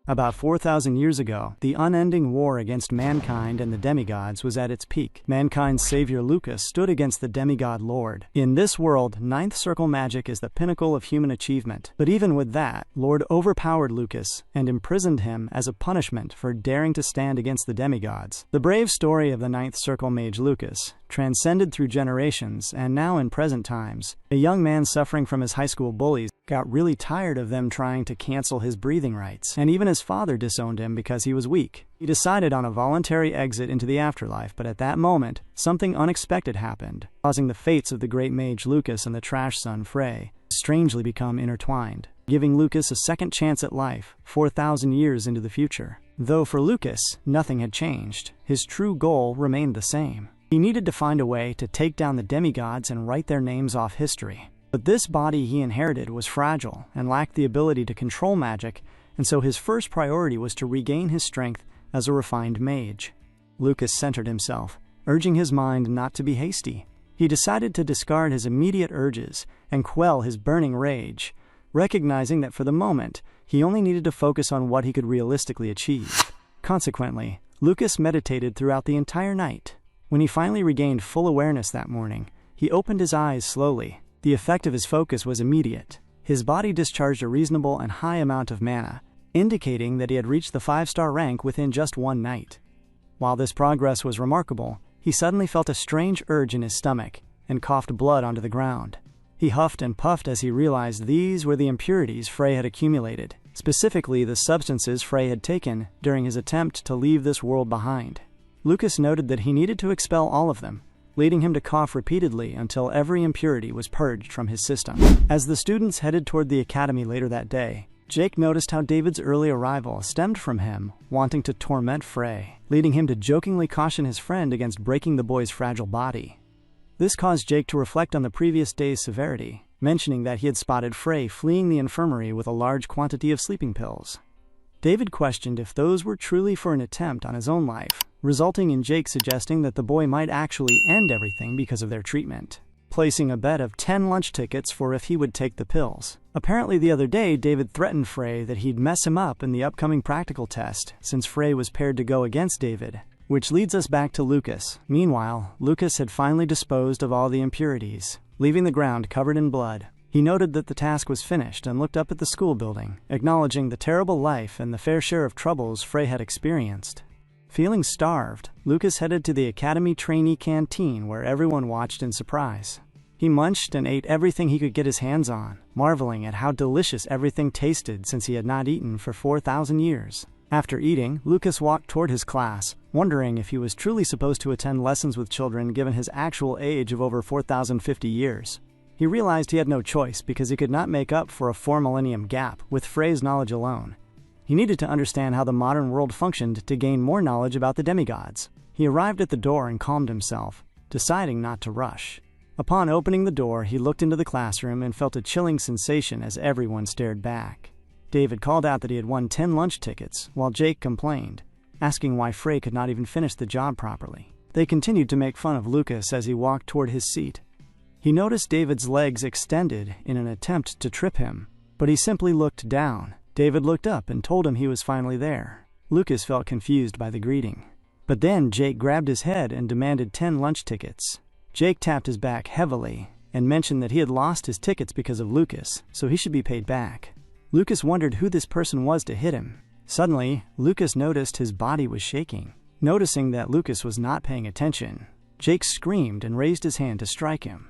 About 4,000 years ago, the unending war against mankind and the demigods was at its peak. Mankind's savior Lucas stood against the demigod Lord. In this world, 9th-Circle magic is the pinnacle of human achievement. But even with that, Lord overpowered Lucas and imprisoned him as a punishment for daring to stand against the demigods. The brave story of the 9th-Circle mage Lucas transcended through generations, and now in present times, a young man suffering from his high school bullies got really tired of them trying to cancel his breathing rights, and even his father disowned him because he was weak. He decided on a voluntary exit into the afterlife, but at that moment, something unexpected happened, causing the fates of the great mage Lucas and the trash son Frey to strangely become intertwined, giving Lucas a second chance at life, 4,000 years into the future. Though for Lucas, nothing had changed. His true goal remained the same. He needed to find a way to take down the demigods and write their names off history. But this body he inherited was fragile and lacked the ability to control magic, and so his first priority was to regain his strength as a refined mage. Lucas centered himself, urging his mind not to be hasty. He decided to discard his immediate urges and quell his burning rage, recognizing that for the moment, he only needed to focus on what he could realistically achieve. Consequently, Lucas meditated throughout the entire night. When he finally regained full awareness that morning, he opened his eyes slowly. The effect of his focus was immediate. His body discharged a reasonable and high amount of mana, indicating that he had reached the 5-star rank within just one night. While this progress was remarkable, he suddenly felt a strange urge in his stomach and coughed blood onto the ground. He huffed and puffed as he realized these were the impurities Frey had accumulated, specifically the substances Frey had taken during his attempt to leave this world behind. Lucas noted that he needed to expel all of them, leading him to cough repeatedly until every impurity was purged from his system. As the students headed toward the academy later that day, Jake noticed how David's early arrival stemmed from him wanting to torment Frey, leading him to jokingly caution his friend against breaking the boy's fragile body. This caused Jake to reflect on the previous day's severity, mentioning that he had spotted Frey fleeing the infirmary with a large quantity of sleeping pills. David questioned if those were truly for an attempt on his own life, resulting in Jake suggesting that the boy might actually end everything because of their treatment, placing a bet of 10 lunch tickets for if he would take the pills. Apparently the other day, David threatened Frey that he'd mess him up in the upcoming practical test, since Frey was paired to go against David. Which leads us back to Lucas. Meanwhile, Lucas had finally disposed of all the impurities, leaving the ground covered in blood. He noted that the task was finished and looked up at the school building, acknowledging the terrible life and the fair share of troubles Frey had experienced. Feeling starved, Lucas headed to the academy trainee canteen where everyone watched in surprise. He munched and ate everything he could get his hands on, marveling at how delicious everything tasted since he had not eaten for 4,000 years. After eating, Lucas walked toward his class, wondering if he was truly supposed to attend lessons with children given his actual age of over 4,050 years. He realized he had no choice because he could not make up for a 4-millennium gap with Frey's knowledge alone. He needed to understand how the modern world functioned to gain more knowledge about the demigods. He arrived at the door and calmed himself, deciding not to rush. Upon opening the door, he looked into the classroom and felt a chilling sensation as everyone stared back. David called out that he had won 10 lunch tickets, while Jake complained, asking why Frey could not even finish the job properly. They continued to make fun of Lucas as he walked toward his seat. He noticed David's legs extended in an attempt to trip him, but he simply looked down. David looked up and told him he was finally there. Lucas felt confused by the greeting. But then Jake grabbed his head and demanded 10 lunch tickets. Jake tapped his back heavily and mentioned that he had lost his tickets because of Lucas, so he should be paid back. Lucas wondered who this person was to hit him. Suddenly, Lucas noticed his body was shaking. Noticing that Lucas was not paying attention, Jake screamed and raised his hand to strike him.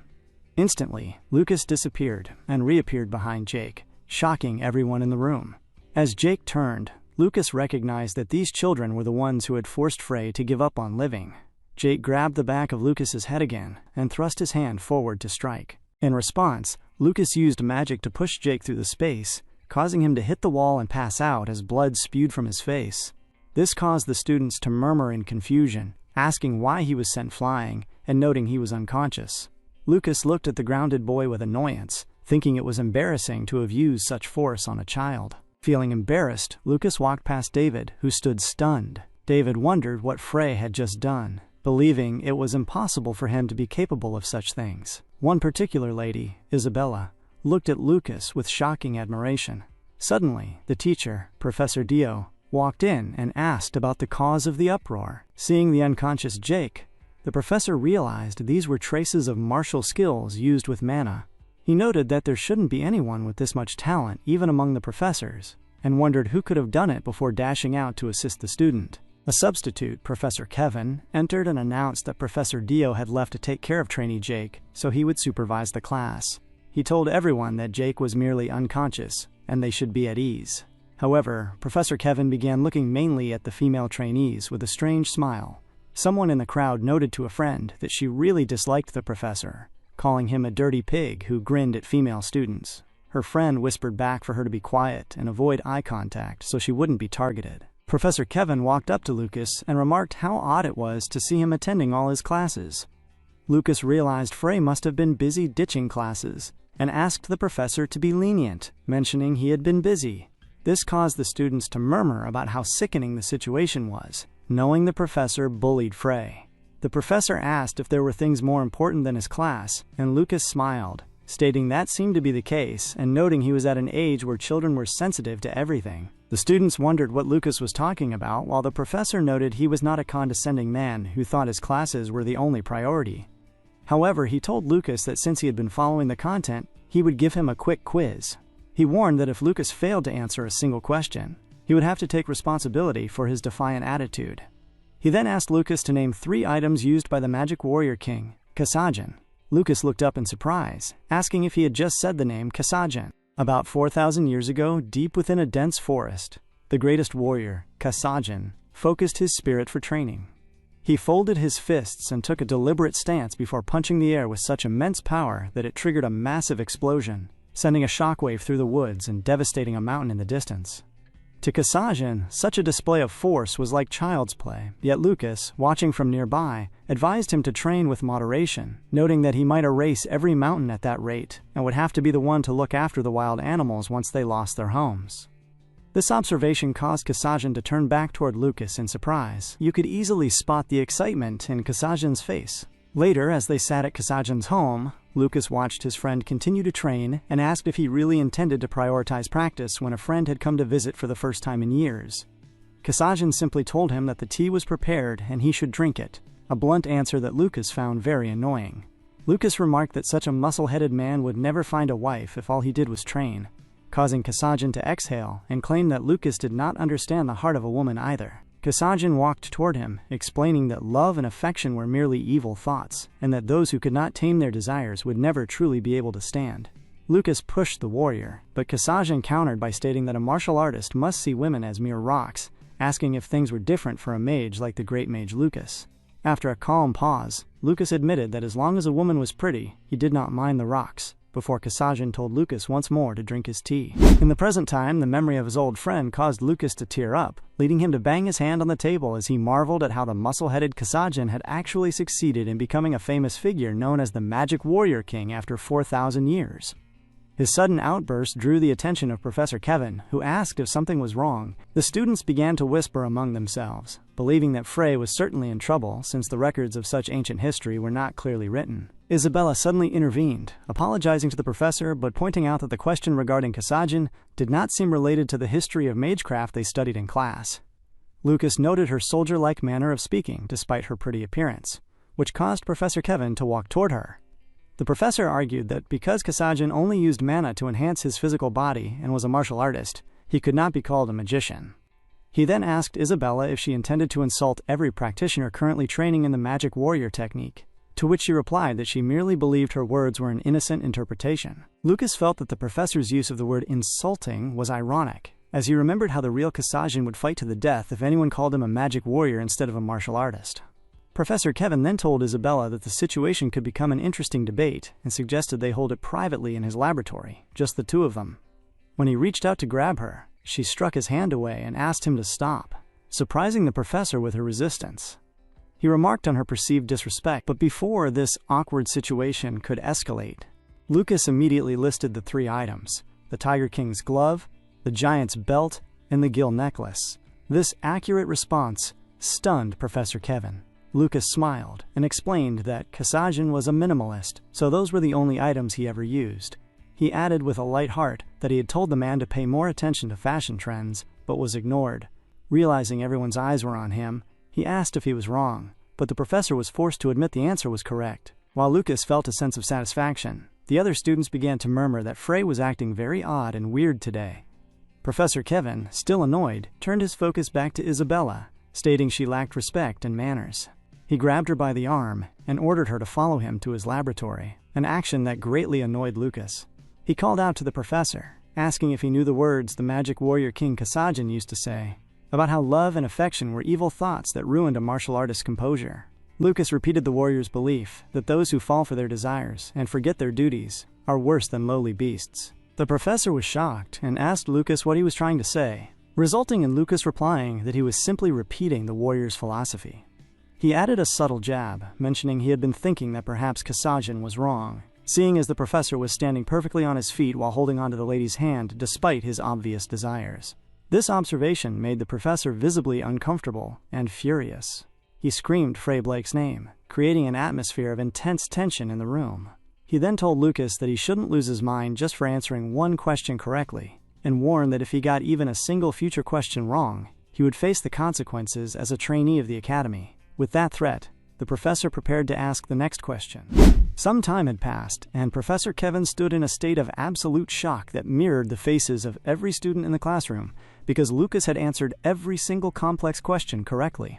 Instantly, Lucas disappeared and reappeared behind Jake, shocking everyone in the room. As Jake turned, Lucas recognized that these children were the ones who had forced Frey to give up on living. Jake grabbed the back of Lucas's head again and thrust his hand forward to strike. In response, Lucas used magic to push Jake through the space, causing him to hit the wall and pass out as blood spewed from his face. This caused the students to murmur in confusion, asking why he was sent flying and noting he was unconscious. Lucas looked at the grounded boy with annoyance, thinking it was embarrassing to have used such force on a child. Feeling embarrassed, Lucas walked past David, who stood stunned. David wondered what Frey had just done, believing it was impossible for him to be capable of such things. One particular lady, Isabella, looked at Lucas with shocking admiration. Suddenly, the teacher, Professor Dio, walked in and asked about the cause of the uproar. Seeing the unconscious Jake, the professor realized these were traces of martial skills used with mana. He noted that there shouldn't be anyone with this much talent even among the professors, and wondered who could have done it before dashing out to assist the student. A substitute, Professor Kevin, entered and announced that Professor Dio had left to take care of trainee Jake, so he would supervise the class. He told everyone that Jake was merely unconscious, and they should be at ease. However, Professor Kevin began looking mainly at the female trainees with a strange smile. Someone in the crowd noted to a friend that she really disliked the professor, calling him a dirty pig who grinned at female students. Her friend whispered back for her to be quiet and avoid eye contact so she wouldn't be targeted. Professor Kevin walked up to Lucas and remarked how odd it was to see him attending all his classes. Lucas realized Frey must have been busy ditching classes, and asked the professor to be lenient, mentioning he had been busy. This caused the students to murmur about how sickening the situation was, knowing the professor bullied Frey. The professor asked if there were things more important than his class, and Lucas smiled, stating that seemed to be the case and noting he was at an age where children were sensitive to everything. The students wondered what Lucas was talking about, while the professor noted he was not a condescending man who thought his classes were the only priority. However, he told Lucas that since he had been following the content, he would give him a quick quiz. He warned that if Lucas failed to answer a single question, he would have to take responsibility for his defiant attitude. He then asked Lucas to name 3 items used by the Magic Warrior King, Kasajan. Lucas looked up in surprise, asking if he had just said the name Kasajan. About 4,000 years ago, deep within a dense forest, the greatest warrior, Kasajan, focused his spirit for training. He folded his fists and took a deliberate stance before punching the air with such immense power that it triggered a massive explosion, sending a shockwave through the woods and devastating a mountain in the distance. To Kasajan, such a display of force was like child's play, yet Lucas, watching from nearby, advised him to train with moderation, noting that he might erase every mountain at that rate and would have to be the one to look after the wild animals once they lost their homes. This observation caused Kasajan to turn back toward Lucas in surprise. You could easily spot the excitement in Kasajan's face. Later, as they sat at Kasajan's home, Lucas watched his friend continue to train and asked if he really intended to prioritize practice when a friend had come to visit for the first time in years. Kasajan simply told him that the tea was prepared and he should drink it, a blunt answer that Lucas found very annoying. Lucas remarked that such a muscle-headed man would never find a wife if all he did was train, causing Kasajan to exhale and claim that Lucas did not understand the heart of a woman either. Kasajan walked toward him, explaining that love and affection were merely evil thoughts, and that those who could not tame their desires would never truly be able to stand. Lucas pushed the warrior, but Kasajan countered by stating that a martial artist must see women as mere rocks, asking if things were different for a mage like the great mage Lucas. After a calm pause, Lucas admitted that as long as a woman was pretty, he did not mind the rocks, before Kasajan told Lucas once more to drink his tea. In the present time, the memory of his old friend caused Lucas to tear up, leading him to bang his hand on the table as he marveled at how the muscle-headed Kasajan had actually succeeded in becoming a famous figure known as the Magic Warrior King after 4,000 years. His sudden outburst drew the attention of Professor Kevin, who asked if something was wrong. The students began to whisper among themselves, believing that Frey was certainly in trouble since the records of such ancient history were not clearly written. Isabella suddenly intervened, apologizing to the professor but pointing out that the question regarding Kasajan did not seem related to the history of magecraft they studied in class. Lucas noted her soldier-like manner of speaking despite her pretty appearance, which caused Professor Kevin to walk toward her. The professor argued that because Kasajan only used mana to enhance his physical body and was a martial artist, he could not be called a magician. He then asked Isabella if she intended to insult every practitioner currently training in the magic warrior technique, to which she replied that she merely believed her words were an innocent interpretation. Lucas felt that the professor's use of the word insulting was ironic, as he remembered how the real Kasajan would fight to the death if anyone called him a magic warrior instead of a martial artist. Professor Kevin then told Isabella that the situation could become an interesting debate and suggested they hold it privately in his laboratory, just the two of them. When he reached out to grab her, she struck his hand away and asked him to stop, surprising the professor with her resistance. He remarked on her perceived disrespect, but before this awkward situation could escalate, Lucas immediately listed the 3 items: the Tiger King's glove, the giant's belt, and the gill necklace. This accurate response stunned Professor Kevin. Lucas smiled and explained that Kasajan was a minimalist, so those were the only items he ever used. He added with a light heart that he had told the man to pay more attention to fashion trends, but was ignored. Realizing everyone's eyes were on him, he asked if he was wrong, but the professor was forced to admit the answer was correct. While Lucas felt a sense of satisfaction, the other students began to murmur that Frey was acting very odd and weird today. Professor Kevin, still annoyed, turned his focus back to Isabella, stating she lacked respect and manners. He grabbed her by the arm and ordered her to follow him to his laboratory, an action that greatly annoyed Lucas. He called out to the professor, asking if he knew the words the magic warrior King Kasajin used to say, about how love and affection were evil thoughts that ruined a martial artist's composure. Lucas repeated the warrior's belief that those who fall for their desires and forget their duties are worse than lowly beasts. The professor was shocked and asked Lucas what he was trying to say, resulting in Lucas replying that he was simply repeating the warrior's philosophy. He added a subtle jab, mentioning he had been thinking that perhaps Kasajin was wrong, seeing as the professor was standing perfectly on his feet while holding onto the lady's hand despite his obvious desires. This observation made the professor visibly uncomfortable and furious. He screamed Frey Blake's name, creating an atmosphere of intense tension in the room. He then told Lucas that he shouldn't lose his mind just for answering one question correctly, and warned that if he got even a single future question wrong, he would face the consequences as a trainee of the academy. With that threat, the professor prepared to ask the next question. Some time had passed, and Professor Kevin stood in a state of absolute shock that mirrored the faces of every student in the classroom, because Lucas had answered every single complex question correctly.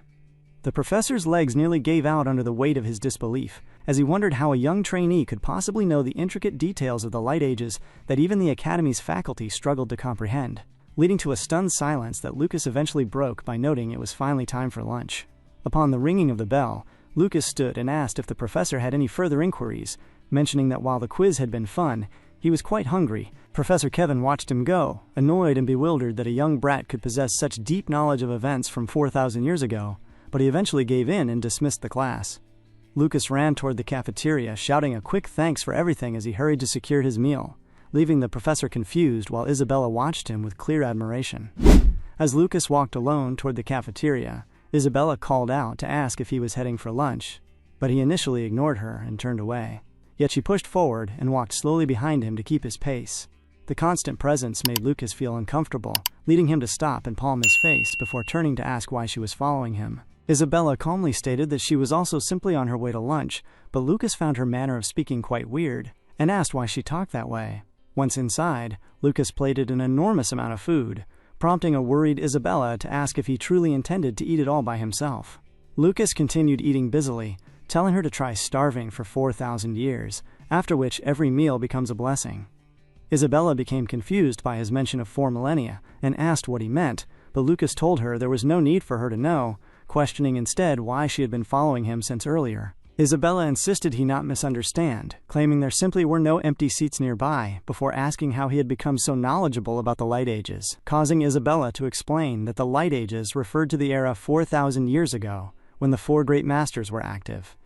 The professor's legs nearly gave out under the weight of his disbelief, as he wondered how a young trainee could possibly know the intricate details of the Light Ages that even the Academy's faculty struggled to comprehend, leading to a stunned silence that Lucas eventually broke by noting it was finally time for lunch. Upon the ringing of the bell, Lucas stood and asked if the professor had any further inquiries, mentioning that while the quiz had been fun, he was quite hungry. Professor Kevin watched him go, annoyed and bewildered that a young brat could possess such deep knowledge of events from 4,000 years ago, but he eventually gave in and dismissed the class. Lucas ran toward the cafeteria, shouting a quick thanks for everything as he hurried to secure his meal, leaving the professor confused while Isabella watched him with clear admiration. As Lucas walked alone toward the cafeteria, Isabella called out to ask if he was heading for lunch, but he initially ignored her and turned away. Yet she pushed forward and walked slowly behind him to keep his pace. The constant presence made Lucas feel uncomfortable, leading him to stop and palm his face before turning to ask why she was following him. Isabella calmly stated that she was also simply on her way to lunch, but Lucas found her manner of speaking quite weird, and asked why she talked that way. Once inside, Lucas plated an enormous amount of food, prompting a worried Isabella to ask if he truly intended to eat it all by himself. Lucas continued eating busily, telling her to try starving for 4,000 years, after which every meal becomes a blessing. Isabella became confused by his mention of 4 millennia and asked what he meant, but Lucas told her there was no need for her to know, questioning instead why she had been following him since earlier. Isabella insisted he not misunderstand, claiming there simply were no empty seats nearby, before asking how he had become so knowledgeable about the Light Ages, causing Isabella to explain that the Light Ages referred to the era 4,000 years ago, when the 4 great masters were active,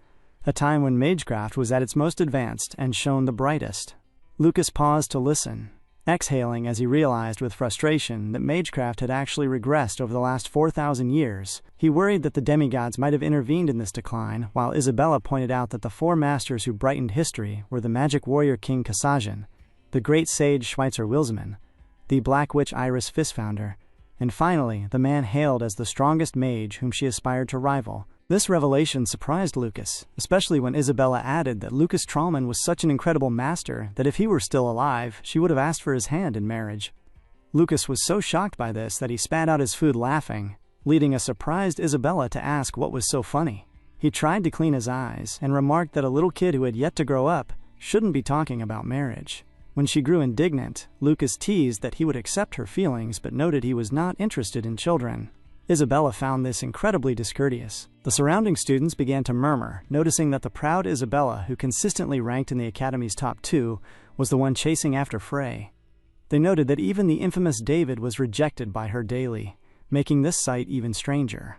a time when magecraft was at its most advanced and shone the brightest. Lucas paused to listen, exhaling as he realized with frustration that magecraft had actually regressed over the last 4,000 years. He worried that the demigods might have intervened in this decline, while Isabella pointed out that the 4 masters who brightened history were the magic warrior King Kasajin, the great sage Schweitzer Wilsman, the black witch Iris Fistfounder, and finally the man hailed as the strongest mage whom she aspired to rival. This revelation surprised Lucas, especially when Isabella added that Lucas Trollman was such an incredible master that if he were still alive, she would have asked for his hand in marriage. Lucas was so shocked by this that he spat out his food laughing, leading a surprised Isabella to ask what was so funny. He tried to clean his eyes and remarked that a little kid who had yet to grow up shouldn't be talking about marriage. When she grew indignant, Lucas teased that he would accept her feelings but noted he was not interested in children. Isabella found this incredibly discourteous. The surrounding students began to murmur, noticing that the proud Isabella, who consistently ranked in the Academy's top 2, was the one chasing after Frey. They noted that even the infamous David was rejected by her daily, making this sight even stranger.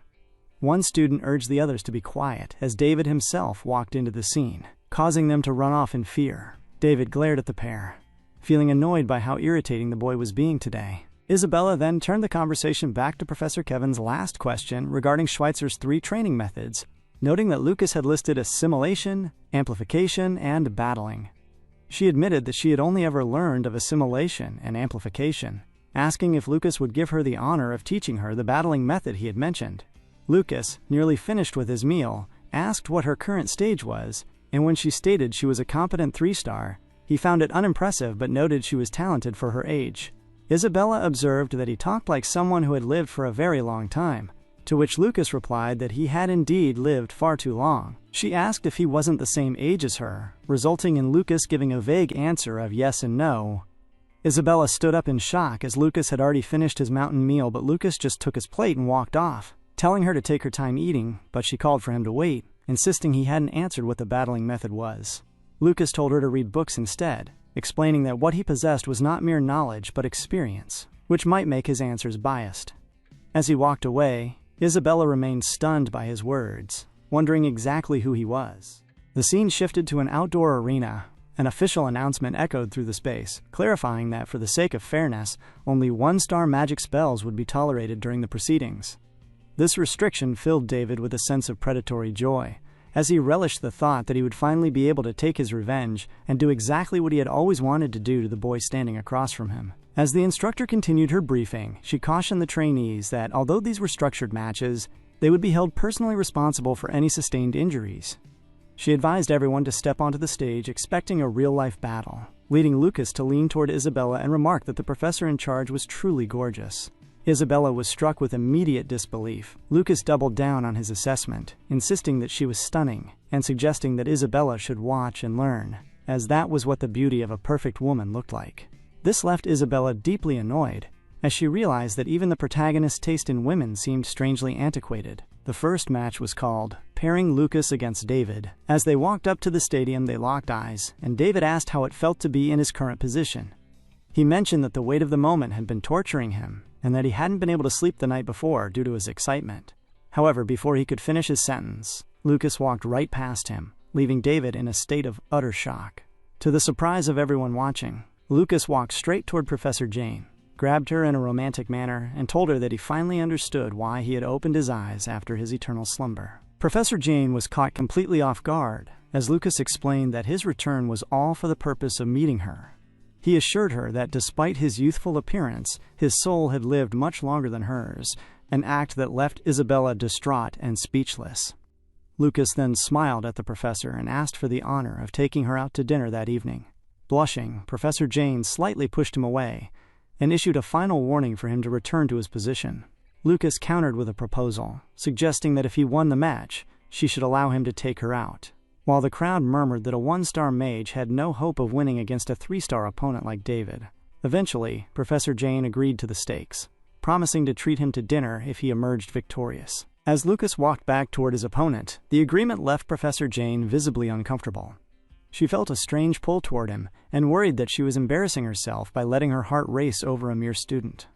One student urged the others to be quiet as David himself walked into the scene, causing them to run off in fear. David glared at the pair, feeling annoyed by how irritating the boy was being today. Isabella then turned the conversation back to Professor Kevin's last question regarding Schweitzer's 3 training methods, noting that Lucas had listed assimilation, amplification, and battling. She admitted that she had only ever learned of assimilation and amplification, asking if Lucas would give her the honor of teaching her the battling method he had mentioned. Lucas, nearly finished with his meal, asked what her current stage was, and when she stated she was a competent 3-star, he found it unimpressive but noted she was talented for her age. Isabella observed that he talked like someone who had lived for a very long time, to which Lucas replied that he had indeed lived far too long. She asked if he wasn't the same age as her, resulting in Lucas giving a vague answer of yes and no. Isabella stood up in shock as Lucas had already finished his mountain meal, but Lucas just took his plate and walked off, telling her to take her time eating, but she called for him to wait, insisting he hadn't answered what the battling method was. Lucas told her to read books instead, explaining that what he possessed was not mere knowledge but experience, which might make his answers biased. As he walked away, Isabella remained stunned by his words, wondering exactly who he was. The scene shifted to an outdoor arena. An official announcement echoed through the space, clarifying that for the sake of fairness, only 1-star magic spells would be tolerated during the proceedings. This restriction filled David with a sense of predatory joy, as he relished the thought that he would finally be able to take his revenge and do exactly what he had always wanted to do to the boy standing across from him. As the instructor continued her briefing, she cautioned the trainees that although these were structured matches, they would be held personally responsible for any sustained injuries. She advised everyone to step onto the stage expecting a real-life battle, leading Lucas to lean toward Isabella and remark that the professor in charge was truly gorgeous. Isabella was struck with immediate disbelief. Lucas doubled down on his assessment, insisting that she was stunning, and suggesting that Isabella should watch and learn, as that was what the beauty of a perfect woman looked like. This left Isabella deeply annoyed, as she realized that even the protagonist's taste in women seemed strangely antiquated. The first match was called, pairing Lucas against David. As they walked up to the stadium, they locked eyes, and David asked how it felt to be in his current position. He mentioned that the weight of the moment had been torturing him, and that he hadn't been able to sleep the night before due to his excitement. However, before he could finish his sentence, Lucas walked right past him, leaving David in a state of utter shock. To the surprise of everyone watching, Lucas walked straight toward Professor Jane, grabbed her in a romantic manner, and told her that he finally understood why he had opened his eyes after his eternal slumber. Professor Jane was caught completely off guard, as Lucas explained that his return was all for the purpose of meeting her. He assured her that despite his youthful appearance, his soul had lived much longer than hers, an act that left Isabella distraught and speechless. Lucas then smiled at the professor and asked for the honor of taking her out to dinner that evening. Blushing, Professor Jane slightly pushed him away, and issued a final warning for him to return to his position. Lucas countered with a proposal, suggesting that if he won the match, she should allow him to take her out. While the crowd murmured that a 1-star mage had no hope of winning against a 3-star opponent like David, eventually, Professor Jane agreed to the stakes, promising to treat him to dinner if he emerged victorious. As Lucas walked back toward his opponent, the agreement left Professor Jane visibly uncomfortable. She felt a strange pull toward him and worried that she was embarrassing herself by letting her heart race over a mere student.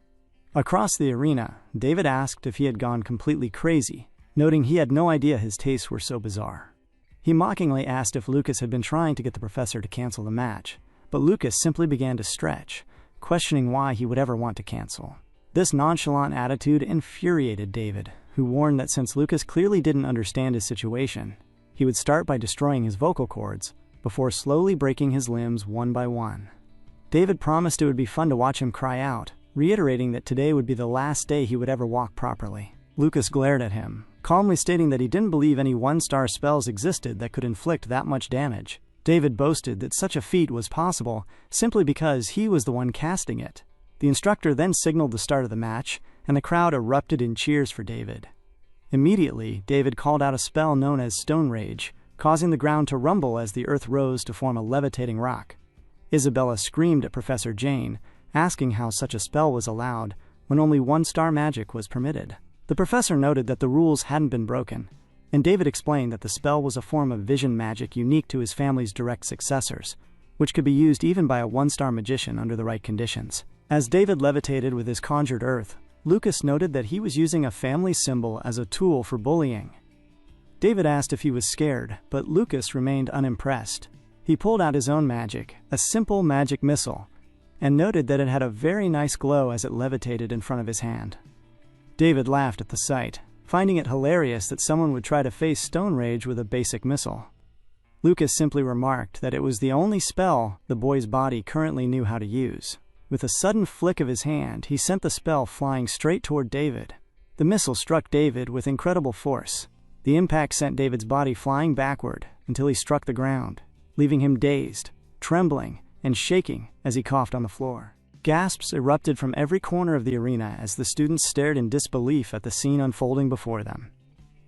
Across the arena, David asked if he had gone completely crazy, noting he had no idea his tastes were so bizarre. He mockingly asked if Lucas had been trying to get the professor to cancel the match, but Lucas simply began to stretch, questioning why he would ever want to cancel. This nonchalant attitude infuriated David, who warned that since Lucas clearly didn't understand his situation, he would start by destroying his vocal cords, before slowly breaking his limbs one by one. David promised it would be fun to watch him cry out, reiterating that today would be the last day he would ever walk properly. Lucas glared at him, calmly stating that he didn't believe any 1-star spells existed that could inflict that much damage. David boasted that such a feat was possible simply because he was the one casting it. The instructor then signaled the start of the match, and the crowd erupted in cheers for David. Immediately, David called out a spell known as Stone Rage, causing the ground to rumble as the earth rose to form a levitating rock. Isabella screamed at Professor Jane, asking how such a spell was allowed when only 1-star magic was permitted. The professor noted that the rules hadn't been broken, and David explained that the spell was a form of vision magic unique to his family's direct successors, which could be used even by a 1-star magician under the right conditions. As David levitated with his conjured earth, Lucas noted that he was using a family symbol as a tool for bullying. David asked if he was scared, but Lucas remained unimpressed. He pulled out his own magic, a simple magic missile, and noted that it had a very nice glow as it levitated in front of his hand. David laughed at the sight, finding it hilarious that someone would try to face Stone Rage with a basic missile. Lucas simply remarked that it was the only spell the boy's body currently knew how to use. With a sudden flick of his hand, he sent the spell flying straight toward David. The missile struck David with incredible force. The impact sent David's body flying backward until he struck the ground, leaving him dazed, trembling, and shaking as he coughed on the floor. Gasps erupted from every corner of the arena as the students stared in disbelief at the scene unfolding before them.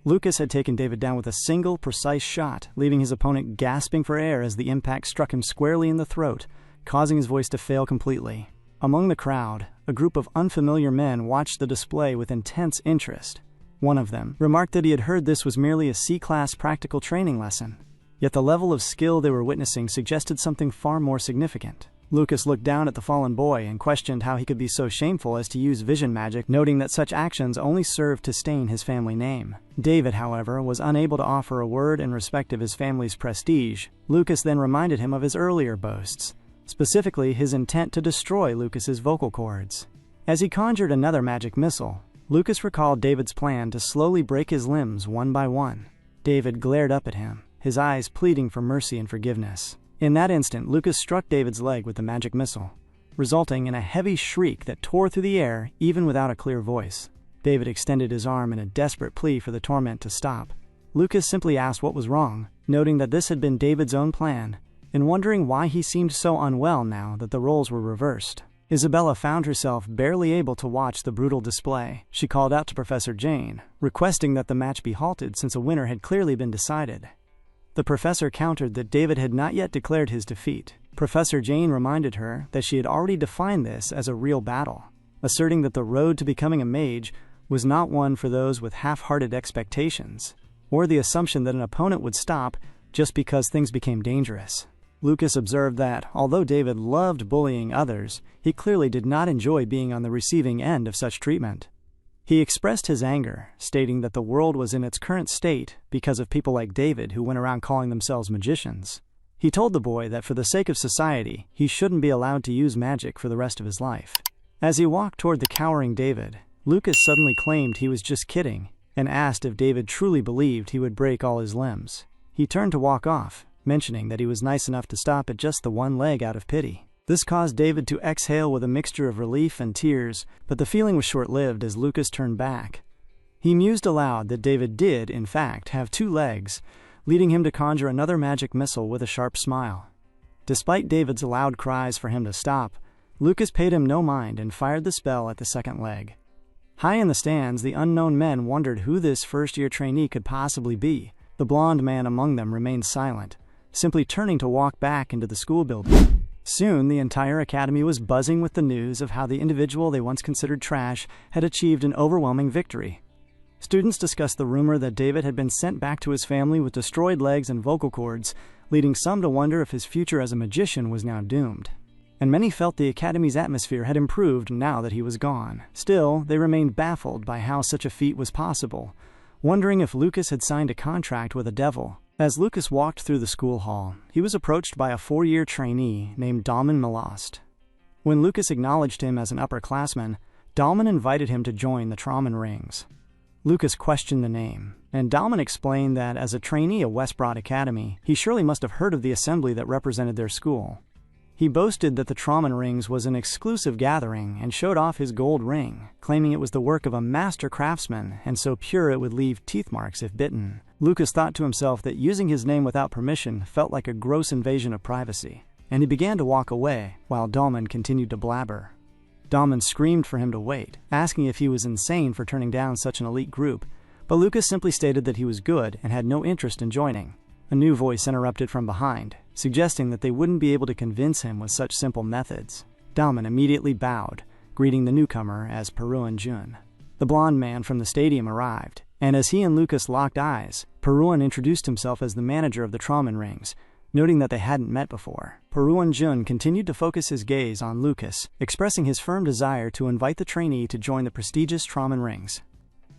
Lucas had taken David down with a single, precise shot, leaving his opponent gasping for air as the impact struck him squarely in the throat, causing his voice to fail completely. Among the crowd, a group of unfamiliar men watched the display with intense interest. One of them remarked that he had heard this was merely a C-class practical training lesson. Yet the level of skill they were witnessing suggested something far more significant. Lucas looked down at the fallen boy and questioned how he could be so shameful as to use vision magic, noting that such actions only served to stain his family name. David, however, was unable to offer a word in respect of his family's prestige. Lucas then reminded him of his earlier boasts, specifically his intent to destroy Lucas's vocal cords. As he conjured another magic missile, Lucas recalled David's plan to slowly break his limbs one by one. David glared up at him, his eyes pleading for mercy and forgiveness. In that instant, Lucas struck David's leg with the magic missile, resulting in a heavy shriek that tore through the air even without a clear voice. David extended his arm in a desperate plea for the torment to stop. Lucas simply asked what was wrong, noting that this had been David's own plan, and wondering why he seemed so unwell now that the roles were reversed. Isabella found herself barely able to watch the brutal display. She called out to Professor Jane, requesting that the match be halted since a winner had clearly been decided. The professor countered that David had not yet declared his defeat. Professor Jane reminded her that she had already defined this as a real battle, asserting that the road to becoming a mage was not one for those with half-hearted expectations, or the assumption that an opponent would stop just because things became dangerous. Lucas observed that, although David loved bullying others, he clearly did not enjoy being on the receiving end of such treatment. He expressed his anger, stating that the world was in its current state because of people like David who went around calling themselves magicians. He told the boy that for the sake of society, he shouldn't be allowed to use magic for the rest of his life. As he walked toward the cowering David, Lucas suddenly claimed he was just kidding and asked if David truly believed he would break all his limbs. He turned to walk off, mentioning that he was nice enough to stop at just the one leg out of pity. This caused David to exhale with a mixture of relief and tears, but the feeling was short-lived as Lucas turned back. He mused aloud that David did, in fact, have two legs, leading him to conjure another magic missile with a sharp smile. Despite David's loud cries for him to stop, Lucas paid him no mind and fired the spell at the second leg. High in the stands, the unknown men wondered who this first-year trainee could possibly be. The blond man among them remained silent, simply turning to walk back into the school building. Soon, the entire academy was buzzing with the news of how the individual they once considered trash had achieved an overwhelming victory. Students discussed the rumor that David had been sent back to his family with destroyed legs and vocal cords, leading some to wonder if his future as a magician was now doomed. And many felt the academy's atmosphere had improved now that he was gone. Still, they remained baffled by how such a feat was possible, wondering if Lucas had signed a contract with a devil. As Lucas walked through the school hall, he was approached by a 4-year trainee named Dalman Malost. When Lucas acknowledged him as an upperclassman, Dalman invited him to join the Traman Rings. Lucas questioned the name, and Dalman explained that as a trainee at Westbroad Academy, he surely must have heard of the assembly that represented their school. He boasted that the Traman Rings was an exclusive gathering and showed off his gold ring, claiming it was the work of a master craftsman and so pure it would leave teeth marks if bitten. Lucas thought to himself that using his name without permission felt like a gross invasion of privacy, and he began to walk away while Dalman continued to blabber. Dalman screamed for him to wait, asking if he was insane for turning down such an elite group, but Lucas simply stated that he was good and had no interest in joining. A new voice interrupted from behind, suggesting that they wouldn't be able to convince him with such simple methods. Dalman immediately bowed, greeting the newcomer as Peruan Jun. The blond man from the stadium arrived, and as he and Lucas locked eyes, Peruan introduced himself as the manager of the Traman Rings, noting that they hadn't met before. Peruan Jun continued to focus his gaze on Lucas, expressing his firm desire to invite the trainee to join the prestigious Traman Rings.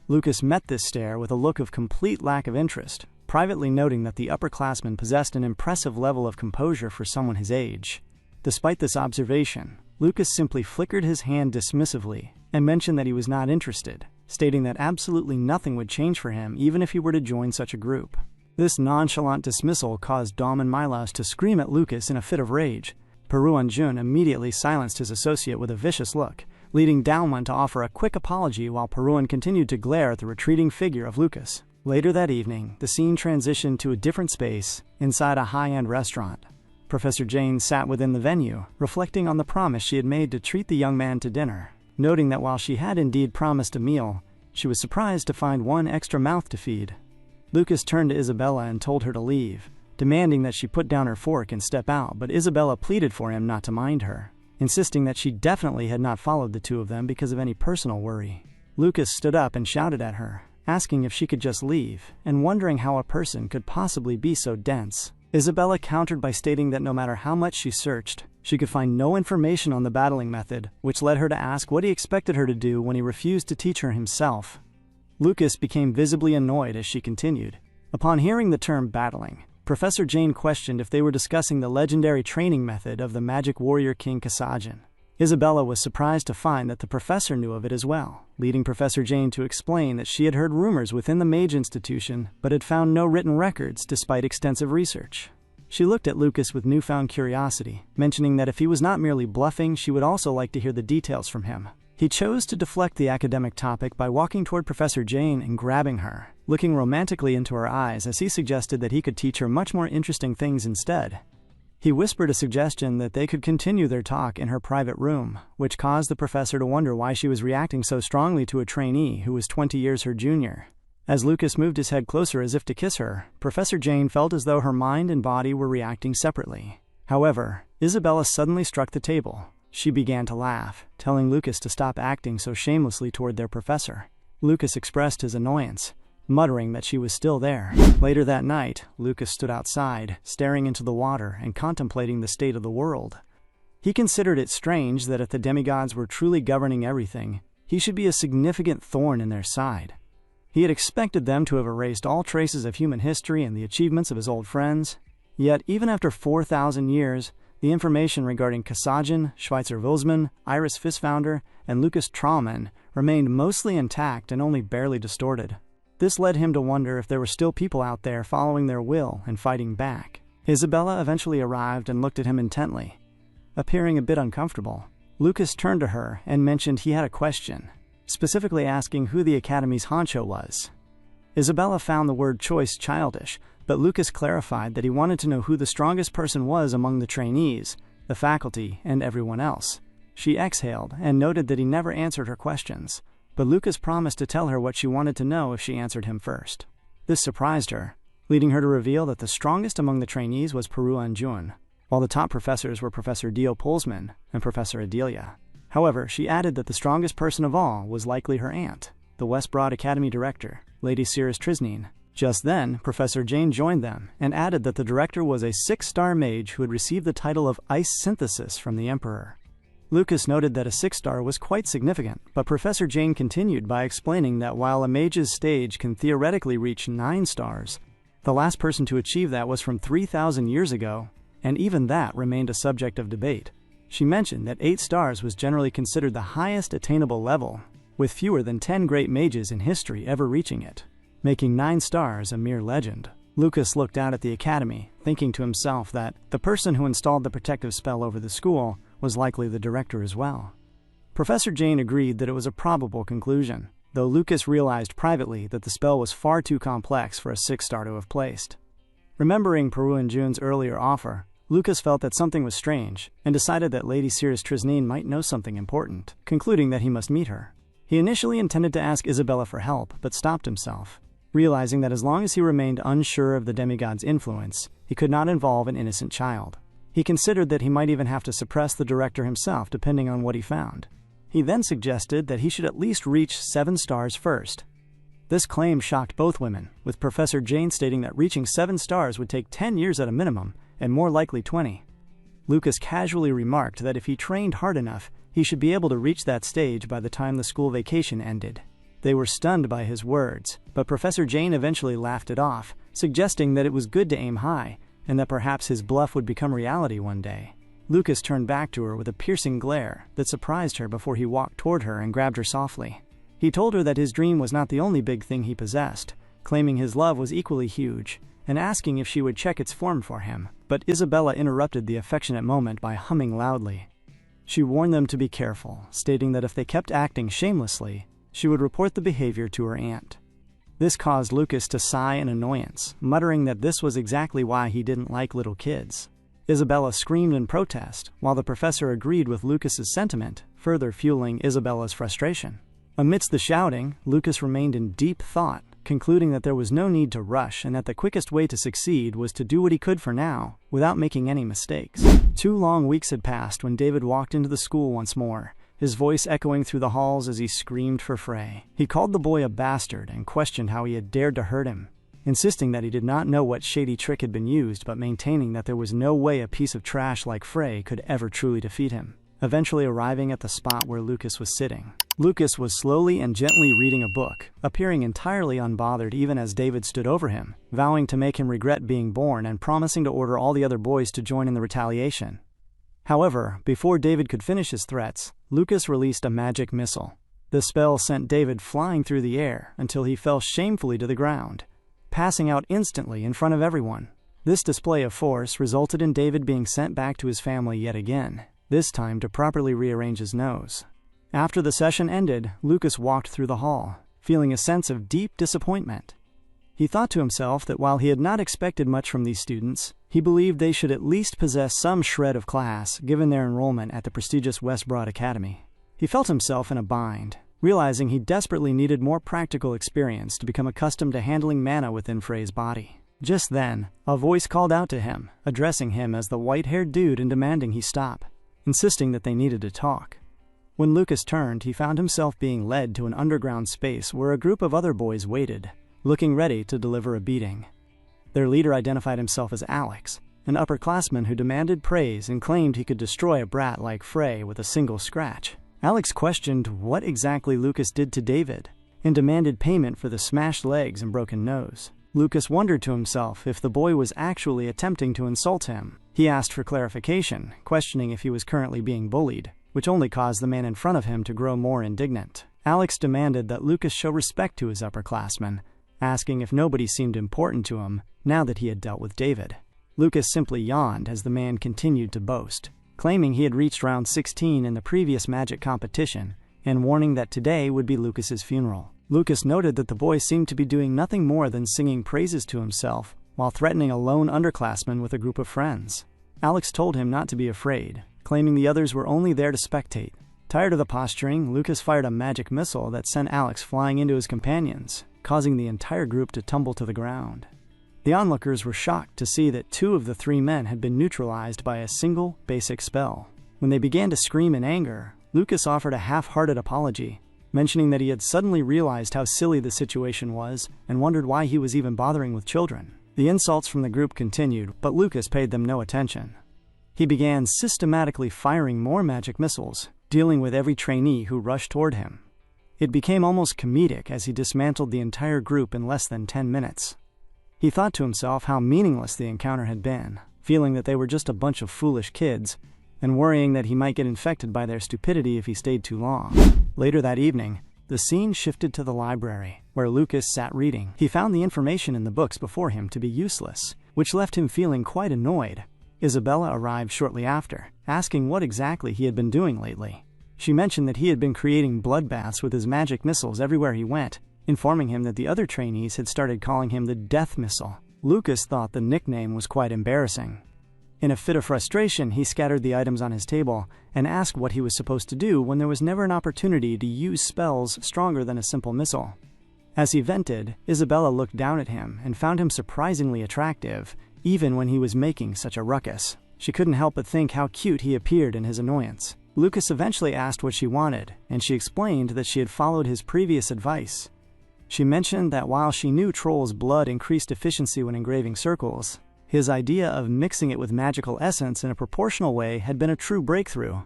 Lucas met this stare with a look of complete lack of interest, privately noting that the upperclassman possessed an impressive level of composure for someone his age. Despite this observation, Lucas simply flickered his hand dismissively and mentioned that he was not interested, stating that absolutely nothing would change for him even if he were to join such a group. This nonchalant dismissal caused Dom and Milos to scream at Lucas in a fit of rage. Peru-Jun immediately silenced his associate with a vicious look, leading Daomon to offer a quick apology while Peruan continued to glare at the retreating figure of Lucas. Later that evening, the scene transitioned to a different space inside a high-end restaurant. Professor Jane sat within the venue, reflecting on the promise she had made to treat the young man to dinner. Noting that while she had indeed promised a meal, she was surprised to find one extra mouth to feed. Lucas turned to Isabella and told her to leave, demanding that she put down her fork and step out, but Isabella pleaded for him not to mind her, insisting that she definitely had not followed the two of them because of any personal worry. Lucas stood up and shouted at her, asking if she could just leave, and wondering how a person could possibly be so dense. Isabella countered by stating that no matter how much she searched, she could find no information on the battling method, which led her to ask what he expected her to do when he refused to teach her himself. Lucas became visibly annoyed as she continued. Upon hearing the term battling, Professor Jane questioned if they were discussing the legendary training method of the magic warrior king Kasajin. Isabella was surprised to find that the professor knew of it as well, leading Professor Jane to explain that she had heard rumors within the Mage Institution but had found no written records despite extensive research. She looked at Lucas with newfound curiosity, mentioning that if he was not merely bluffing, she would also like to hear the details from him. He chose to deflect the academic topic by walking toward Professor Jane and grabbing her, looking romantically into her eyes as he suggested that he could teach her much more interesting things instead. He whispered a suggestion that they could continue their talk in her private room, which caused the professor to wonder why she was reacting so strongly to a trainee who was 20 years her junior. As Lucas moved his head closer as if to kiss her, Professor Jane felt as though her mind and body were reacting separately. However, Isabella suddenly struck the table. She began to laugh, telling Lucas to stop acting so shamelessly toward their professor. Lucas expressed his annoyance, muttering that she was still there. Later that night, Lucas stood outside, staring into the water and contemplating the state of the world. He considered it strange that if the demigods were truly governing everything, he should be a significant thorn in their side. He had expected them to have erased all traces of human history and the achievements of his old friends. Yet, even after 4,000 years, the information regarding Kasajin, Schweitzer Wilsman, Iris Fistfounder, and Lucas Traumann remained mostly intact and only barely distorted. This led him to wonder if there were still people out there following their will and fighting back. Isabella eventually arrived and looked at him intently. Appearing a bit uncomfortable, Lucas turned to her and mentioned he had a question, specifically asking who the Academy's honcho was. Isabella found the word choice childish, but Lucas clarified that he wanted to know who the strongest person was among the trainees, the faculty, and everyone else. She exhaled and noted that he never answered her questions, but Lucas promised to tell her what she wanted to know if she answered him first. This surprised her, leading her to reveal that the strongest among the trainees was Peru-Jun, while the top professors were Professor Dio Polsman and Professor Adelia. However, she added that the strongest person of all was likely her aunt, the West Broad Academy director, Lady Cirrus Trisnine. Just then, Professor Jane joined them and added that the director was a 6-star mage who had received the title of Ice Synthesis from the Emperor. Lucas noted that a 6-star was quite significant, but Professor Jane continued by explaining that while a mage's stage can theoretically reach 9 stars, the last person to achieve that was from 3,000 years ago, and even that remained a subject of debate. She mentioned that 8 stars was generally considered the highest attainable level, with fewer than 10 great mages in history ever reaching it, making 9 stars a mere legend. Lucas looked out at the academy, thinking to himself that the person who installed the protective spell over the school was likely the director as well. Professor Jane agreed that it was a probable conclusion, though Lucas realized privately that the spell was far too complex for a 6-star to have placed. Remembering Peru-Jun's earlier offer, Lucas felt that something was strange, and decided that Lady Cirrus Trisnine might know something important, concluding that he must meet her. He initially intended to ask Isabella for help, but stopped himself, realizing that as long as he remained unsure of the demigod's influence, he could not involve an innocent child. He considered that he might even have to suppress the director himself depending on what he found. He then suggested that he should at least reach 7 stars first. This claim shocked both women, with Professor Jane stating that reaching 7 stars would take 10 years at a minimum, and more likely 20. Lucas casually remarked that if he trained hard enough, he should be able to reach that stage by the time the school vacation ended. They were stunned by his words, but Professor Jane eventually laughed it off, suggesting that it was good to aim high, and that perhaps his bluff would become reality one day. Lucas turned back to her with a piercing glare that surprised her before he walked toward her and grabbed her softly. He told her that his dream was not the only big thing he possessed, claiming his love was equally huge, and asking if she would check its form for him, but Isabella interrupted the affectionate moment by humming loudly. She warned them to be careful, stating that if they kept acting shamelessly, she would report the behavior to her aunt. This caused Lucas to sigh in annoyance, muttering that this was exactly why he didn't like little kids. Isabella screamed in protest, while the professor agreed with Lucas's sentiment, further fueling Isabella's frustration. Amidst the shouting, Lucas remained in deep thought, concluding that there was no need to rush and that the quickest way to succeed was to do what he could for now, without making any mistakes. 2 long weeks had passed when David walked into the school once more, his voice echoing through the halls as he screamed for Frey. He called the boy a bastard and questioned how he had dared to hurt him, insisting that he did not know what shady trick had been used, but maintaining that there was no way a piece of trash like Frey could ever truly defeat him. Eventually arriving at the spot where Lucas was sitting. Lucas was slowly and gently reading a book, appearing entirely unbothered even as David stood over him, vowing to make him regret being born and promising to order all the other boys to join in the retaliation. However, before David could finish his threats, Lucas released a magic missile. The spell sent David flying through the air until he fell shamefully to the ground, passing out instantly in front of everyone. This display of force resulted in David being sent back to his family yet again, this time to properly rearrange his nose. After the session ended, Lucas walked through the hall, feeling a sense of deep disappointment. He thought to himself that while he had not expected much from these students, he believed they should at least possess some shred of class given their enrollment at the prestigious West Broad Academy. He felt himself in a bind, realizing he desperately needed more practical experience to become accustomed to handling mana within Frey's body. Just then, a voice called out to him, addressing him as the white-haired dude and demanding he stop, insisting that they needed to talk. When Lucas turned, he found himself being led to an underground space where a group of other boys waited, looking ready to deliver a beating. Their leader identified himself as Alex, an upperclassman who demanded praise and claimed he could destroy a brat like Frey with a single scratch. Alex questioned what exactly Lucas did to David, and demanded payment for the smashed legs and broken nose. Lucas wondered to himself if the boy was actually attempting to insult him. He asked for clarification, questioning if he was currently being bullied, which only caused the man in front of him to grow more indignant. Alex demanded that Lucas show respect to his upperclassmen, asking if nobody seemed important to him now that he had dealt with David. Lucas simply yawned as the man continued to boast, claiming he had reached round 16 in the previous magic competition and warning that today would be Lucas's funeral. Lucas noted that the boy seemed to be doing nothing more than singing praises to himself while threatening a lone underclassman with a group of friends. Alex told him not to be afraid, claiming the others were only there to spectate. Tired of the posturing, Lucas fired a magic missile that sent Alex flying into his companions, causing the entire group to tumble to the ground. The onlookers were shocked to see that 2 of the 3 men had been neutralized by a single basic spell. When they began to scream in anger, Lucas offered a half-hearted apology, mentioning that he had suddenly realized how silly the situation was and wondered why he was even bothering with children. The insults from the group continued, but Lucas paid them no attention. He began systematically firing more magic missiles, dealing with every trainee who rushed toward him. It became almost comedic as he dismantled the entire group in less than 10 minutes. He thought to himself how meaningless the encounter had been, feeling that they were just a bunch of foolish kids, and worrying that he might get infected by their stupidity if he stayed too long. Later that evening, the scene shifted to the library, where Lucas sat reading. He found the information in the books before him to be useless, which left him feeling quite annoyed. Isabella arrived shortly after, asking what exactly he had been doing lately. She mentioned that he had been creating bloodbaths with his magic missiles everywhere he went, informing him that the other trainees had started calling him the Death Missile. Lucas thought the nickname was quite embarrassing. In a fit of frustration, he scattered the items on his table and asked what he was supposed to do when there was never an opportunity to use spells stronger than a simple missile. As he vented, Isabella looked down at him and found him surprisingly attractive, even when he was making such a ruckus. She couldn't help but think how cute he appeared in his annoyance. Lucas eventually asked what she wanted, and she explained that she had followed his previous advice. She mentioned that while she knew Troll's blood increased efficiency when engraving circles, his idea of mixing it with magical essence in a proportional way had been a true breakthrough.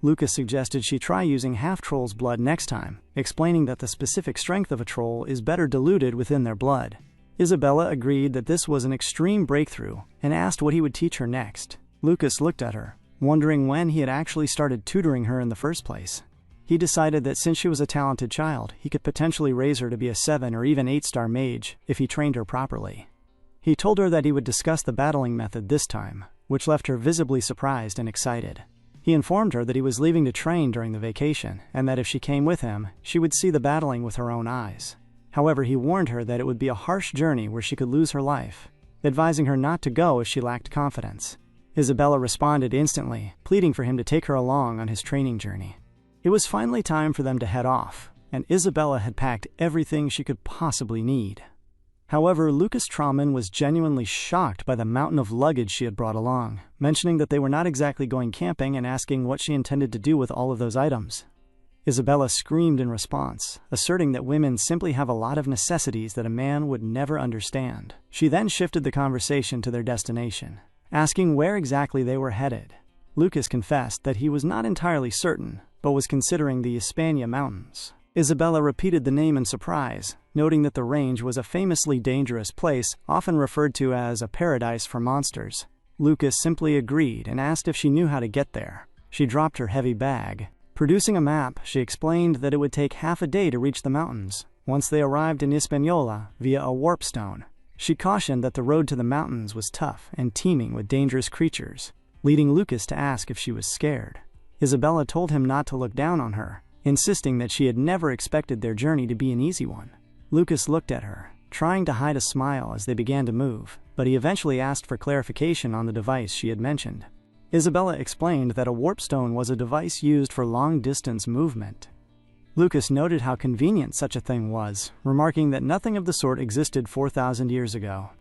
Lucas suggested she try using half Troll's blood next time, explaining that the specific strength of a troll is better diluted within their blood. Isabella agreed that this was an extreme breakthrough and asked what he would teach her next. Lucas looked at her, wondering when he had actually started tutoring her in the first place. He decided that since she was a talented child, he could potentially raise her to be a 7 or even 8-star mage if he trained her properly. He told her that he would discuss the battling method this time, which left her visibly surprised and excited. He informed her that he was leaving to train during the vacation, and that if she came with him, she would see the battling with her own eyes. However, he warned her that it would be a harsh journey where she could lose her life, advising her not to go if she lacked confidence. Isabella responded instantly, pleading for him to take her along on his training journey. It was finally time for them to head off, and Isabella had packed everything she could possibly need. However, Lucas Trauman was genuinely shocked by the mountain of luggage she had brought along, mentioning that they were not exactly going camping and asking what she intended to do with all of those items. Isabella screamed in response, asserting that women simply have a lot of necessities that a man would never understand. She then shifted the conversation to their destination, asking where exactly they were headed. Lucas confessed that he was not entirely certain, but was considering the Hispania Mountains. Isabella repeated the name in surprise, noting that the range was a famously dangerous place, often referred to as a paradise for monsters. Lucas simply agreed and asked if she knew how to get there. She dropped her heavy bag. Producing a map, she explained that it would take half a day to reach the mountains, once they arrived in Hispaniola via a warp stone. She cautioned that the road to the mountains was tough and teeming with dangerous creatures, leading Lucas to ask if she was scared. Isabella told him not to look down on her, insisting that she had never expected their journey to be an easy one. Lucas looked at her, trying to hide a smile as they began to move, but he eventually asked for clarification on the device she had mentioned. Isabella explained that a warp stone was a device used for long-distance movement. Lucas noted how convenient such a thing was, remarking that nothing of the sort existed 4,000 years ago.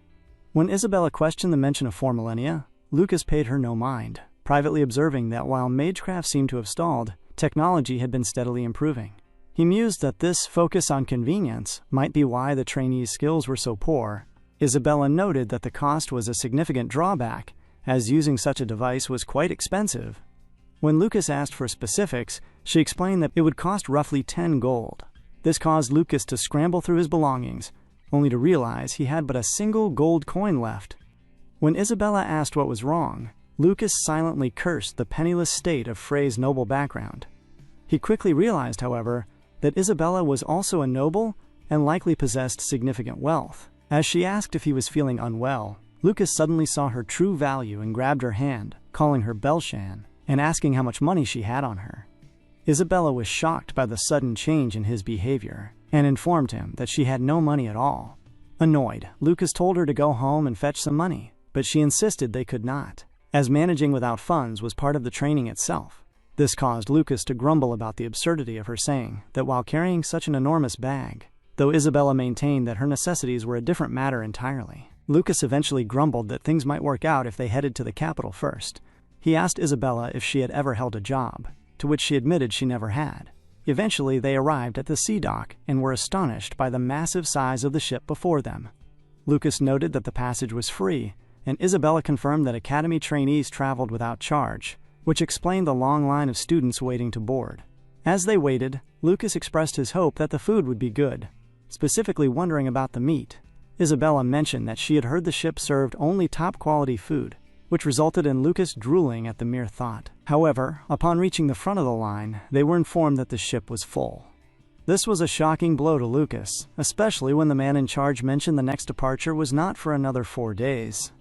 When Isabella questioned the mention of 4 millennia, Lucas paid her no mind, privately observing that while magecraft seemed to have stalled, technology had been steadily improving. He mused that this focus on convenience might be why the trainees' skills were so poor. Isabella noted that the cost was a significant drawback, as using such a device was quite expensive. When Lucas asked for specifics, she explained that it would cost roughly 10 gold. This caused Lucas to scramble through his belongings, only to realize he had but a single gold coin left. When Isabella asked what was wrong, Lucas silently cursed the penniless state of Frey's noble background. He quickly realized, however, that Isabella was also a noble and likely possessed significant wealth. As she asked if he was feeling unwell, Lucas suddenly saw her true value and grabbed her hand, calling her Belshan, and asking how much money she had on her. Isabella was shocked by the sudden change in his behavior, and informed him that she had no money at all. Annoyed, Lucas told her to go home and fetch some money, but she insisted they could not, as managing without funds was part of the training itself. This caused Lucas to grumble about the absurdity of her saying that while carrying such an enormous bag, though Isabella maintained that her necessities were a different matter entirely. Lucas eventually grumbled that things might work out if they headed to the capital first. He asked Isabella if she had ever held a job, to which she admitted she never had. Eventually, they arrived at the sea dock and were astonished by the massive size of the ship before them. Lucas noted that the passage was free, and Isabella confirmed that academy trainees traveled without charge, which explained the long line of students waiting to board. As they waited, Lucas expressed his hope that the food would be good, specifically wondering about the meat. Isabella mentioned that she had heard the ship served only top-quality food, which resulted in Lucas drooling at the mere thought. However, upon reaching the front of the line, they were informed that the ship was full. This was a shocking blow to Lucas, especially when the man in charge mentioned the next departure was not for another 4 days.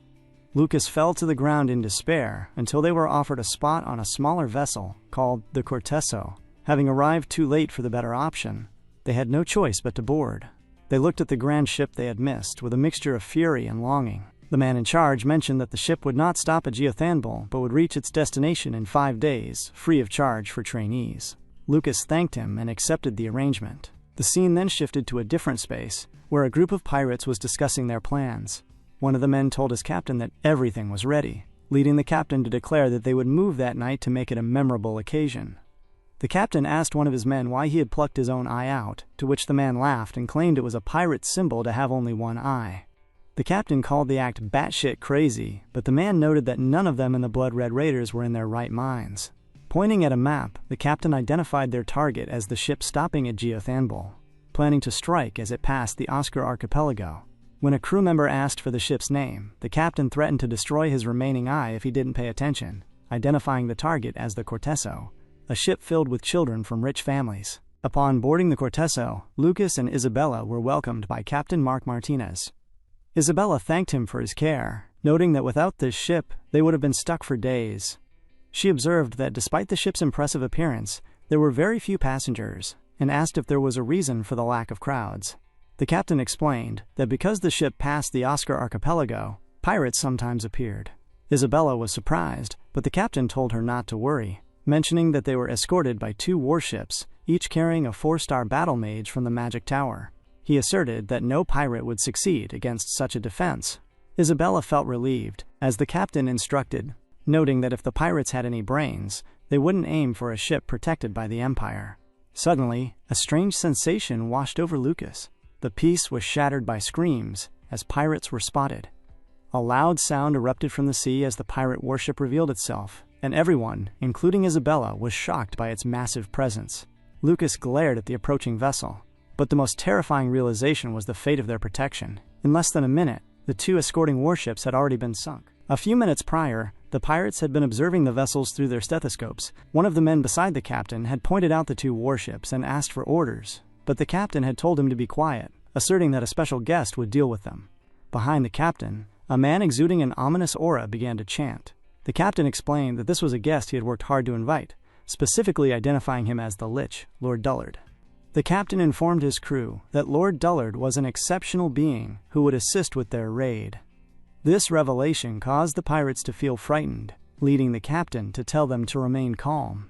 Lucas fell to the ground in despair until they were offered a spot on a smaller vessel called the Corteso. Having arrived too late for the better option, they had no choice but to board. They looked at the grand ship they had missed with a mixture of fury and longing. The man in charge mentioned that the ship would not stop at Geothanbul, but would reach its destination in 5 days, free of charge for trainees. Lucas thanked him and accepted the arrangement. The scene then shifted to a different space, where a group of pirates was discussing their plans. One of the men told his captain that everything was ready, leading the captain to declare that they would move that night to make it a memorable occasion. The captain asked one of his men why he had plucked his own eye out, to which the man laughed and claimed it was a pirate symbol to have only one eye. The captain called the act batshit crazy, but the man noted that none of them in the Blood Red Raiders were in their right minds. Pointing at a map, the captain identified their target as the ship stopping at Geothanbul, planning to strike as it passed the Oscar archipelago. When a crew member asked for the ship's name, the captain threatened to destroy his remaining eye if he didn't pay attention, identifying the target as the Corteso, a ship filled with children from rich families. Upon boarding the Corteso, Lucas and Isabella were welcomed by Captain Mark Martinez. Isabella thanked him for his care, noting that without this ship, they would have been stuck for days. She observed that despite the ship's impressive appearance, there were very few passengers, and asked if there was a reason for the lack of crowds. The captain explained that because the ship passed the Oscar archipelago, pirates sometimes appeared. Isabella was surprised, but the captain told her not to worry, mentioning that they were escorted by 2 warships, each carrying a 4-star battle mage from the Magic Tower. He asserted that no pirate would succeed against such a defense. Isabella felt relieved, as the captain instructed, noting that if the pirates had any brains, they wouldn't aim for a ship protected by the Empire. Suddenly, a strange sensation washed over Lucas. The peace was shattered by screams as pirates were spotted. A loud sound erupted from the sea as the pirate warship revealed itself, and everyone, including Isabella, was shocked by its massive presence. Lucas glared at the approaching vessel, but the most terrifying realization was the fate of their protection. In less than a minute, the 2 escorting warships had already been sunk. A few minutes prior, the pirates had been observing the vessels through their stethoscopes. One of the men beside the captain had pointed out the 2 warships and asked for orders, but the captain had told him to be quiet, asserting that a special guest would deal with them. Behind the captain, a man exuding an ominous aura began to chant. The captain explained that this was a guest he had worked hard to invite, specifically identifying him as the Lich, Lord Dullard. The captain informed his crew that Lord Dullard was an exceptional being who would assist with their raid. This revelation caused the pirates to feel frightened, leading the captain to tell them to remain calm.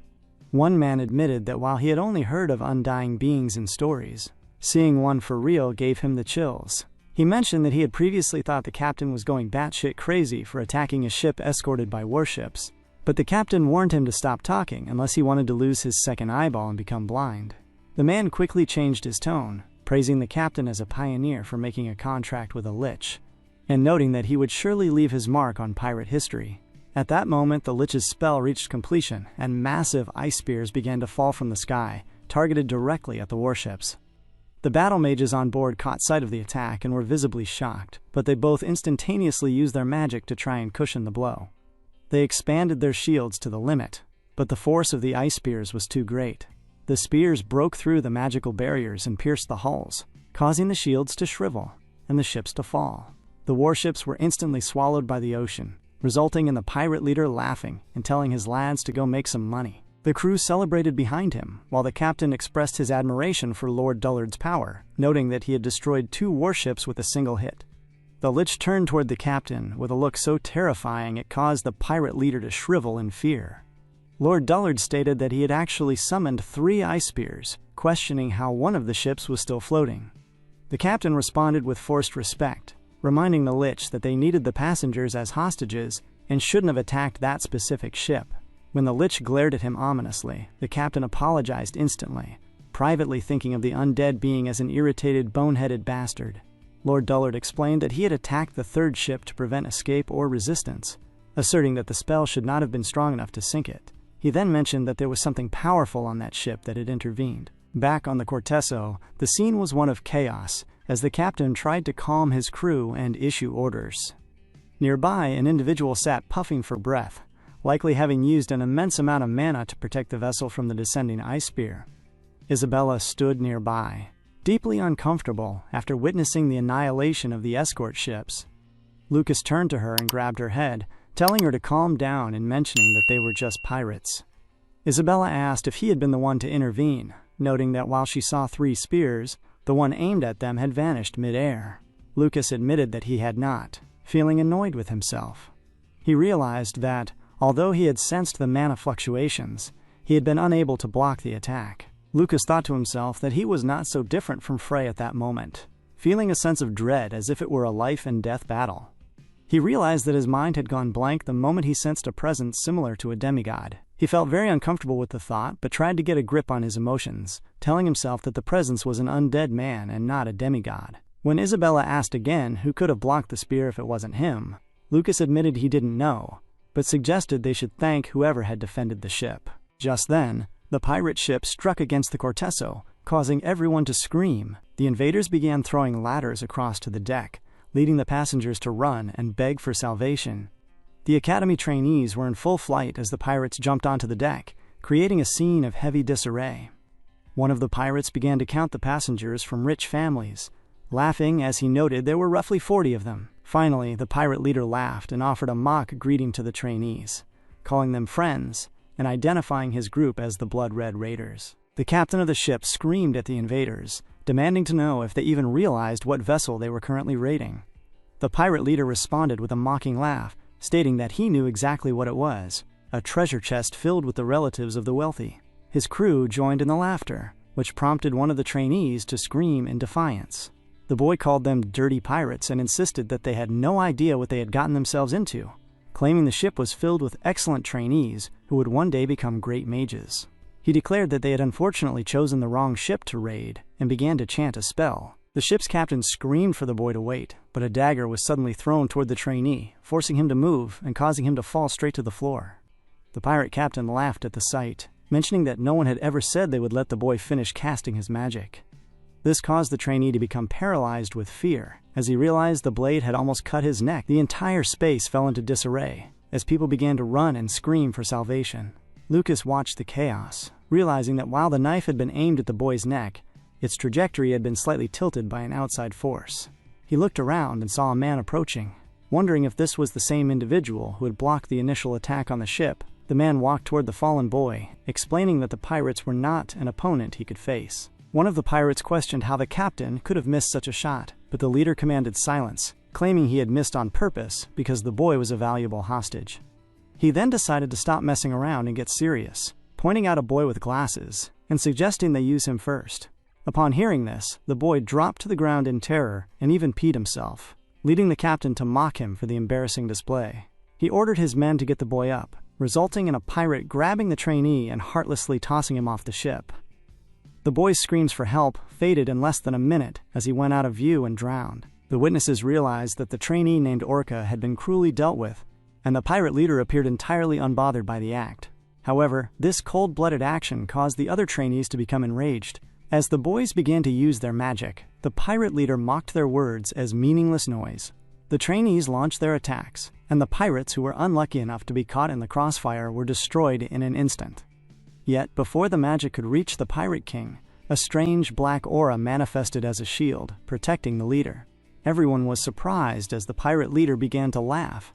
One man admitted that while he had only heard of undying beings in stories, seeing one for real gave him the chills. He mentioned that he had previously thought the captain was going batshit crazy for attacking a ship escorted by warships, but the captain warned him to stop talking unless he wanted to lose his second eyeball and become blind. The man quickly changed his tone, praising the captain as a pioneer for making a contract with a lich, and noting that he would surely leave his mark on pirate history. At that moment, the lich's spell reached completion, and massive ice spears began to fall from the sky, targeted directly at the warships. The battle mages on board caught sight of the attack and were visibly shocked, but they both instantaneously used their magic to try and cushion the blow. They expanded their shields to the limit, but the force of the ice spears was too great. The spears broke through the magical barriers and pierced the hulls, causing the shields to shrivel and the ships to fall. The warships were instantly swallowed by the ocean, resulting in the pirate leader laughing and telling his lads to go make some money. The crew celebrated behind him, while the captain expressed his admiration for Lord Dullard's power, noting that he had destroyed 2 warships with a single hit. The Lich turned toward the captain with a look so terrifying it caused the pirate leader to shrivel in fear. Lord Dullard stated that he had actually summoned 3 ice spears, questioning how one of the ships was still floating. The captain responded with forced respect, reminding the Lich that they needed the passengers as hostages and shouldn't have attacked that specific ship. When the Lich glared at him ominously, the captain apologized instantly, privately thinking of the undead being as an irritated, boneheaded bastard. Lord Dullard explained that he had attacked the 3rd ship to prevent escape or resistance, asserting that the spell should not have been strong enough to sink it. He then mentioned that there was something powerful on that ship that had intervened. Back on the Corteso, the scene was one of chaos, as the captain tried to calm his crew and issue orders. Nearby, an individual sat puffing for breath, likely having used an immense amount of mana to protect the vessel from the descending ice spear. Isabella stood nearby, deeply uncomfortable after witnessing the annihilation of the escort ships. Lucas turned to her and grabbed her head, telling her to calm down and mentioning that they were just pirates. Isabella asked if he had been the one to intervene, noting that while she saw 3 spears, the one aimed at them had vanished mid-air. Lucas admitted that he had not, feeling annoyed with himself. He realized that, although he had sensed the mana fluctuations, he had been unable to block the attack. Lucas thought to himself that he was not so different from Frey at that moment, feeling a sense of dread as if it were a life-and-death battle. He realized that his mind had gone blank the moment he sensed a presence similar to a demigod. He felt very uncomfortable with the thought, but tried to get a grip on his emotions, telling himself that the presence was an undead man and not a demigod. When Isabella asked again who could have blocked the spear if it wasn't him, Lucas admitted he didn't know, but suggested they should thank whoever had defended the ship. Just then, the pirate ship struck against the Corteso, causing everyone to scream. The invaders began throwing ladders across to the deck, leading the passengers to run and beg for salvation. The Academy trainees were in full flight as the pirates jumped onto the deck, creating a scene of heavy disarray. One of the pirates began to count the passengers from rich families, laughing as he noted there were roughly 40 of them. Finally, the pirate leader laughed and offered a mock greeting to the trainees, calling them friends and identifying his group as the Blood Red Raiders. The captain of the ship screamed at the invaders, demanding to know if they even realized what vessel they were currently raiding. The pirate leader responded with a mocking laugh, stating that he knew exactly what it was, a treasure chest filled with the relatives of the wealthy. His crew joined in the laughter, which prompted one of the trainees to scream in defiance. The boy called them dirty pirates and insisted that they had no idea what they had gotten themselves into, claiming the ship was filled with excellent trainees who would one day become great mages. He declared that they had unfortunately chosen the wrong ship to raid and began to chant a spell. The ship's captain screamed for the boy to wait, but a dagger was suddenly thrown toward the trainee, forcing him to move and causing him to fall straight to the floor. The pirate captain laughed at the sight, mentioning that no one had ever said they would let the boy finish casting his magic. This caused the trainee to become paralyzed with fear. As he realized the blade had almost cut his neck, the entire space fell into disarray, as people began to run and scream for salvation. Lucas watched the chaos, realizing that while the knife had been aimed at the boy's neck, its trajectory had been slightly tilted by an outside force. He looked around and saw a man approaching. Wondering if this was the same individual who had blocked the initial attack on the ship, the man walked toward the fallen boy, explaining that the pirates were not an opponent he could face. One of the pirates questioned how the captain could have missed such a shot, but the leader commanded silence, claiming he had missed on purpose because the boy was a valuable hostage. He then decided to stop messing around and get serious, pointing out a boy with glasses and suggesting they use him first. Upon hearing this, the boy dropped to the ground in terror and even peed himself, leading the captain to mock him for the embarrassing display. He ordered his men to get the boy up, resulting in a pirate grabbing the trainee and heartlessly tossing him off the ship. The boy's screams for help faded in less than a minute as he went out of view and drowned. The witnesses realized that the trainee named Orca had been cruelly dealt with, and the pirate leader appeared entirely unbothered by the act. However, this cold-blooded action caused the other trainees to become enraged. As the boys began to use their magic, the pirate leader mocked their words as meaningless noise. The trainees launched their attacks, and the pirates who were unlucky enough to be caught in the crossfire were destroyed in an instant. Yet, before the magic could reach the Pirate King, a strange black aura manifested as a shield, protecting the leader. Everyone was surprised as the pirate leader began to laugh.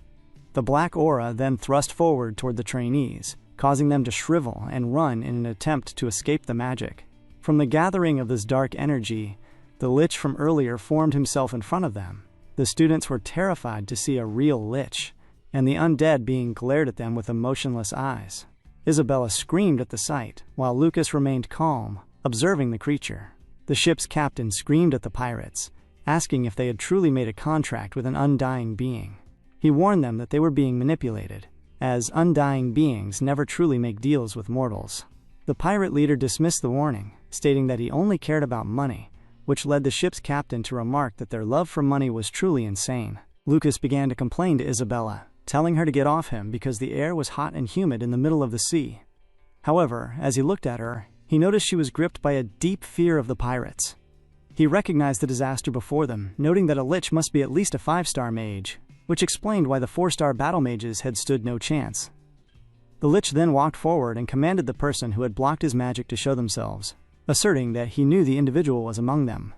The black aura then thrust forward toward the trainees, causing them to shrivel and run in an attempt to escape the magic. From the gathering of this dark energy, the lich from earlier formed himself in front of them. The students were terrified to see a real lich, and the undead being glared at them with emotionless eyes. Isabella screamed at the sight, while Lucas remained calm, observing the creature. The ship's captain screamed at the pirates, asking if they had truly made a contract with an undying being. He warned them that they were being manipulated, as undying beings never truly make deals with mortals. The pirate leader dismissed the warning, stating that he only cared about money, which led the ship's captain to remark that their love for money was truly insane. Lucas began to complain to Isabella, telling her to get off him because the air was hot and humid in the middle of the sea. However, as he looked at her, he noticed she was gripped by a deep fear of the pirates. He recognized the disaster before them, noting that a lich must be at least a 5-star mage, which explained why the 4-star battle mages had stood no chance. The lich then walked forward and commanded the person who had blocked his magic to show themselves, asserting that he knew the individual was among them.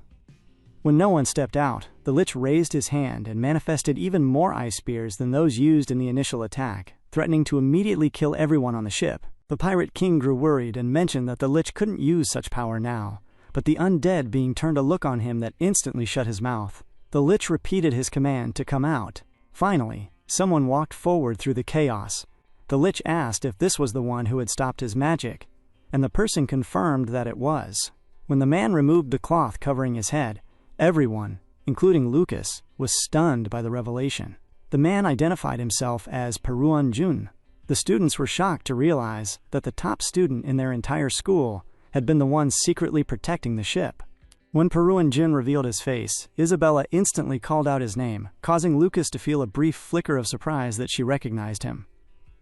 When no one stepped out, the lich raised his hand and manifested even more ice spears than those used in the initial attack, threatening to immediately kill everyone on the ship. The Pirate King grew worried and mentioned that the lich couldn't use such power now, but the undead being turned a look on him that instantly shut his mouth. The lich repeated his command to come out. Finally, someone walked forward through the chaos. The lich asked if this was the one who had stopped his magic, and the person confirmed that it was. When the man removed the cloth covering his head, everyone, including Lucas, was stunned by the revelation. The man identified himself as Peruan Jun. The students were shocked to realize that the top student in their entire school had been the one secretly protecting the ship. When Peruan Jin revealed his face, Isabella instantly called out his name, causing Lucas to feel a brief flicker of surprise that she recognized him.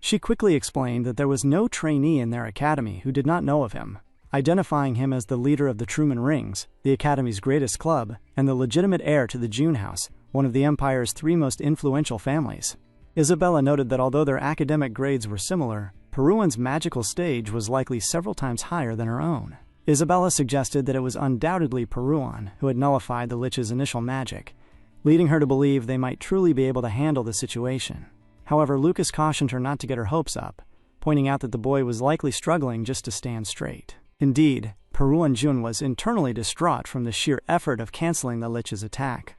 She quickly explained that there was no trainee in their academy who did not know of him, identifying him as the leader of the Truman Rings, the academy's greatest club, and the legitimate heir to the June House, one of the Empire's 3 most influential families. Isabella noted that although their academic grades were similar, Peruan's magical stage was likely several times higher than her own. Isabella suggested that it was undoubtedly Peruan who had nullified the Lich's initial magic, leading her to believe they might truly be able to handle the situation. However, Lucas cautioned her not to get her hopes up, pointing out that the boy was likely struggling just to stand straight. Indeed, Peruan Jun was internally distraught from the sheer effort of canceling the Lich's attack.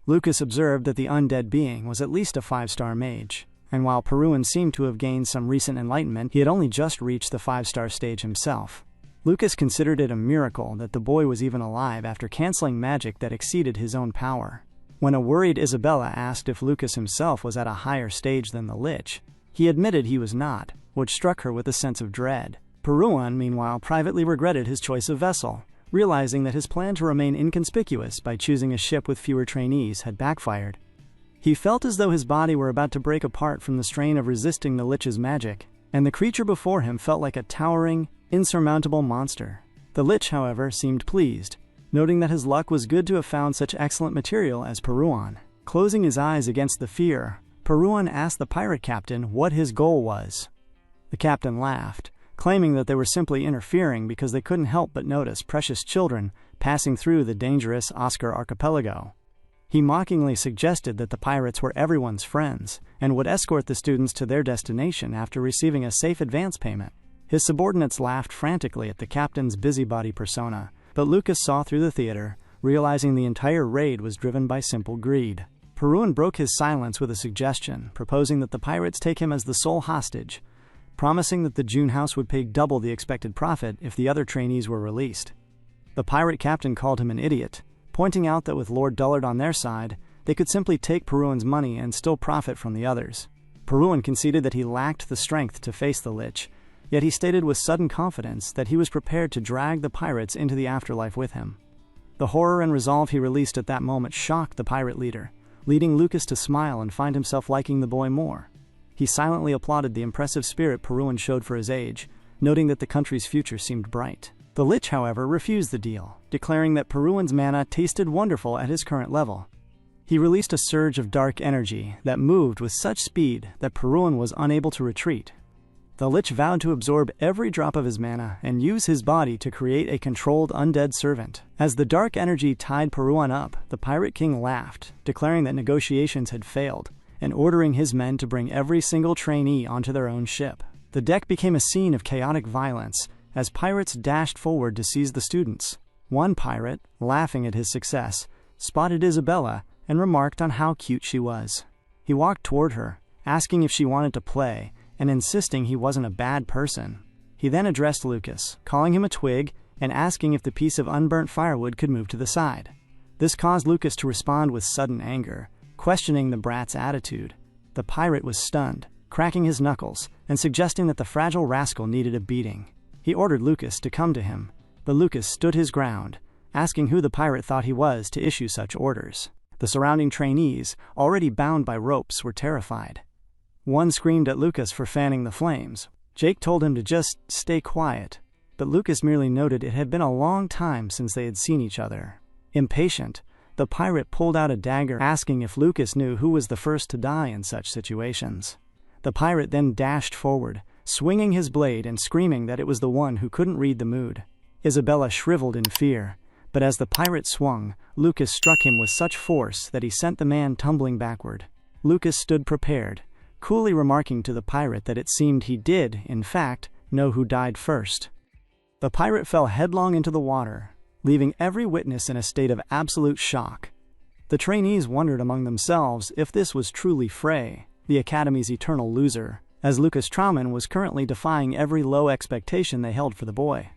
Lucas observed that the undead being was at least a 5-star mage, and while Peruan seemed to have gained some recent enlightenment, he had only just reached the 5-star stage himself. Lucas considered it a miracle that the boy was even alive after canceling magic that exceeded his own power. When a worried Isabella asked if Lucas himself was at a higher stage than the Lich, he admitted he was not, which struck her with a sense of dread. Peruan, meanwhile, privately regretted his choice of vessel, realizing that his plan to remain inconspicuous by choosing a ship with fewer trainees had backfired. He felt as though his body were about to break apart from the strain of resisting the Lich's magic, and the creature before him felt like a towering, insurmountable monster. The Lich, however, seemed pleased, noting that his luck was good to have found such excellent material as Peruan. Closing his eyes against the fear, Peruan asked the pirate captain what his goal was. The captain laughed, claiming that they were simply interfering because they couldn't help but notice precious children passing through the dangerous Oscar archipelago. He mockingly suggested that the pirates were everyone's friends and would escort the students to their destination after receiving a safe advance payment. His subordinates laughed frantically at the captain's busybody persona, but Lucas saw through the theater, realizing the entire raid was driven by simple greed. Peruan broke his silence with a suggestion, proposing that the pirates take him as the sole hostage, promising that the June house would pay double the expected profit if the other trainees were released. The pirate captain called him an idiot, pointing out that with Lord Dullard on their side, they could simply take Peruan's money and still profit from the others. Peruan conceded that he lacked the strength to face the Lich, yet he stated with sudden confidence that he was prepared to drag the pirates into the afterlife with him. The horror and resolve he released at that moment shocked the pirate leader, leading Lucas to smile and find himself liking the boy more. He silently applauded the impressive spirit Peruan showed for his age, noting that the country's future seemed bright. The Lich, however, refused the deal, declaring that Peruan's mana tasted wonderful at his current level. He released a surge of dark energy that moved with such speed that Peruan was unable to retreat. The Lich vowed to absorb every drop of his mana and use his body to create a controlled undead servant. As the dark energy tied Peruan up, the Pirate King laughed, declaring that negotiations had failed, and ordering his men to bring every single trainee onto their own ship. The deck became a scene of chaotic violence as pirates dashed forward to seize the students. One pirate, laughing at his success, spotted Isabella and remarked on how cute she was. He walked toward her, asking if she wanted to play, and insisting he wasn't a bad person. He then addressed Lucas, calling him a twig and asking if the piece of unburnt firewood could move to the side. This caused Lucas to respond with sudden anger, questioning the brat's attitude. The pirate was stunned, cracking his knuckles and suggesting that the fragile rascal needed a beating. He ordered Lucas to come to him, but Lucas stood his ground, asking who the pirate thought he was to issue such orders. The surrounding trainees, already bound by ropes, were terrified. One screamed at Lucas for fanning the flames. Jake told him to just stay quiet, but Lucas merely noted it had been a long time since they had seen each other. Impatient, the pirate pulled out a dagger, asking if Lucas knew who was the first to die in such situations. The pirate then dashed forward, swinging his blade and screaming that it was the one who couldn't read the mood. Isabella shriveled in fear, but as the pirate swung, Lucas struck him with such force that he sent the man tumbling backward. Lucas stood prepared, coolly remarking to the pirate that it seemed he did, in fact, know who died first. The pirate fell headlong into the water, leaving every witness in a state of absolute shock. The trainees wondered among themselves if this was truly Frey, the Academy's eternal loser, as Lucas Trauman was currently defying every low expectation they held for the boy.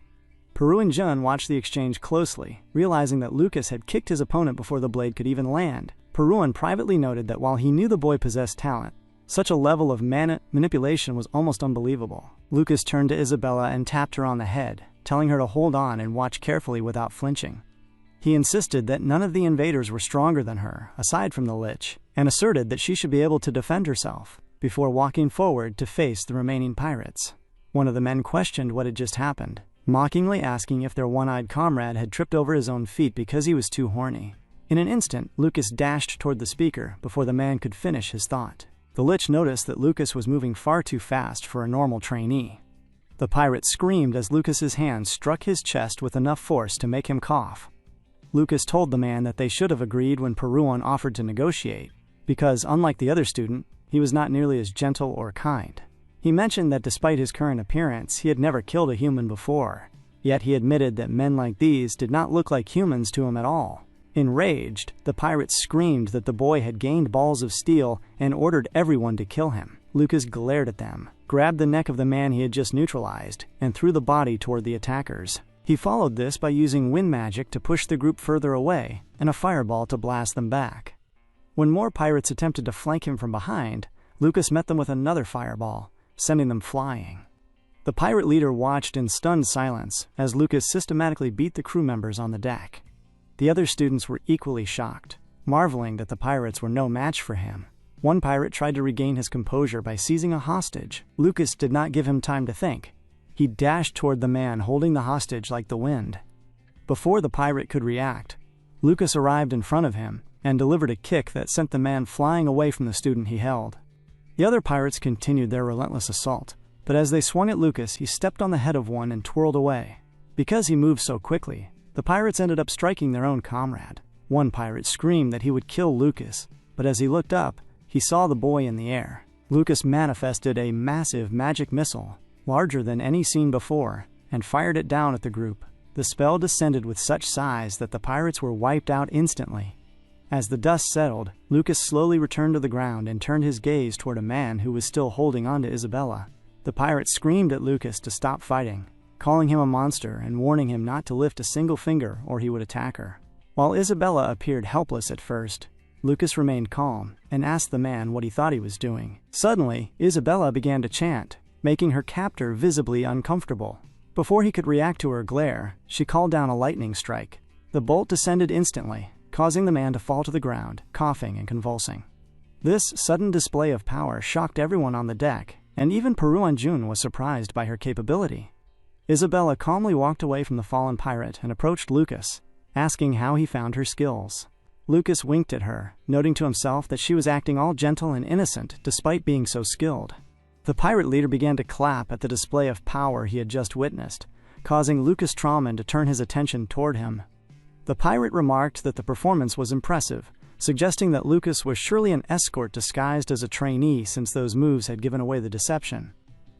Peruan Jun watched the exchange closely, realizing that Lucas had kicked his opponent before the blade could even land. Peruan privately noted that while he knew the boy possessed talent, such a level of mana manipulation was almost unbelievable. Lucas turned to Isabella and tapped her on the head, telling her to hold on and watch carefully without flinching. He insisted that none of the invaders were stronger than her, aside from the Lich, and asserted that she should be able to defend herself, before walking forward to face the remaining pirates. One of the men questioned what had just happened, mockingly asking if their one-eyed comrade had tripped over his own feet because he was too horny. In an instant, Lucas dashed toward the speaker before the man could finish his thought. The Lich noticed that Lucas was moving far too fast for a normal trainee. The pirate screamed as Lucas's hand struck his chest with enough force to make him cough. Lucas told the man that they should have agreed when Peruan offered to negotiate, because, unlike the other student, he was not nearly as gentle or kind. He mentioned that despite his current appearance, he had never killed a human before, yet he admitted that men like these did not look like humans to him at all. Enraged, the pirate screamed that the boy had gained balls of steel and ordered everyone to kill him. Lucas glared at them, grabbed the neck of the man he had just neutralized, and threw the body toward the attackers. He followed this by using wind magic to push the group further away and a fireball to blast them back. When more pirates attempted to flank him from behind, Lucas met them with another fireball, sending them flying. The pirate leader watched in stunned silence as Lucas systematically beat the crew members on the deck. The other students were equally shocked, marveling that the pirates were no match for him. One pirate tried to regain his composure by seizing a hostage. Lucas did not give him time to think. He dashed toward the man holding the hostage like the wind. Before the pirate could react, Lucas arrived in front of him and delivered a kick that sent the man flying away from the student he held. The other pirates continued their relentless assault, but as they swung at Lucas, he stepped on the head of one and twirled away. Because he moved so quickly, the pirates ended up striking their own comrade. One pirate screamed that he would kill Lucas, but as he looked up, he saw the boy in the air. Lucas manifested a massive magic missile, larger than any seen before, and fired it down at the group. The spell descended with such size that the pirates were wiped out instantly. As the dust settled, Lucas slowly returned to the ground and turned his gaze toward a man who was still holding on to Isabella. The pirate screamed at Lucas to stop fighting, calling him a monster and warning him not to lift a single finger or he would attack her. While Isabella appeared helpless at first, Lucas remained calm and asked the man what he thought he was doing. Suddenly, Isabella began to chant, making her captor visibly uncomfortable. Before he could react to her glare, she called down a lightning strike. The bolt descended instantly, causing the man to fall to the ground, coughing and convulsing. This sudden display of power shocked everyone on the deck, and even Peruan Jun was surprised by her capability. Isabella calmly walked away from the fallen pirate and approached Lucas, asking how he found her skills. Lucas winked at her, noting to himself that she was acting all gentle and innocent despite being so skilled. The pirate leader began to clap at the display of power he had just witnessed, causing Lucas Trauman to turn his attention toward him. The pirate remarked that the performance was impressive, suggesting that Lucas was surely an escort disguised as a trainee since those moves had given away the deception.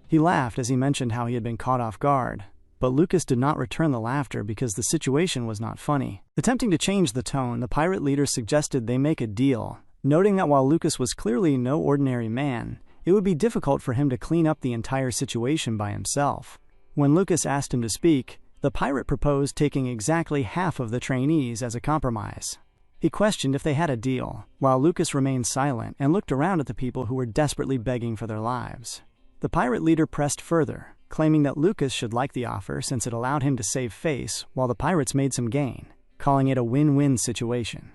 He laughed as he mentioned how he had been caught off guard, but Lucas did not return the laughter because the situation was not funny. Attempting to change the tone, the pirate leader suggested they make a deal, noting that while Lucas was clearly no ordinary man, it would be difficult for him to clean up the entire situation by himself. When Lucas asked him to speak, the pirate proposed taking exactly half of the trainees as a compromise. He questioned if they had a deal, while Lucas remained silent and looked around at the people who were desperately begging for their lives. The pirate leader pressed further, claiming that Lucas should like the offer since it allowed him to save face while the pirates made some gain, calling it a win-win situation.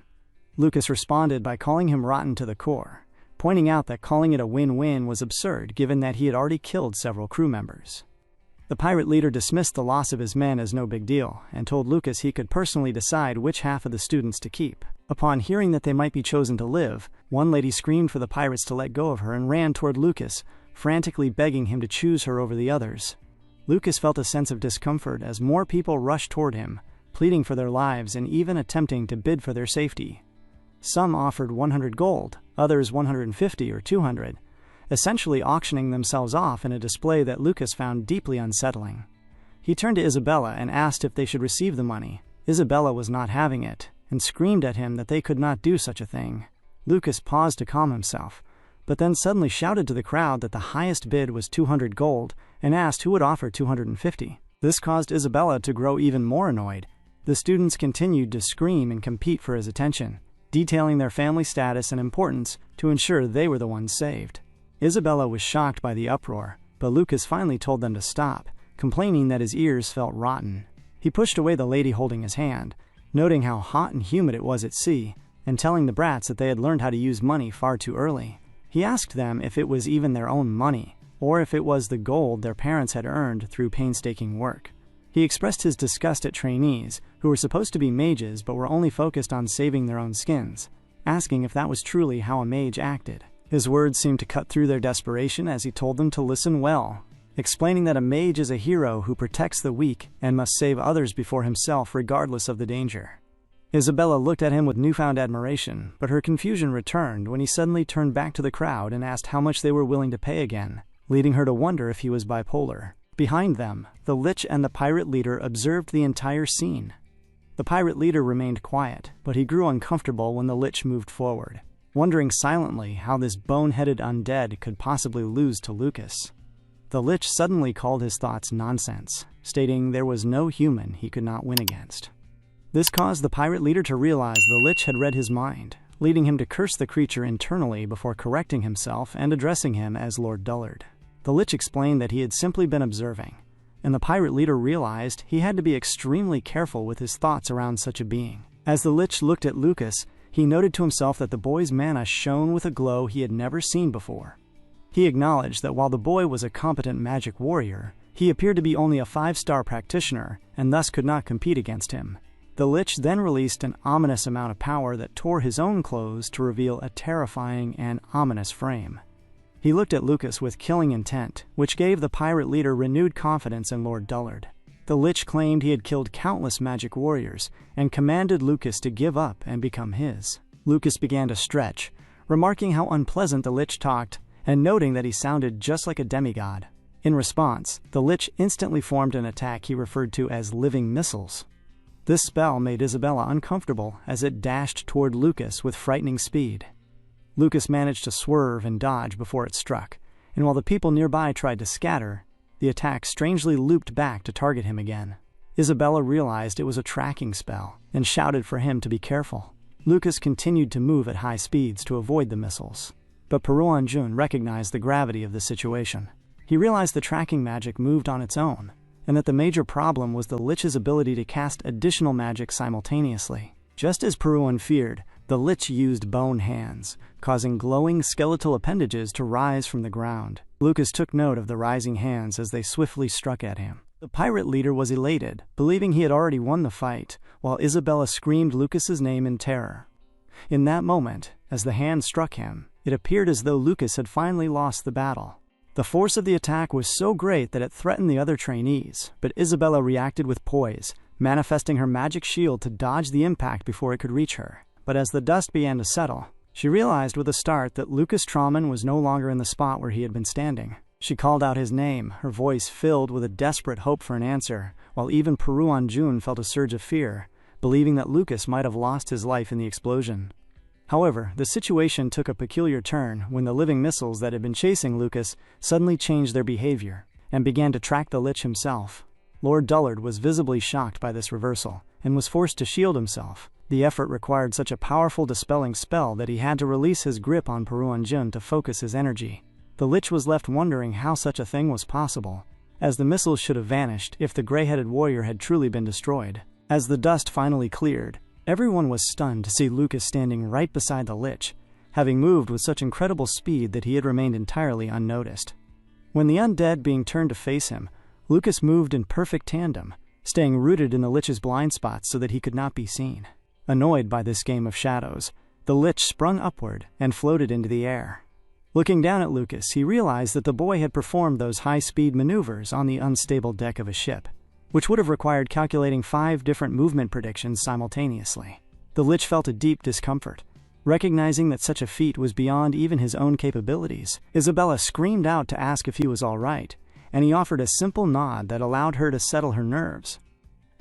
Lucas responded by calling him rotten to the core, pointing out that calling it a win-win was absurd given that he had already killed several crew members. The pirate leader dismissed the loss of his men as no big deal and told Lucas he could personally decide which half of the students to keep. Upon hearing that they might be chosen to live, one lady screamed for the pirates to let go of her and ran toward Lucas, frantically begging him to choose her over the others. Lucas felt a sense of discomfort as more people rushed toward him, pleading for their lives and even attempting to bid for their safety. Some offered 100 gold, others 150 or 200, essentially auctioning themselves off in a display that Lucas found deeply unsettling. He turned to Isabella and asked if they should receive the money. Isabella was not having it, and screamed at him that they could not do such a thing. Lucas paused to calm himself, but then suddenly shouted to the crowd that the highest bid was 200 gold and asked who would offer 250. This caused Isabella to grow even more annoyed. The students continued to scream and compete for his attention, detailing their family status and importance to ensure they were the ones saved. Isabella was shocked by the uproar, but Lucas finally told them to stop, complaining that his ears felt rotten. He pushed away the lady holding his hand, noting how hot and humid it was at sea, and telling the brats that they had learned how to use money far too early. He asked them if it was even their own money, or if it was the gold their parents had earned through painstaking work. He expressed his disgust at trainees, who were supposed to be mages but were only focused on saving their own skins, asking if that was truly how a mage acted. His words seemed to cut through their desperation as he told them to listen well. explaining that a mage is a hero who protects the weak and must save others before himself regardless of the danger. Isabella looked at him with newfound admiration, but her confusion returned when he suddenly turned back to the crowd and asked how much they were willing to pay again, leading her to wonder if he was bipolar. Behind them, the Lich and the pirate leader observed the entire scene. The pirate leader remained quiet, but he grew uncomfortable when the Lich moved forward, wondering silently how this bone-headed undead could possibly lose to Lucas. The Lich suddenly called his thoughts nonsense, stating there was no human he could not win against. This caused the pirate leader to realize the Lich had read his mind, leading him to curse the creature internally before correcting himself and addressing him as Lord Dullard. The Lich explained that he had simply been observing, and the pirate leader realized he had to be extremely careful with his thoughts around such a being. As the Lich looked at Lucas, he noted to himself that the boy's mana shone with a glow he had never seen before. He acknowledged that while the boy was a competent magic warrior, he appeared to be only a 5-star practitioner and thus could not compete against him. The Lich then released an ominous amount of power that tore his own clothes to reveal a terrifying and ominous frame. He looked at Lucas with killing intent, which gave the pirate leader renewed confidence in Lord Dullard. The Lich claimed he had killed countless magic warriors and commanded Lucas to give up and become his. Lucas began to stretch, remarking how unpleasant the Lich talked and noting that he sounded just like a demigod. In response, the Lich instantly formed an attack he referred to as living missiles. This spell made Isabella uncomfortable as it dashed toward Lucas with frightening speed. Lucas managed to swerve and dodge before it struck, and while the people nearby tried to scatter, the attack strangely looped back to target him again. Isabella realized it was a tracking spell and shouted for him to be careful. Lucas continued to move at high speeds to avoid the missiles, but Peruanjun recognized the gravity of the situation. He realized the tracking magic moved on its own, and that the major problem was the Lich's ability to cast additional magic simultaneously. Just as Peruan feared, the Lich used bone hands, causing glowing skeletal appendages to rise from the ground. Lucas took note of the rising hands as they swiftly struck at him. The pirate leader was elated, believing he had already won the fight, while Isabella screamed Lucas's name in terror. In that moment, as the hand struck him, it appeared as though Lucas had finally lost the battle. The force of the attack was so great that it threatened the other trainees, but Isabella reacted with poise, manifesting her magic shield to dodge the impact before it could reach her. But as the dust began to settle, she realized with a start that Lucas Trauman was no longer in the spot where he had been standing. She called out his name, her voice filled with a desperate hope for an answer, while even Peruanjun felt a surge of fear, believing that Lucas might have lost his life in the explosion. However, the situation took a peculiar turn when the living missiles that had been chasing Lucas suddenly changed their behavior and began to track the Lich himself. Lord Dullard was visibly shocked by this reversal and was forced to shield himself. The effort required such a powerful dispelling spell that he had to release his grip on Peruanjun to focus his energy. The Lich was left wondering how such a thing was possible, as the missiles should have vanished if the gray-headed warrior had truly been destroyed. As the dust finally cleared, everyone was stunned to see Lucas standing right beside the Lich, having moved with such incredible speed that he had remained entirely unnoticed. When the undead being turned to face him, Lucas moved in perfect tandem, staying rooted in the Lich's blind spots so that he could not be seen. Annoyed by this game of shadows, the Lich sprung upward and floated into the air. Looking down at Lucas, he realized that the boy had performed those high-speed maneuvers on the unstable deck of a ship, which would have required calculating 5 different movement predictions simultaneously. The Lich felt a deep discomfort, recognizing that such a feat was beyond even his own capabilities. Isabella screamed out to ask if he was all right, and he offered a simple nod that allowed her to settle her nerves.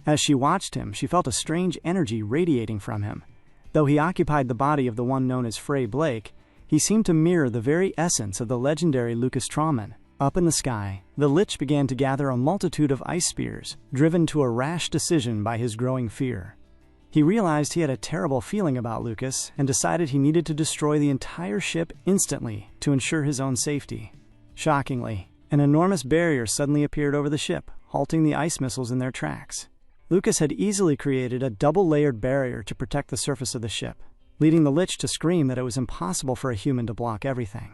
As she watched him, she felt a strange energy radiating from him. Though he occupied the body of the one known as Frey Blake, he seemed to mirror the very essence of the legendary Lucas Trauman. Up in the sky, the Lich began to gather a multitude of ice spears, driven to a rash decision by his growing fear. He realized he had a terrible feeling about Lucas and decided he needed to destroy the entire ship instantly to ensure his own safety. Shockingly, an enormous barrier suddenly appeared over the ship, halting the ice missiles in their tracks. Lucas had easily created a double-layered barrier to protect the surface of the ship, leading the Lich to scream that it was impossible for a human to block everything.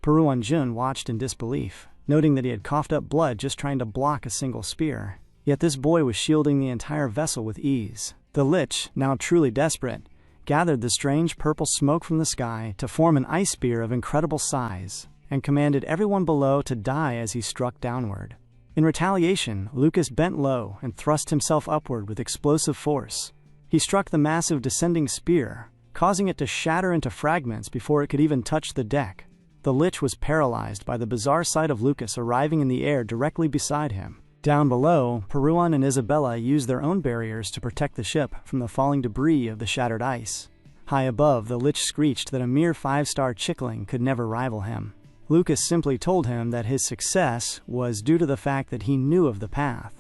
Peruanjun watched in disbelief, noting that he had coughed up blood just trying to block a single spear. Yet this boy was shielding the entire vessel with ease. The Lich, now truly desperate, gathered the strange purple smoke from the sky to form an ice spear of incredible size. and commanded everyone below to die as he struck downward. In retaliation, Lucas bent low and thrust himself upward with explosive force. He struck the massive descending spear, causing it to shatter into fragments before it could even touch the deck. The Lich was paralyzed by the bizarre sight of Lucas arriving in the air directly beside him. Down below, Peruan and Isabella used their own barriers to protect the ship from the falling debris of the shattered ice. High above, the Lich screeched that a mere 5-star chickling could never rival him. Lucas simply told him that his success was due to the fact that he knew of the path.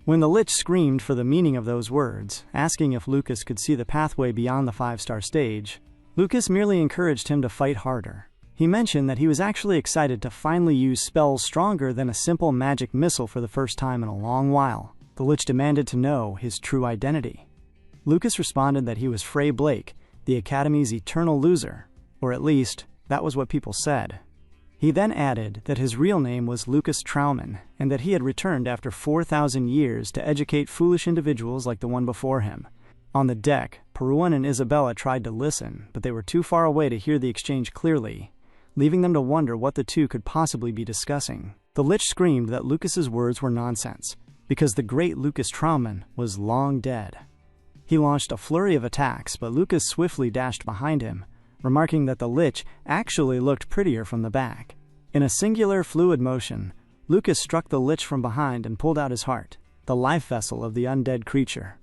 When the Lich screamed for the meaning of those words, asking if Lucas could see the pathway beyond the 5-star stage, Lucas merely encouraged him to fight harder. He mentioned that he was actually excited to finally use spells stronger than a simple magic missile for the first time in a long while. The Lich demanded to know his true identity. Lucas responded that he was Frey Blake, the Academy's eternal loser, or at least, that was what people said. He then added that his real name was Lucas Trauman, and that he had returned after 4,000 years to educate foolish individuals like the one before him. On the deck, Peruan and Isabella tried to listen, but they were too far away to hear the exchange clearly, leaving them to wonder what the two could possibly be discussing. The Lich screamed that Lucas's words were nonsense, because the great Lucas Trauman was long dead. He launched a flurry of attacks, but Lucas swiftly dashed behind him, remarking that the Lich actually looked prettier from the back. In a singular fluid motion, Lucas struck the Lich from behind and pulled out his heart, the life vessel of the undead creature.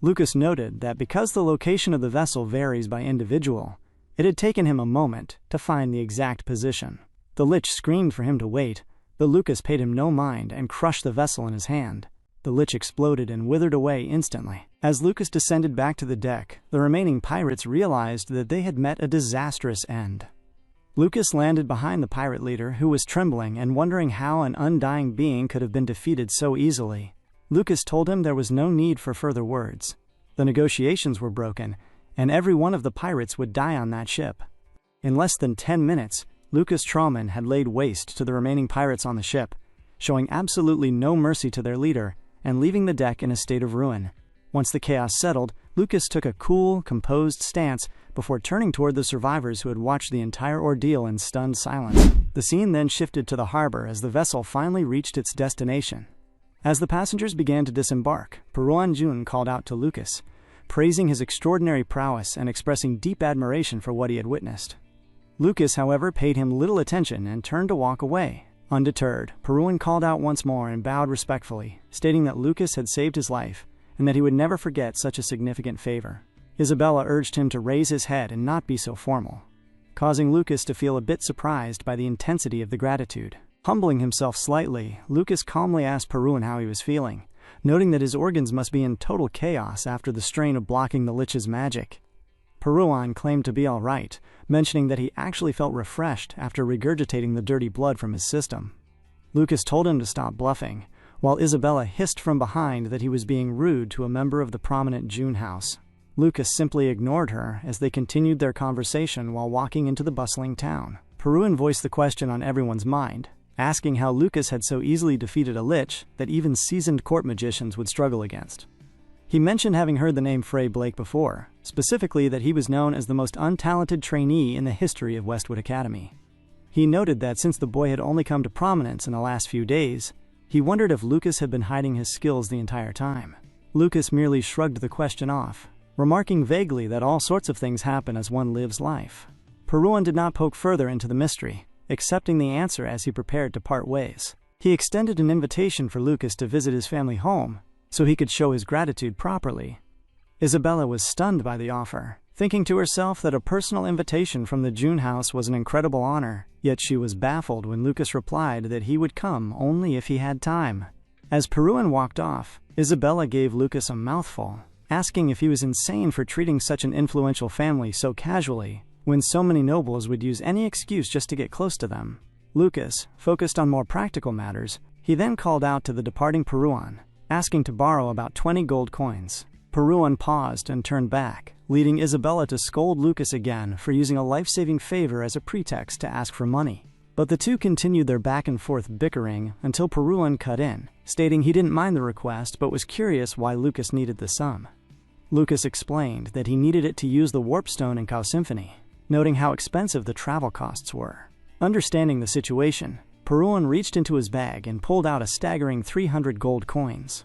Lucas noted that because the location of the vessel varies by individual, it had taken him a moment to find the exact position. The Lich screamed for him to wait, but Lucas paid him no mind and crushed the vessel in his hand. The Lich exploded and withered away instantly. As Lucas descended back to the deck, the remaining pirates realized that they had met a disastrous end. Lucas landed behind the pirate leader, who was trembling and wondering how an undying being could have been defeated so easily. Lucas told him there was no need for further words. The negotiations were broken, and every one of the pirates would die on that ship. In less than 10 minutes, Lucas Trauman had laid waste to the remaining pirates on the ship, showing absolutely no mercy to their leader and leaving the deck in a state of ruin. Once the chaos settled, Lucas took a cool, composed stance before turning toward the survivors who had watched the entire ordeal in stunned silence. The scene then shifted to the harbor as the vessel finally reached its destination. As the passengers began to disembark, Peruan Jun called out to Lucas, praising his extraordinary prowess and expressing deep admiration for what he had witnessed. Lucas, however, paid him little attention and turned to walk away. Undeterred, Peruan called out once more and bowed respectfully, stating that Lucas had saved his life and that he would never forget such a significant favor. Isabella urged him to raise his head and not be so formal, causing Lucas to feel a bit surprised by the intensity of the gratitude. Humbling himself slightly, Lucas calmly asked Peruan how he was feeling, noting that his organs must be in total chaos after the strain of blocking the Lich's magic. Peruan claimed to be all right, mentioning that he actually felt refreshed after regurgitating the dirty blood from his system. Lucas told him to stop bluffing, while Isabella hissed from behind that he was being rude to a member of the prominent June house. Lucas simply ignored her as they continued their conversation while walking into the bustling town. Peruan voiced the question on everyone's mind, asking how Lucas had so easily defeated a Lich that even seasoned court magicians would struggle against. He mentioned having heard the name Frey Blake before, specifically that he was known as the most untalented trainee in the history of Westwood Academy. He noted that since the boy had only come to prominence in the last few days, he wondered if Lucas had been hiding his skills the entire time. Lucas merely shrugged the question off, remarking vaguely that all sorts of things happen as one lives life. Peruan did not poke further into the mystery, accepting the answer as he prepared to part ways. He extended an invitation for Lucas to visit his family home, so he could show his gratitude properly. Isabella was stunned by the offer, thinking to herself that a personal invitation from the June house was an incredible honor, yet she was baffled when Lucas replied that he would come only if he had time. As Peruan walked off, Isabella gave Lucas a mouthful, asking if he was insane for treating such an influential family so casually, when so many nobles would use any excuse just to get close to them. Lucas, focused on more practical matters, he then called out to the departing Peruan, asking to borrow about 20 gold coins. Peruan paused and turned back, leading Isabella to scold Lucas again for using a life-saving favor as a pretext to ask for money. But the two continued their back-and-forth bickering until Peruan cut in, stating he didn't mind the request but was curious why Lucas needed the sum. Lucas explained that he needed it to use the warp stone in Cow Symphony, noting how expensive the travel costs were. Understanding the situation, Peruan reached into his bag and pulled out a staggering 300 gold coins.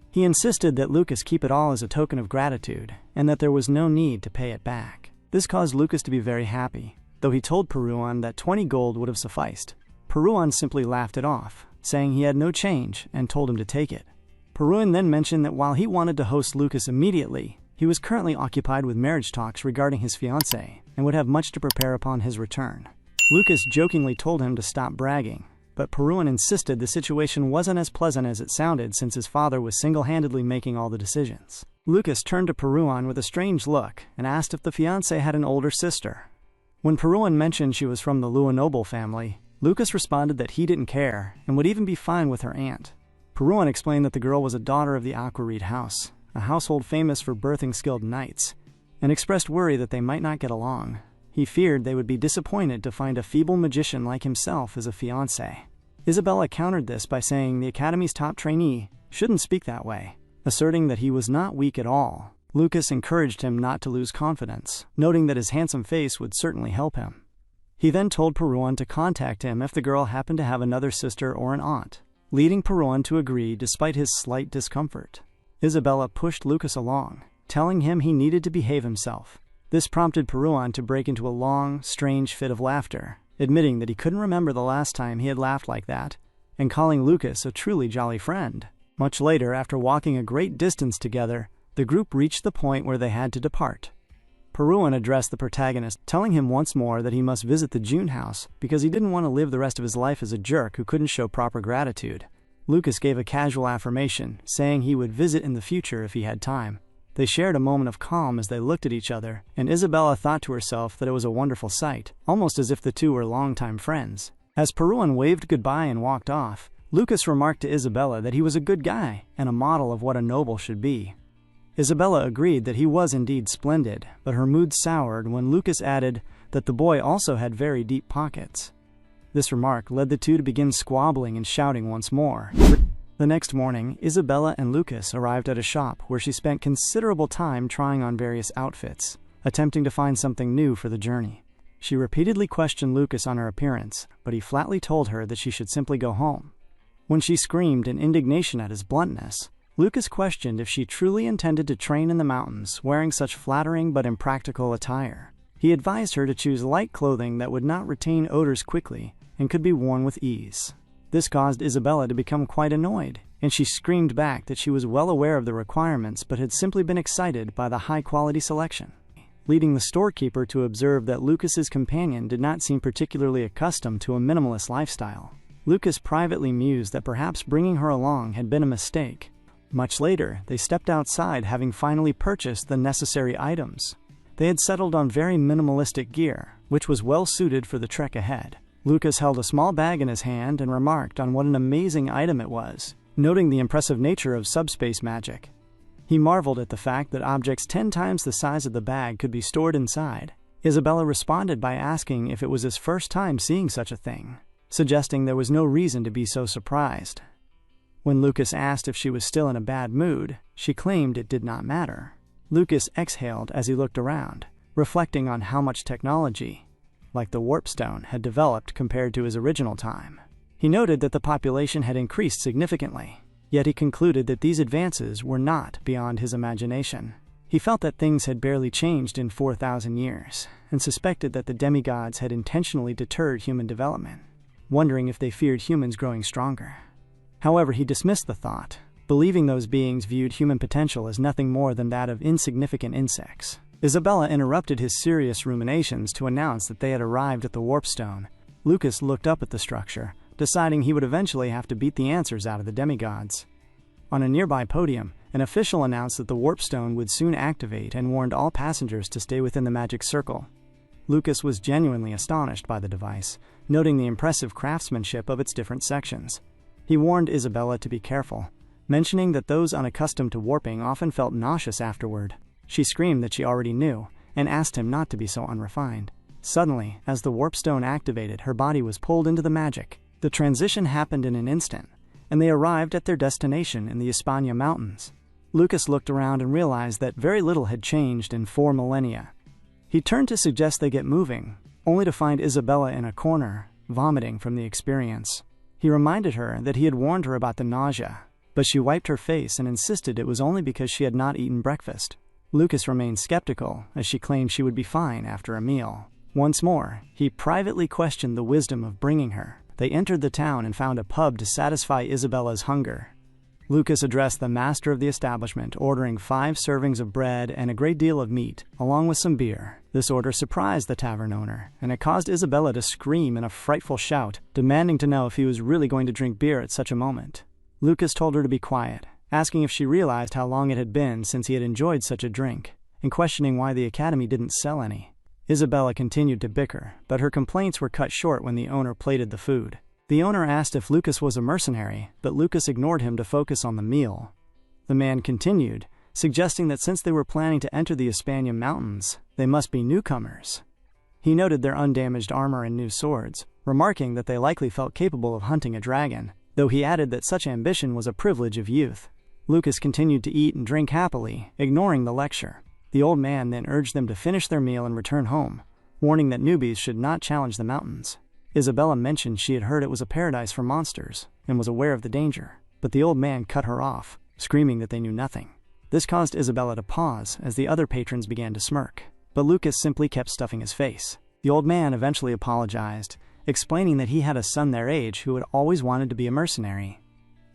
He insisted that Lucas keep it all as a token of gratitude, and that there was no need to pay it back. This caused Lucas to be very happy, though he told Peruan that 20 gold would have sufficed. Peruan simply laughed it off, saying he had no change and told him to take it. Peruan then mentioned that while he wanted to host Lucas immediately, he was currently occupied with marriage talks regarding his fiancée and would have much to prepare upon his return. Lucas jokingly told him to stop bragging, but Peruan insisted the situation wasn't as pleasant as it sounded since his father was single-handedly making all the decisions. Lucas turned to Peruan with a strange look and asked if the fiancée had an older sister. When Peruan mentioned she was from the Lua noble family, Lucas responded that he didn't care and would even be fine with her aunt. Peruan explained that the girl was a daughter of the Aquareed house, a household famous for birthing skilled knights, and expressed worry that they might not get along. He feared they would be disappointed to find a feeble magician like himself as a fiancé. Isabella countered this by saying the academy's top trainee shouldn't speak that way, asserting that he was not weak at all. Lucas encouraged him not to lose confidence, noting that his handsome face would certainly help him. He then told Peruan to contact him if the girl happened to have another sister or an aunt, leading Peruan to agree despite his slight discomfort. Isabella pushed Lucas along, telling him he needed to behave himself. This prompted Peruan to break into a long, strange fit of laughter, admitting that he couldn't remember the last time he had laughed like that, and calling Lucas a truly jolly friend. Much later, after walking a great distance together, the group reached the point where they had to depart. Peruan addressed the protagonist, telling him once more that he must visit the June house because he didn't want to live the rest of his life as a jerk who couldn't show proper gratitude. Lucas gave a casual affirmation, saying he would visit in the future if he had time. They shared a moment of calm as they looked at each other, and Isabella thought to herself that it was a wonderful sight, almost as if the two were longtime friends. As Peruan waved goodbye and walked off, Lucas remarked to Isabella that he was a good guy and a model of what a noble should be. Isabella agreed that he was indeed splendid, but her mood soured when Lucas added that the boy also had very deep pockets. This remark led the two to begin squabbling and shouting once more. The next morning, Isabella and Lucas arrived at a shop where she spent considerable time trying on various outfits, attempting to find something new for the journey. She repeatedly questioned Lucas on her appearance, but he flatly told her that she should simply go home. When she screamed in indignation at his bluntness, Lucas questioned if she truly intended to train in the mountains wearing such flattering but impractical attire. He advised her to choose light clothing that would not retain odors quickly and could be worn with ease. This caused Isabella to become quite annoyed, and she screamed back that she was well aware of the requirements but had simply been excited by the high-quality selection, leading the storekeeper to observe that Lucas's companion did not seem particularly accustomed to a minimalist lifestyle. Lucas privately mused that perhaps bringing her along had been a mistake. Much later, they stepped outside, having finally purchased the necessary items. They had settled on very minimalistic gear, which was well suited for the trek ahead. Lucas held a small bag in his hand and remarked on what an amazing item it was, noting the impressive nature of subspace magic. He marveled at the fact that objects 10 times the size of the bag could be stored inside. Isabella responded by asking if it was his first time seeing such a thing, suggesting there was no reason to be so surprised. When Lucas asked if she was still in a bad mood, she claimed it did not matter. Lucas exhaled as he looked around, reflecting on how much technology, like the warp stone, had developed compared to his original time. He noted that the population had increased significantly, yet he concluded that these advances were not beyond his imagination. He felt that things had barely changed in 4,000 years, and suspected that the demigods had intentionally deterred human development, wondering if they feared humans growing stronger. However, he dismissed the thought, believing those beings viewed human potential as nothing more than that of insignificant insects. Isabella interrupted his serious ruminations to announce that they had arrived at the warp stone. Lucas looked up at the structure, deciding he would eventually have to beat the answers out of the demigods. On a nearby podium, an official announced that the warp stone would soon activate and warned all passengers to stay within the magic circle. Lucas was genuinely astonished by the device, noting the impressive craftsmanship of its different sections. He warned Isabella to be careful, mentioning that those unaccustomed to warping often felt nauseous afterward. She screamed that she already knew, and asked him not to be so unrefined. Suddenly, as the warp stone activated, her body was pulled into the magic. The transition happened in an instant, and they arrived at their destination in the Hispania Mountains. Lucas looked around and realized that very little had changed in 4 millennia. He turned to suggest they get moving, only to find Isabella in a corner, vomiting from the experience. He reminded her that he had warned her about the nausea, but she wiped her face and insisted it was only because she had not eaten breakfast. Lucas remained skeptical, as she claimed she would be fine after a meal. Once more, he privately questioned the wisdom of bringing her. They entered the town and found a pub to satisfy Isabella's hunger. Lucas addressed the master of the establishment, ordering 5 servings of bread and a great deal of meat, along with some beer. This order surprised the tavern owner, and it caused Isabella to scream in a frightful shout, demanding to know if he was really going to drink beer at such a moment. Lucas told her to be quiet, asking if she realized how long it had been since he had enjoyed such a drink, and questioning why the academy didn't sell any. Isabella continued to bicker, but her complaints were cut short when the owner plated the food. The owner asked if Lucas was a mercenary, but Lucas ignored him to focus on the meal. The man continued, suggesting that since they were planning to enter the Hispania Mountains, they must be newcomers. He noted their undamaged armor and new swords, remarking that they likely felt capable of hunting a dragon, though he added that such ambition was a privilege of youth. Lucas continued to eat and drink happily, ignoring the lecture. The old man then urged them to finish their meal and return home, warning that newbies should not challenge the mountains. Isabella mentioned she had heard it was a paradise for monsters, and was aware of the danger, but the old man cut her off, screaming that they knew nothing. This caused Isabella to pause as the other patrons began to smirk, but Lucas simply kept stuffing his face. The old man eventually apologized, explaining that he had a son their age who had always wanted to be a mercenary.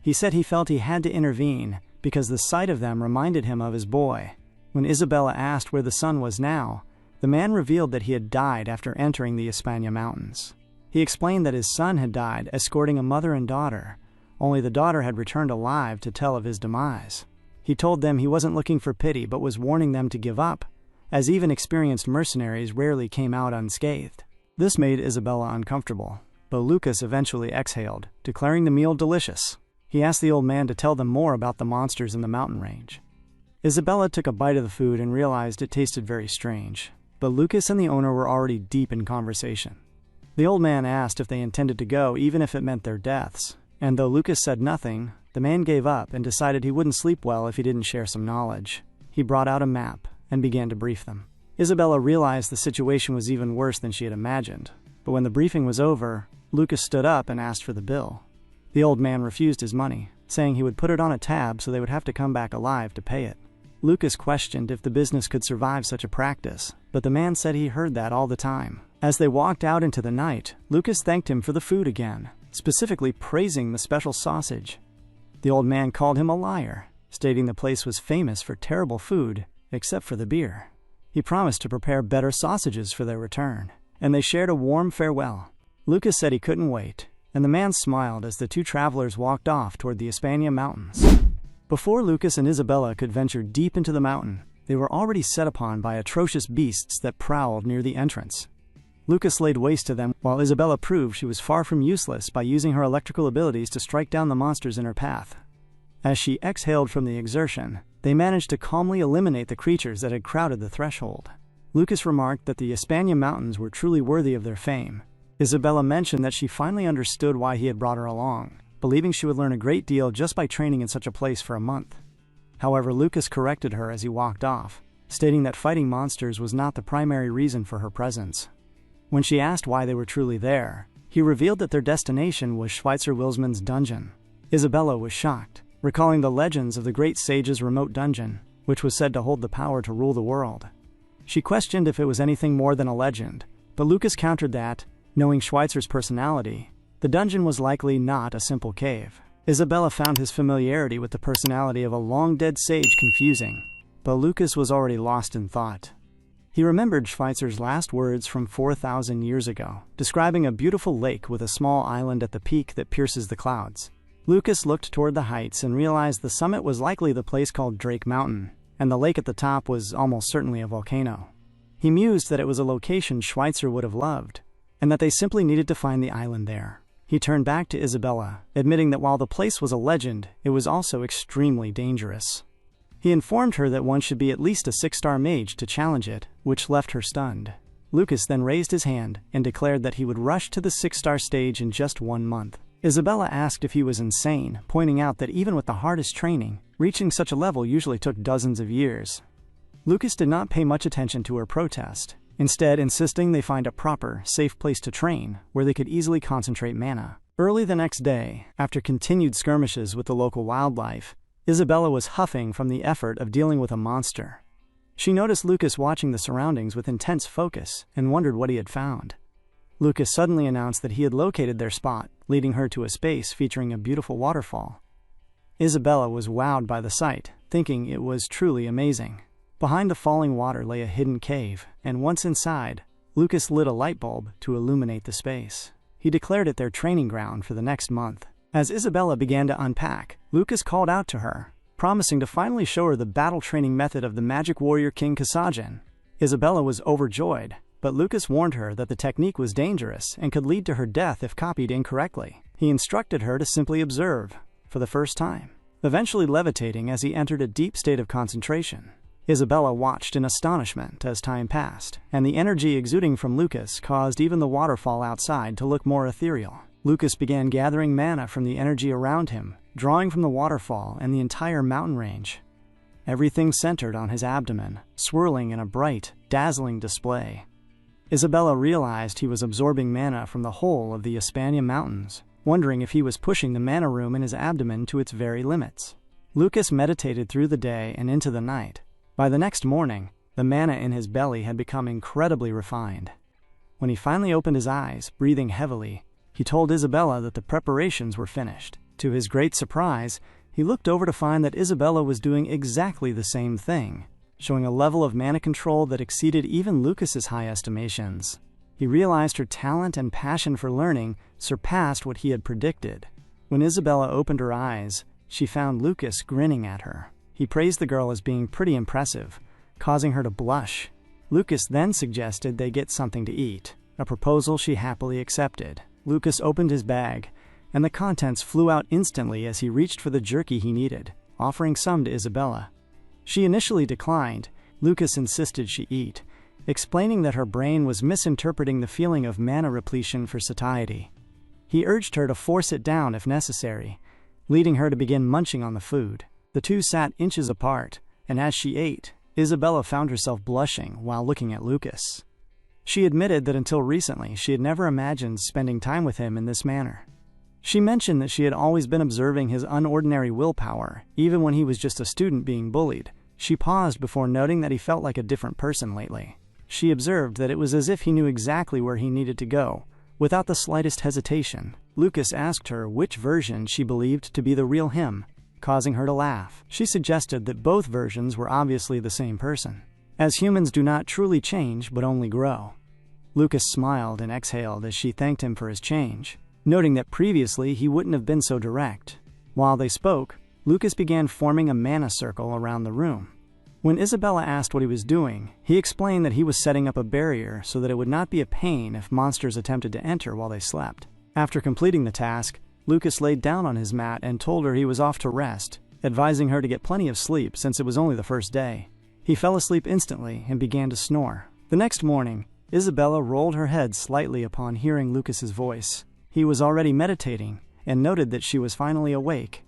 He said he felt he had to intervene because the sight of them reminded him of his boy. When Isabella asked where the son was now, the man revealed that he had died after entering the Hispania Mountains. He explained that his son had died escorting a mother and daughter, only the daughter had returned alive to tell of his demise. He told them he wasn't looking for pity but was warning them to give up, as even experienced mercenaries rarely came out unscathed. This made Isabella uncomfortable, but Lucas eventually exhaled, declaring the meal delicious. He asked the old man to tell them more about the monsters in the mountain range. Isabella took a bite of the food and realized it tasted very strange, but Lucas and the owner were already deep in conversation. The old man asked if they intended to go even if it meant their deaths, and though Lucas said nothing, the man gave up and decided he wouldn't sleep well if he didn't share some knowledge. He brought out a map and began to brief them. Isabella realized the situation was even worse than she had imagined, but when the briefing was over, Lucas stood up and asked for the bill. The old man refused his money, saying he would put it on a tab so they would have to come back alive to pay it. Lucas questioned if the business could survive such a practice, but the man said he heard that all the time. As they walked out into the night, Lucas thanked him for the food again, specifically praising the special sausage. The old man called him a liar, stating the place was famous for terrible food, except for the beer. He promised to prepare better sausages for their return, and they shared a warm farewell. Lucas said he couldn't wait, and the man smiled as the two travelers walked off toward the Hispania Mountains. Before Lucas and Isabella could venture deep into the mountain, they were already set upon by atrocious beasts that prowled near the entrance. Lucas laid waste to them, while Isabella proved she was far from useless by using her electrical abilities to strike down the monsters in her path. As she exhaled from the exertion, they managed to calmly eliminate the creatures that had crowded the threshold. Lucas remarked that the Hispania Mountains were truly worthy of their fame. Isabella mentioned that she finally understood why he had brought her along, believing she would learn a great deal just by training in such a place for a month. However, Lucas corrected her as he walked off, stating that fighting monsters was not the primary reason for her presence. When she asked why they were truly there, he revealed that their destination was Schweitzer Wilsman's dungeon. Isabella was shocked, recalling the legends of the great sage's remote dungeon, which was said to hold the power to rule the world. She questioned if it was anything more than a legend, but Lucas countered that, knowing Schweitzer's personality, the dungeon was likely not a simple cave. Isabella found his familiarity with the personality of a long-dead sage confusing, but Lucas was already lost in thought. He remembered Schweitzer's last words from 4,000 years ago, describing a beautiful lake with a small island at the peak that pierces the clouds. Lucas looked toward the heights and realized the summit was likely the place called Drake Mountain, and the lake at the top was almost certainly a volcano. He mused that it was a location Schweitzer would have loved, and that they simply needed to find the island there. He turned back to Isabella, admitting that while the place was a legend, it was also extremely dangerous. He informed her that one should be at least a 6-star mage to challenge it, which left her stunned. Lucas then raised his hand and declared that he would rush to the 6-star stage in just 1 month. Isabella asked if he was insane, pointing out that even with the hardest training, reaching such a level usually took dozens of years. Lucas did not pay much attention to her protest, instead insisting they find a proper, safe place to train where they could easily concentrate mana. Early the next day, after continued skirmishes with the local wildlife, Isabella was huffing from the effort of dealing with a monster. She noticed Lucas watching the surroundings with intense focus and wondered what he had found. Lucas suddenly announced that he had located their spot, leading her to a space featuring a beautiful waterfall. Isabella was wowed by the sight, thinking it was truly amazing. Behind the falling water lay a hidden cave, and once inside, Lucas lit a light bulb to illuminate the space. He declared it their training ground for the next month. As Isabella began to unpack, Lucas called out to her, promising to finally show her the battle training method of the magic warrior King Kasajin. Isabella was overjoyed, but Lucas warned her that the technique was dangerous and could lead to her death if copied incorrectly. He instructed her to simply observe, for the first time, eventually levitating as he entered a deep state of concentration. Isabella watched in astonishment as time passed, and the energy exuding from Lucas caused even the waterfall outside to look more ethereal. Lucas began gathering mana from the energy around him, drawing from the waterfall and the entire mountain range. Everything centered on his abdomen, swirling in a bright, dazzling display. Isabella realized he was absorbing mana from the whole of the Hispania Mountains, wondering if he was pushing the mana room in his abdomen to its very limits. Lucas meditated through the day and into the night. By the next morning, the mana in his belly had become incredibly refined. When he finally opened his eyes, breathing heavily, he told Isabella that the preparations were finished. To his great surprise, he looked over to find that Isabella was doing exactly the same thing, showing a level of mana control that exceeded even Lucas's high estimations. He realized her talent and passion for learning surpassed what he had predicted. When Isabella opened her eyes, she found Lucas grinning at her. He praised the girl as being pretty impressive, causing her to blush. Lucas then suggested they get something to eat, a proposal she happily accepted. Lucas opened his bag, and the contents flew out instantly as he reached for the jerky he needed, offering some to Isabella. She initially declined. Lucas insisted she eat, explaining that her brain was misinterpreting the feeling of mana repletion for satiety. He urged her to force it down if necessary, leading her to begin munching on the food. The two sat inches apart, and as she ate, Isabella found herself blushing while looking at Lucas. She admitted that until recently she had never imagined spending time with him in this manner. She mentioned that she had always been observing his unordinary willpower, even when he was just a student being bullied. She paused before noting that he felt like a different person lately. She observed that it was as if he knew exactly where he needed to go, without the slightest hesitation. Lucas asked her which version she believed to be the real him, causing her to laugh. She suggested that both versions were obviously the same person, as humans do not truly change but only grow. Lucas smiled and exhaled as she thanked him for his change, noting that previously he wouldn't have been so direct. While they spoke, Lucas began forming a mana circle around the room. When Isabella asked what he was doing, he explained that he was setting up a barrier so that it would not be a pain if monsters attempted to enter while they slept. After completing the task, Lucas laid down on his mat and told her he was off to rest, advising her to get plenty of sleep since it was only the first day. He fell asleep instantly and began to snore. The next morning, Isabella rolled her head slightly upon hearing Lucas's voice. He was already meditating and noted that she was finally awake.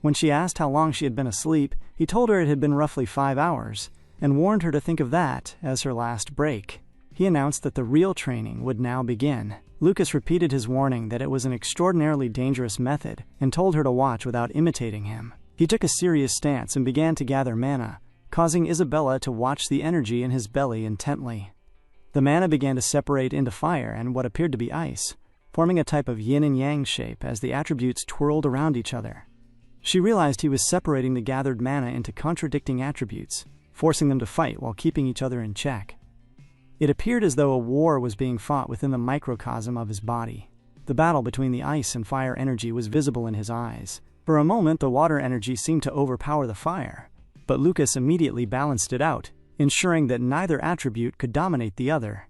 When she asked how long she had been asleep, he told her it had been roughly 5 hours and warned her to think of that as her last break. He announced that the real training would now begin. Lucas repeated his warning that it was an extraordinarily dangerous method and told her to watch without imitating him. He took a serious stance and began to gather mana, causing Isabella to watch the energy in his belly intently. The mana began to separate into fire and what appeared to be ice, forming a type of yin and yang shape as the attributes twirled around each other. She realized he was separating the gathered mana into contradicting attributes, forcing them to fight while keeping each other in check. It appeared as though a war was being fought within the microcosm of his body. The battle between the ice and fire energy was visible in his eyes. For a moment, the water energy seemed to overpower the fire, but Lucas immediately balanced it out, ensuring that neither attribute could dominate the other.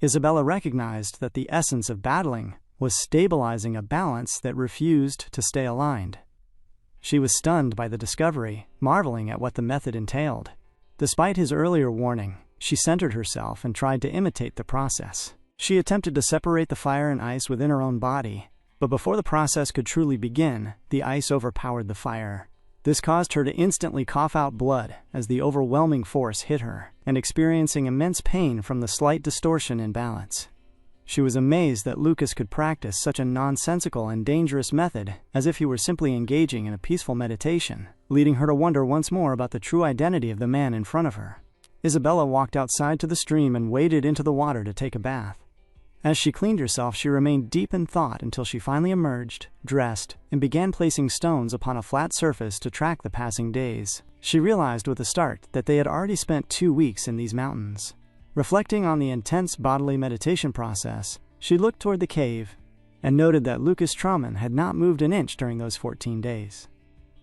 Isabella recognized that the essence of battling was stabilizing a balance that refused to stay aligned. She was stunned by the discovery, marveling at what the method entailed. Despite his earlier warning, she centered herself and tried to imitate the process. She attempted to separate the fire and ice within her own body, but before the process could truly begin, the ice overpowered the fire. This caused her to instantly cough out blood as the overwhelming force hit her, and experiencing immense pain from the slight distortion in balance. She was amazed that Lucas could practice such a nonsensical and dangerous method as if he were simply engaging in a peaceful meditation, leading her to wonder once more about the true identity of the man in front of her. Isabella walked outside to the stream and waded into the water to take a bath. As she cleaned herself, she remained deep in thought until she finally emerged, dressed, and began placing stones upon a flat surface to track the passing days. She realized with a start that they had already spent 2 weeks in these mountains. Reflecting on the intense bodily meditation process, she looked toward the cave and noted that Lucas Trauman had not moved an inch during those 14 days.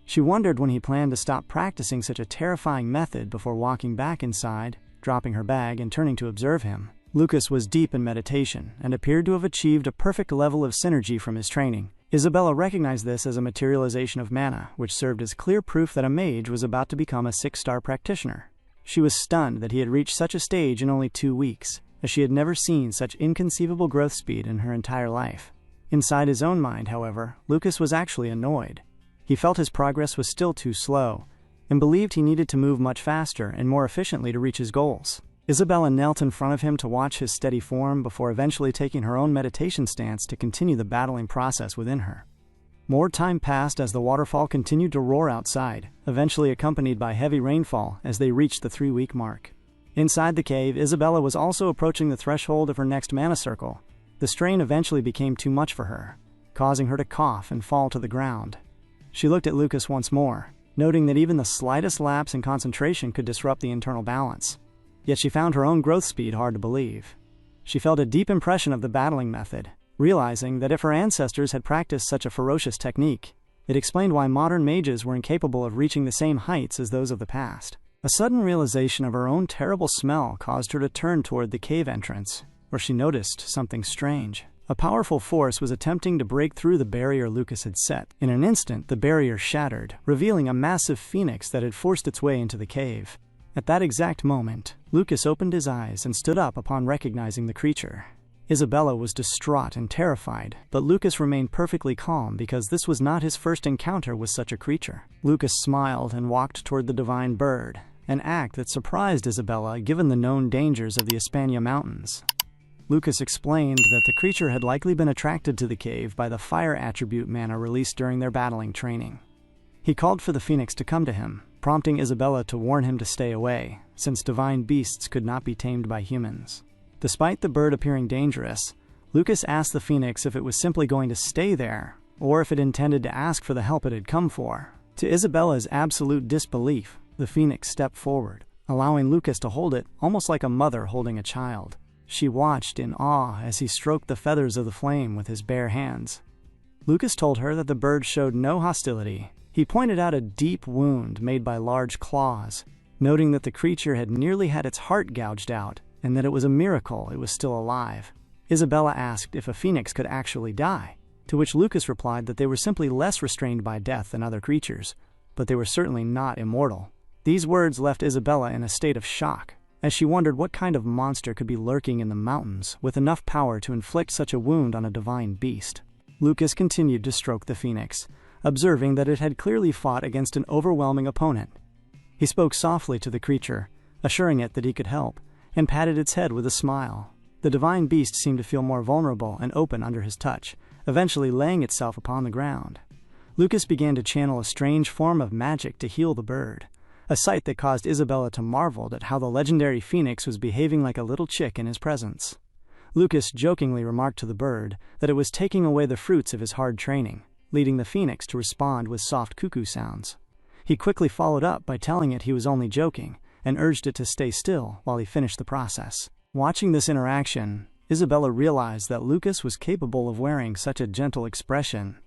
She wondered when he planned to stop practicing such a terrifying method before walking back inside, dropping her bag, and turning to observe him. Lucas was deep in meditation and appeared to have achieved a perfect level of synergy from his training. Isabella recognized this as a materialization of mana, which served as clear proof that a mage was about to become a 6-star practitioner. She was stunned that he had reached such a stage in only 2 weeks, as she had never seen such inconceivable growth speed in her entire life. Inside his own mind, however, Lucas was actually annoyed. He felt his progress was still too slow, and believed he needed to move much faster and more efficiently to reach his goals. Isabella knelt in front of him to watch his steady form before eventually taking her own meditation stance to continue the battling process within her. More time passed as the waterfall continued to roar outside, eventually accompanied by heavy rainfall as they reached the 3-week mark. Inside the cave, Isabella was also approaching the threshold of her next mana circle. The strain eventually became too much for her, causing her to cough and fall to the ground. She looked at Lucas once more, noting that even the slightest lapse in concentration could disrupt the internal balance. Yet she found her own growth speed hard to believe. She felt a deep impression of the battling method, realizing that if her ancestors had practiced such a ferocious technique, it explained why modern mages were incapable of reaching the same heights as those of the past. A sudden realization of her own terrible smell caused her to turn toward the cave entrance, where she noticed something strange. A powerful force was attempting to break through the barrier Lucas had set. In an instant, the barrier shattered, revealing a massive phoenix that had forced its way into the cave. At that exact moment, Lucas opened his eyes and stood up upon recognizing the creature. Isabella was distraught and terrified, but Lucas remained perfectly calm because this was not his first encounter with such a creature. Lucas smiled and walked toward the divine bird, an act that surprised Isabella given the known dangers of the Espana Mountains. Lucas explained that the creature had likely been attracted to the cave by the fire attribute mana released during their battling training. He called for the phoenix to come to him, prompting Isabella to warn him to stay away, since divine beasts could not be tamed by humans. Despite the bird appearing dangerous, Lucas asked the phoenix if it was simply going to stay there, or if it intended to ask for the help it had come for. To Isabella's absolute disbelief, the phoenix stepped forward, allowing Lucas to hold it almost like a mother holding a child. She watched in awe as he stroked the feathers of the flame with his bare hands. Lucas told her that the bird showed no hostility. He pointed out a deep wound made by large claws, noting that the creature had nearly had its heart gouged out, and that it was a miracle it was still alive. Isabella asked if a phoenix could actually die, to which Lucas replied that they were simply less restrained by death than other creatures, but they were certainly not immortal. These words left Isabella in a state of shock, as she wondered what kind of monster could be lurking in the mountains with enough power to inflict such a wound on a divine beast. Lucas continued to stroke the phoenix, observing that it had clearly fought against an overwhelming opponent. He spoke softly to the creature, assuring it that he could help, and patted its head with a smile. The divine beast seemed to feel more vulnerable and open under his touch, eventually laying itself upon the ground. Lucas began to channel a strange form of magic to heal the bird, a sight that caused Isabella to marvel at how the legendary phoenix was behaving like a little chick in his presence. Lucas jokingly remarked to the bird that it was taking away the fruits of his hard training, leading the phoenix to respond with soft cuckoo sounds. He quickly followed up by telling it he was only joking, and urged it to stay still while he finished the process. Watching this interaction, Isabella realized that Lucas was capable of wearing such a gentle expression.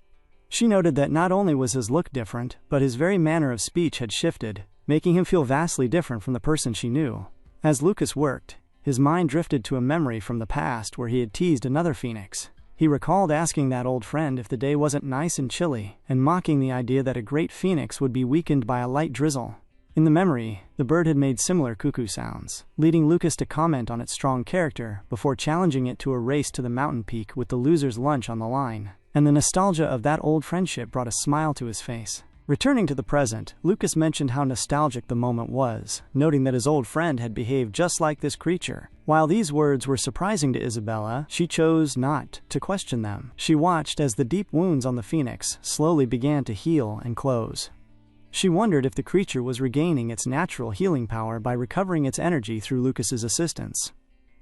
She noted that not only was his look different, but his very manner of speech had shifted, making him feel vastly different from the person she knew. As Lucas worked, his mind drifted to a memory from the past where he had teased another phoenix. He recalled asking that old friend if the day wasn't nice and chilly, and mocking the idea that a great phoenix would be weakened by a light drizzle. In the memory, the bird had made similar cuckoo sounds, leading Lucas to comment on its strong character before challenging it to a race to the mountain peak with the loser's lunch on the line. And the nostalgia of that old friendship brought a smile to his face. Returning to the present, Lucas mentioned how nostalgic the moment was, noting that his old friend had behaved just like this creature. While these words were surprising to Isabella, she chose not to question them. She watched as the deep wounds on the phoenix slowly began to heal and close. She wondered if the creature was regaining its natural healing power by recovering its energy through Lucas's assistance.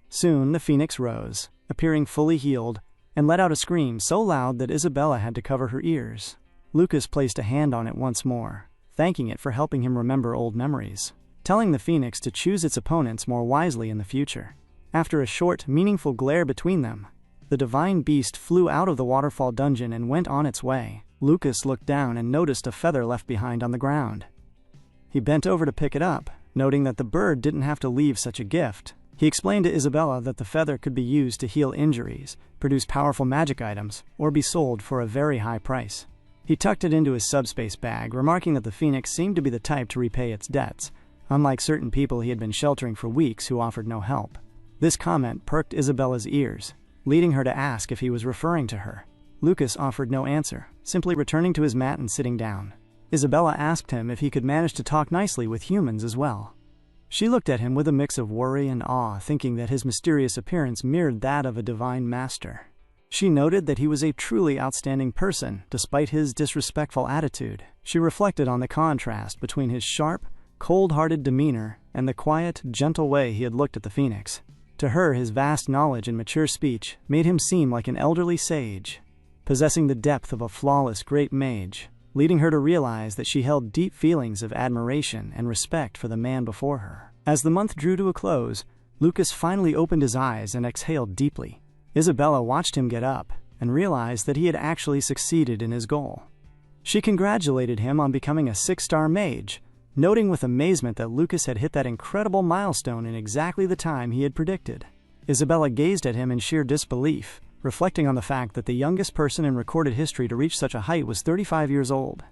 Soon the phoenix rose, appearing fully healed, and let out a scream so loud that Isabella had to cover her ears. Lucas placed a hand on it once more, thanking it for helping him remember old memories, telling the phoenix to choose its opponents more wisely in the future. After a short, meaningful glare between them, the divine beast flew out of the waterfall dungeon and went on its way. Lucas looked down and noticed a feather left behind on the ground. He bent over to pick it up, noting that the bird didn't have to leave such a gift. He explained to Isabella that the feather could be used to heal injuries, produce powerful magic items, or be sold for a very high price. He tucked it into his subspace bag, remarking that the phoenix seemed to be the type to repay its debts, unlike certain people he had been sheltering for weeks who offered no help. This comment perked Isabella's ears, leading her to ask if he was referring to her. Lucas offered no answer, simply returning to his mat and sitting down. Isabella asked him if he could manage to talk nicely with humans as well. She looked at him with a mix of worry and awe, thinking that his mysterious appearance mirrored that of a divine master. She noted that he was a truly outstanding person, despite his disrespectful attitude. She reflected on the contrast between his sharp, cold-hearted demeanor and the quiet, gentle way he had looked at the phoenix. To her, his vast knowledge and mature speech made him seem like an elderly sage, possessing the depth of a flawless great mage, leading her to realize that she held deep feelings of admiration and respect for the man before her. As the month drew to a close, Lucas finally opened his eyes and exhaled deeply. Isabella watched him get up and realized that he had actually succeeded in his goal. She congratulated him on becoming a 6-star mage, noting with amazement that Lucas had hit that incredible milestone in exactly the time he had predicted. Isabella gazed at him in sheer disbelief, reflecting on the fact that the youngest person in recorded history to reach such a height was 35 years old.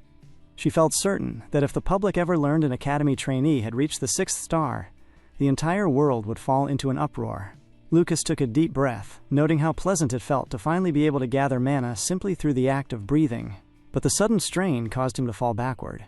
She felt certain that if the public ever learned an academy trainee had reached the 6th star, the entire world would fall into an uproar. Lucas took a deep breath, noting how pleasant it felt to finally be able to gather mana simply through the act of breathing, but the sudden strain caused him to fall backward.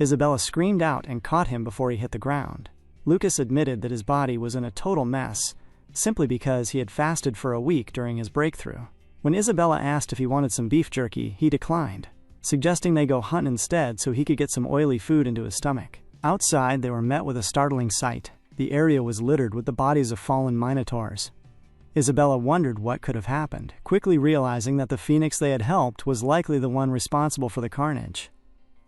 Isabella screamed out and caught him before he hit the ground. Lucas admitted that his body was in a total mess, simply because he had fasted for a week during his breakthrough. When Isabella asked if he wanted some beef jerky, he declined, suggesting they go hunt instead so he could get some oily food into his stomach. Outside, they were met with a startling sight. The area was littered with the bodies of fallen minotaurs. Isabella wondered what could have happened, quickly realizing that the phoenix they had helped was likely the one responsible for the carnage.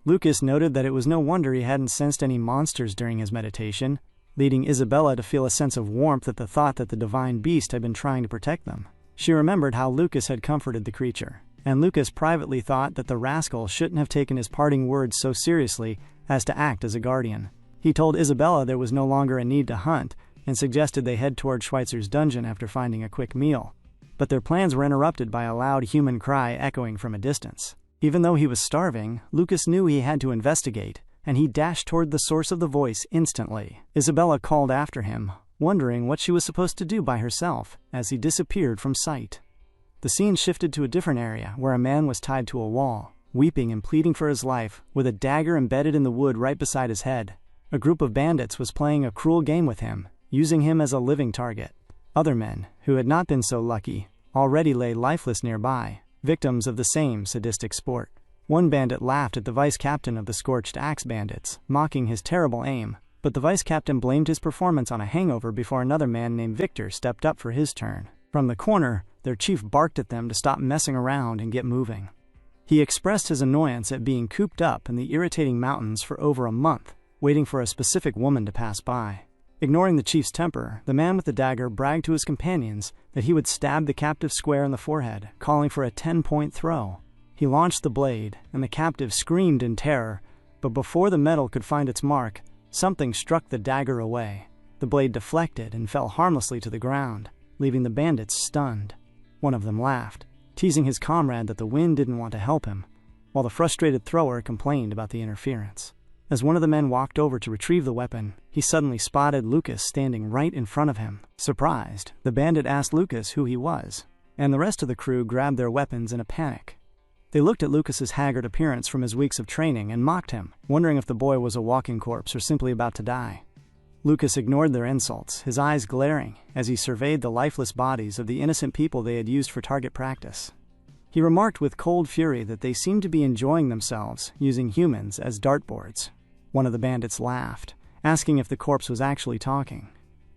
Lucas noted that it was no wonder he hadn't sensed any monsters during his meditation, leading Isabella to feel a sense of warmth at the thought that the divine beast had been trying to protect them. She remembered how Lucas had comforted the creature, and Lucas privately thought that the rascal shouldn't have taken his parting words so seriously as to act as a guardian. He told Isabella there was no longer a need to hunt and suggested they head toward Schweitzer's dungeon after finding a quick meal. But their plans were interrupted by a loud human cry echoing from a distance. Even though he was starving, Lucas knew he had to investigate, and he dashed toward the source of the voice instantly. Isabella called after him, wondering what she was supposed to do by herself as he disappeared from sight. The scene shifted to a different area where a man was tied to a wall, weeping and pleading for his life, with a dagger embedded in the wood right beside his head. A group of bandits was playing a cruel game with him, using him as a living target. Other men, who had not been so lucky, already lay lifeless nearby, victims of the same sadistic sport. One bandit laughed at the vice-captain of the Scorched Axe bandits, mocking his terrible aim, but the vice-captain blamed his performance on a hangover before another man named Victor stepped up for his turn. From the corner, their chief barked at them to stop messing around and get moving. He expressed his annoyance at being cooped up in the irritating mountains for over a month, waiting for a specific woman to pass by. Ignoring the chief's temper, the man with the dagger bragged to his companions that he would stab the captive square in the forehead, calling for a 10-point throw. He launched the blade, and the captive screamed in terror, but before the metal could find its mark, something struck the dagger away. The blade deflected and fell harmlessly to the ground, leaving the bandits stunned. One of them laughed, teasing his comrade that the wind didn't want to help him, while the frustrated thrower complained about the interference. As one of the men walked over to retrieve the weapon, he suddenly spotted Lucas standing right in front of him. Surprised, the bandit asked Lucas who he was, and the rest of the crew grabbed their weapons in a panic. They looked at Lucas's haggard appearance from his weeks of training and mocked him, wondering if the boy was a walking corpse or simply about to die. Lucas ignored their insults, his eyes glaring, as he surveyed the lifeless bodies of the innocent people they had used for target practice. He remarked with cold fury that they seemed to be enjoying themselves, using humans as dartboards. One of the bandits laughed, asking if the corpse was actually talking.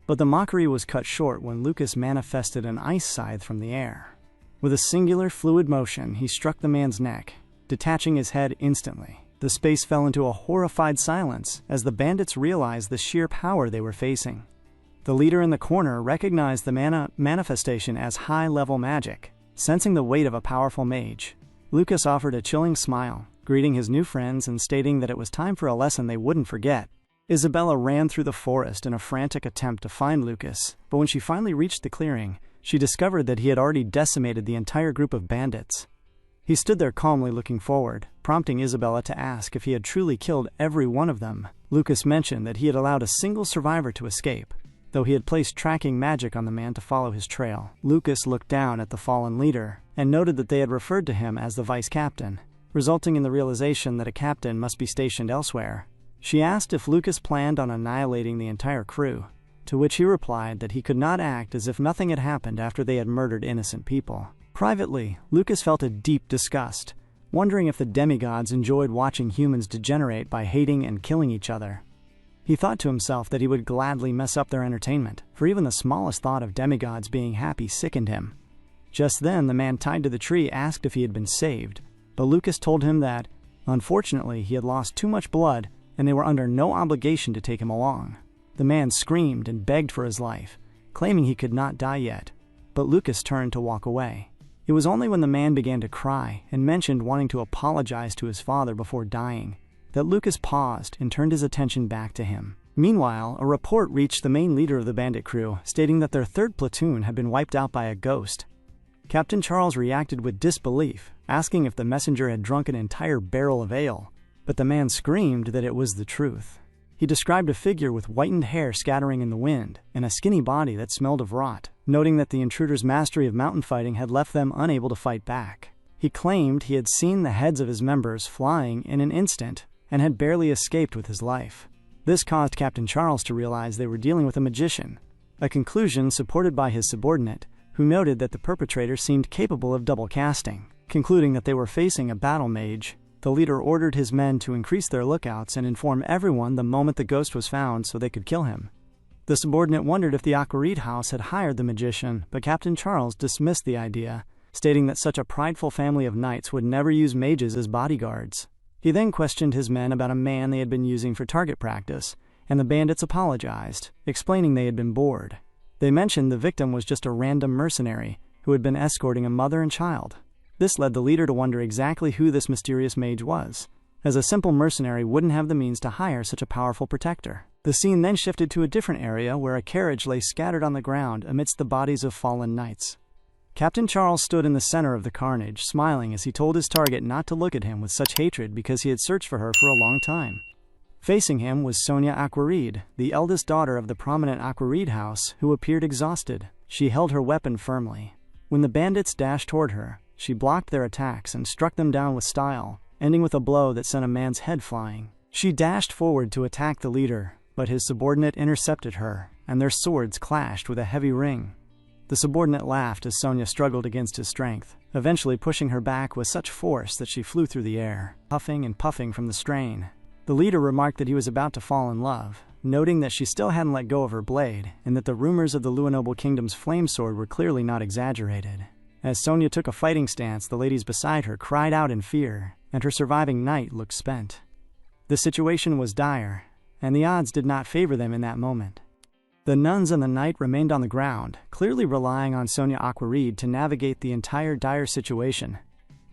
But the mockery was cut short when Lucas manifested an ice scythe from the air. With a singular fluid motion, he struck the man's neck, detaching his head instantly. The space fell into a horrified silence as the bandits realized the sheer power they were facing. The leader in the corner recognized the manifestation as high-level magic, sensing the weight of a powerful mage. Lucas offered a chilling smile, greeting his new friends and stating that it was time for a lesson they wouldn't forget. Isabella ran through the forest in a frantic attempt to find Lucas, but when she finally reached the clearing, she discovered that he had already decimated the entire group of bandits. He stood there calmly looking forward, prompting Isabella to ask if he had truly killed every one of them. Lucas mentioned that he had allowed a single survivor to escape, though he had placed tracking magic on the man to follow his trail. Lucas looked down at the fallen leader and noted that they had referred to him as the vice captain, resulting in the realization that a captain must be stationed elsewhere. She asked if Lucas planned on annihilating the entire crew, to which he replied that he could not act as if nothing had happened after they had murdered innocent people. Privately, Lucas felt a deep disgust, wondering if the demigods enjoyed watching humans degenerate by hating and killing each other. He thought to himself that he would gladly mess up their entertainment, for even the smallest thought of demigods being happy sickened him. Just then, the man tied to the tree asked if he had been saved, but Lucas told him that, unfortunately, he had lost too much blood and they were under no obligation to take him along. The man screamed and begged for his life, claiming he could not die yet, but Lucas turned to walk away. It was only when the man began to cry and mentioned wanting to apologize to his father before dying that Lucas paused and turned his attention back to him. Meanwhile, a report reached the main leader of the bandit crew, stating that their third platoon had been wiped out by a ghost. Captain Charles reacted with disbelief, asking if the messenger had drunk an entire barrel of ale, but the man screamed that it was the truth. He described a figure with whitened hair scattering in the wind and a skinny body that smelled of rot, noting that the intruder's mastery of mountain fighting had left them unable to fight back. He claimed he had seen the heads of his members flying in an instant and had barely escaped with his life. This caused Captain Charles to realize they were dealing with a magician, a conclusion supported by his subordinate, who noted that the perpetrator seemed capable of double casting. Concluding that they were facing a battle mage, the leader ordered his men to increase their lookouts and inform everyone the moment the ghost was found so they could kill him. The subordinate wondered if the Aquareed house had hired the magician, but Captain Charles dismissed the idea, stating that such a prideful family of knights would never use mages as bodyguards. He then questioned his men about a man they had been using for target practice, and the bandits apologized, explaining they had been bored. They mentioned the victim was just a random mercenary who had been escorting a mother and child. This led the leader to wonder exactly who this mysterious mage was, as a simple mercenary wouldn't have the means to hire such a powerful protector. The scene then shifted to a different area where a carriage lay scattered on the ground amidst the bodies of fallen knights. Captain Charles stood in the center of the carnage, smiling as he told his target not to look at him with such hatred because he had searched for her for a long time. Facing him was Sonia Aquareed, the eldest daughter of the prominent Aquareed house, who appeared exhausted. She held her weapon firmly. When the bandits dashed toward her, she blocked their attacks and struck them down with style, ending with a blow that sent a man's head flying. She dashed forward to attack the leader, but his subordinate intercepted her, and their swords clashed with a heavy ring. The subordinate laughed as Sonia struggled against his strength, eventually pushing her back with such force that she flew through the air, puffing and puffing from the strain. The leader remarked that he was about to fall in love, noting that she still hadn't let go of her blade, and that the rumors of the Luinoble Kingdom's flame sword were clearly not exaggerated. As Sonia took a fighting stance, the ladies beside her cried out in fear, and her surviving knight looked spent. The situation was dire, and the odds did not favor them in that moment. The nuns and the knight remained on the ground, clearly relying on Sonia Aquareed to navigate the entire dire situation.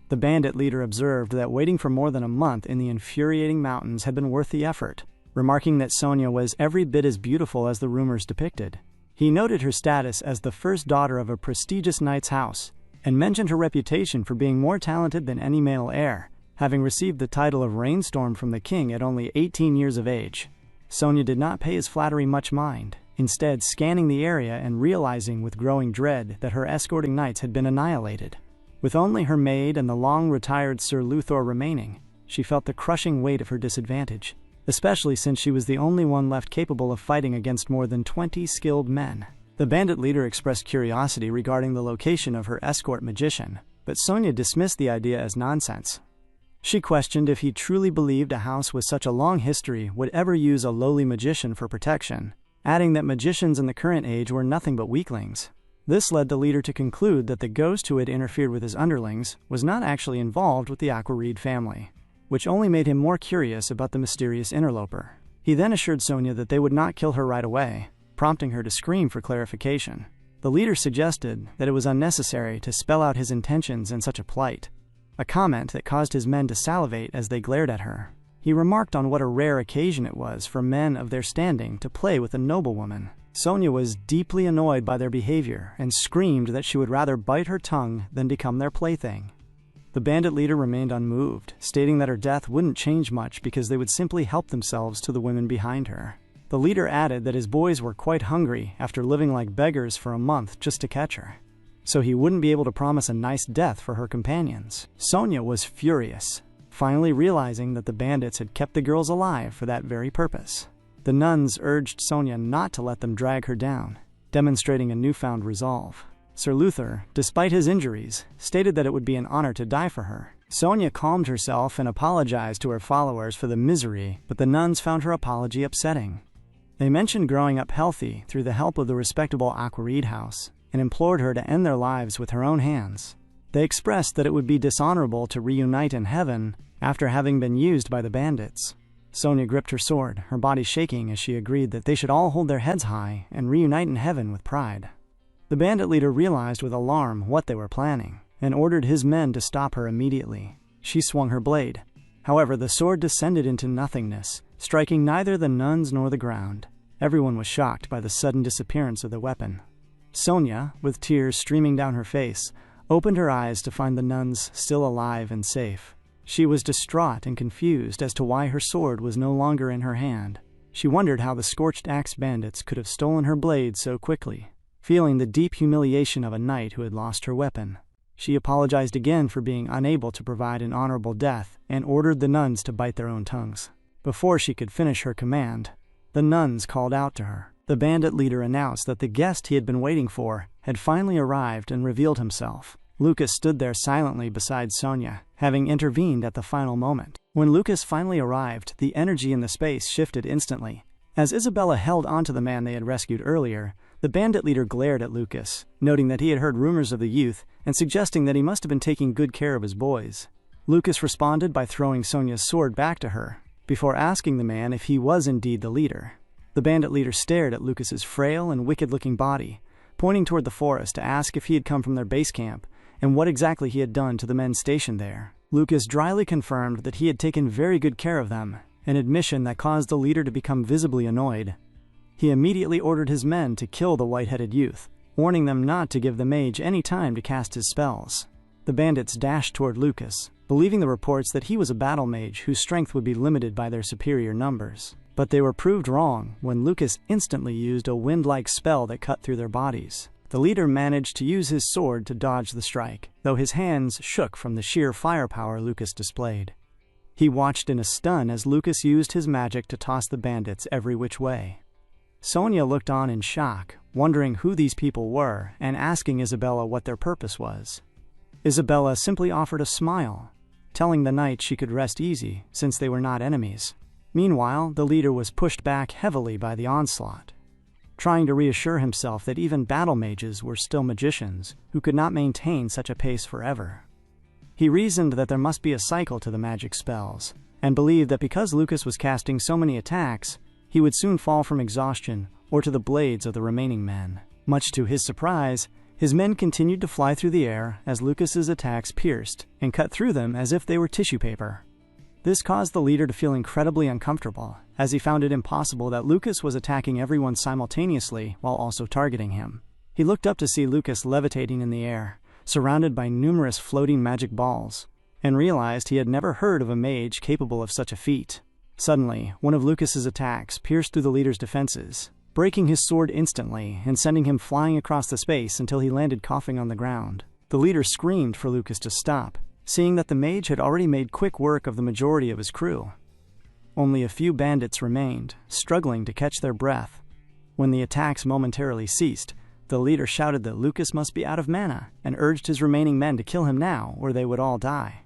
The bandit leader observed that waiting for more than a month in the infuriating mountains had been worth the effort, remarking that Sonia was every bit as beautiful as the rumors depicted. He noted her status as the first daughter of a prestigious knight's house, and mentioned her reputation for being more talented than any male heir, having received the title of Rainstorm from the king at only 18 years of age. Sonia did not pay his flattery much mind, instead scanning the area and realizing with growing dread that her escorting knights had been annihilated. With only her maid and the long-retired Sir Luthor remaining, she felt the crushing weight of her disadvantage, especially since she was the only one left capable of fighting against more than 20 skilled men. The bandit leader expressed curiosity regarding the location of her escort magician, but Sonia dismissed the idea as nonsense. She questioned if he truly believed a house with such a long history would ever use a lowly magician for protection, adding that magicians in the current age were nothing but weaklings. This led the leader to conclude that the ghost who had interfered with his underlings was not actually involved with the Aquareed family, which only made him more curious about the mysterious interloper. He then assured Sonia that they would not kill her right away, prompting her to scream for clarification. The leader suggested that it was unnecessary to spell out his intentions in such a plight, a comment that caused his men to salivate as they glared at her. He remarked on what a rare occasion it was for men of their standing to play with a noblewoman. Sonia was deeply annoyed by their behavior and screamed that she would rather bite her tongue than become their plaything. The bandit leader remained unmoved, stating that her death wouldn't change much because they would simply help themselves to the women behind her. The leader added that his boys were quite hungry after living like beggars for a month just to catch her, so he wouldn't be able to promise a nice death for her companions. Sonia was furious, finally realizing that the bandits had kept the girls alive for that very purpose. The nuns urged Sonia not to let them drag her down, demonstrating a newfound resolve. Sir Luthor, despite his injuries, stated that it would be an honor to die for her. Sonia calmed herself and apologized to her followers for the misery, but the nuns found her apology upsetting. They mentioned growing up healthy through the help of the respectable Aquareed house, and implored her to end their lives with her own hands. They expressed that it would be dishonorable to reunite in heaven after having been used by the bandits. Sonia gripped her sword, her body shaking as she agreed that they should all hold their heads high and reunite in heaven with pride. The bandit leader realized with alarm what they were planning, and ordered his men to stop her immediately. She swung her blade. However, the sword descended into nothingness, striking neither the nuns nor the ground. Everyone was shocked by the sudden disappearance of the weapon. Sonia, with tears streaming down her face, opened her eyes to find the nuns still alive and safe. She was distraught and confused as to why her sword was no longer in her hand. She wondered how the Scorched Axe bandits could have stolen her blade so quickly. Feeling the deep humiliation of a knight who had lost her weapon, she apologized again for being unable to provide an honorable death and ordered the nuns to bite their own tongues. Before she could finish her command, the nuns called out to her. The bandit leader announced that the guest he had been waiting for had finally arrived and revealed himself. Lucas stood there silently beside Sonia, having intervened at the final moment. When Lucas finally arrived, the energy in the space shifted instantly. As Isabella held onto the man they had rescued earlier, the bandit leader glared at Lucas, noting that he had heard rumors of the youth and suggesting that he must have been taking good care of his boys. Lucas responded by throwing Sonia's sword back to her, before asking the man if he was indeed the leader. The bandit leader stared at Lucas's frail and wicked-looking body, pointing toward the forest to ask if he had come from their base camp and what exactly he had done to the men stationed there. Lucas dryly confirmed that he had taken very good care of them, an admission that caused the leader to become visibly annoyed. He immediately ordered his men to kill the white-headed youth, warning them not to give the mage any time to cast his spells. The bandits dashed toward Lucas, believing the reports that he was a battle mage whose strength would be limited by their superior numbers. But they were proved wrong when Lucas instantly used a wind-like spell that cut through their bodies. The leader managed to use his sword to dodge the strike, though his hands shook from the sheer firepower Lucas displayed. He watched in a stun as Lucas used his magic to toss the bandits every which way. Sonia looked on in shock, wondering who these people were and asking Isabella what their purpose was. Isabella simply offered a smile, telling the knight she could rest easy since they were not enemies. Meanwhile, the leader was pushed back heavily by the onslaught, trying to reassure himself that even battle mages were still magicians who could not maintain such a pace forever. He reasoned that there must be a cycle to the magic spells, and believed that because Lucas was casting so many attacks, he would soon fall from exhaustion or to the blades of the remaining men. Much to his surprise, his men continued to fly through the air as Lucas's attacks pierced and cut through them as if they were tissue paper. This caused the leader to feel incredibly uncomfortable, as he found it impossible that Lucas was attacking everyone simultaneously while also targeting him. He looked up to see Lucas levitating in the air, surrounded by numerous floating magic balls, and realized he had never heard of a mage capable of such a feat. Suddenly, one of Lucas's attacks pierced through the leader's defenses, breaking his sword instantly and sending him flying across the space until he landed coughing on the ground. The leader screamed for Lucas to stop, seeing that the mage had already made quick work of the majority of his crew. Only a few bandits remained, struggling to catch their breath. When the attacks momentarily ceased, the leader shouted that Lucas must be out of mana and urged his remaining men to kill him now or they would all die.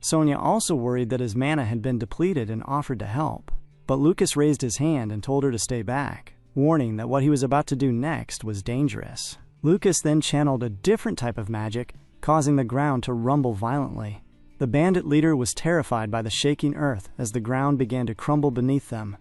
Sonia also worried that his mana had been depleted and offered to help, but Lucas raised his hand and told her to stay back, warning that what he was about to do next was dangerous. Lucas then channeled a different type of magic, causing the ground to rumble violently. The bandit leader was terrified by the shaking earth as the ground began to crumble beneath them.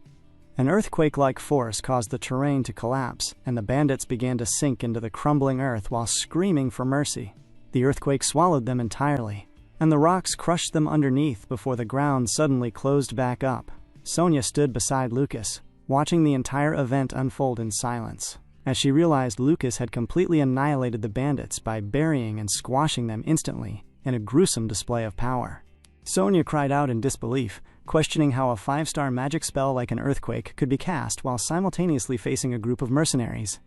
An earthquake-like force caused the terrain to collapse, and the bandits began to sink into the crumbling earth while screaming for mercy. The earthquake swallowed them entirely, and the rocks crushed them underneath before the ground suddenly closed back up. Sonia stood beside Lucas, watching the entire event unfold in silence, as she realized Lucas had completely annihilated the bandits by burying and squashing them instantly in a gruesome display of power. Sonia cried out in disbelief, questioning how a 5-star magic spell like an earthquake could be cast while simultaneously facing a group of mercenaries.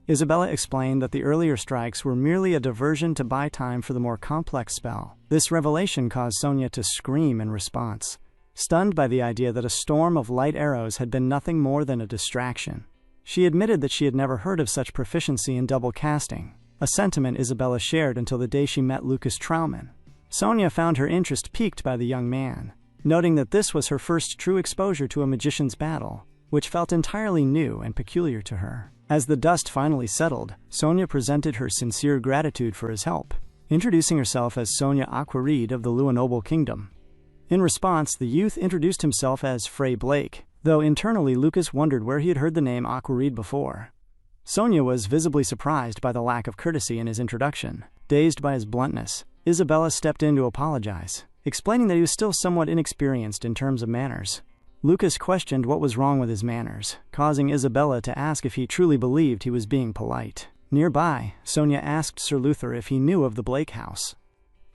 Isabella explained that the earlier strikes were merely a diversion to buy time for the more complex spell. This revelation caused Sonia to scream in response, stunned by the idea that a storm of light arrows had been nothing more than a distraction. She admitted that she had never heard of such proficiency in double casting, a sentiment Isabella shared until the day she met Lucas Trauman. Sonia found her interest piqued by the young man, noting that this was her first true exposure to a magician's battle, which felt entirely new and peculiar to her. As the dust finally settled, Sonia presented her sincere gratitude for his help, introducing herself as Sonia Aquareed of the Luanoble Kingdom. In response, the youth introduced himself as Frey Blake, though internally Lucas wondered where he had heard the name Aquareed before. Sonia was visibly surprised by the lack of courtesy in his introduction. Dazed by his bluntness, Isabella stepped in to apologize, explaining that he was still somewhat inexperienced in terms of manners. Lucas questioned what was wrong with his manners, causing Isabella to ask if he truly believed he was being polite. Nearby, Sonia asked Sir Luther if he knew of the Blake house.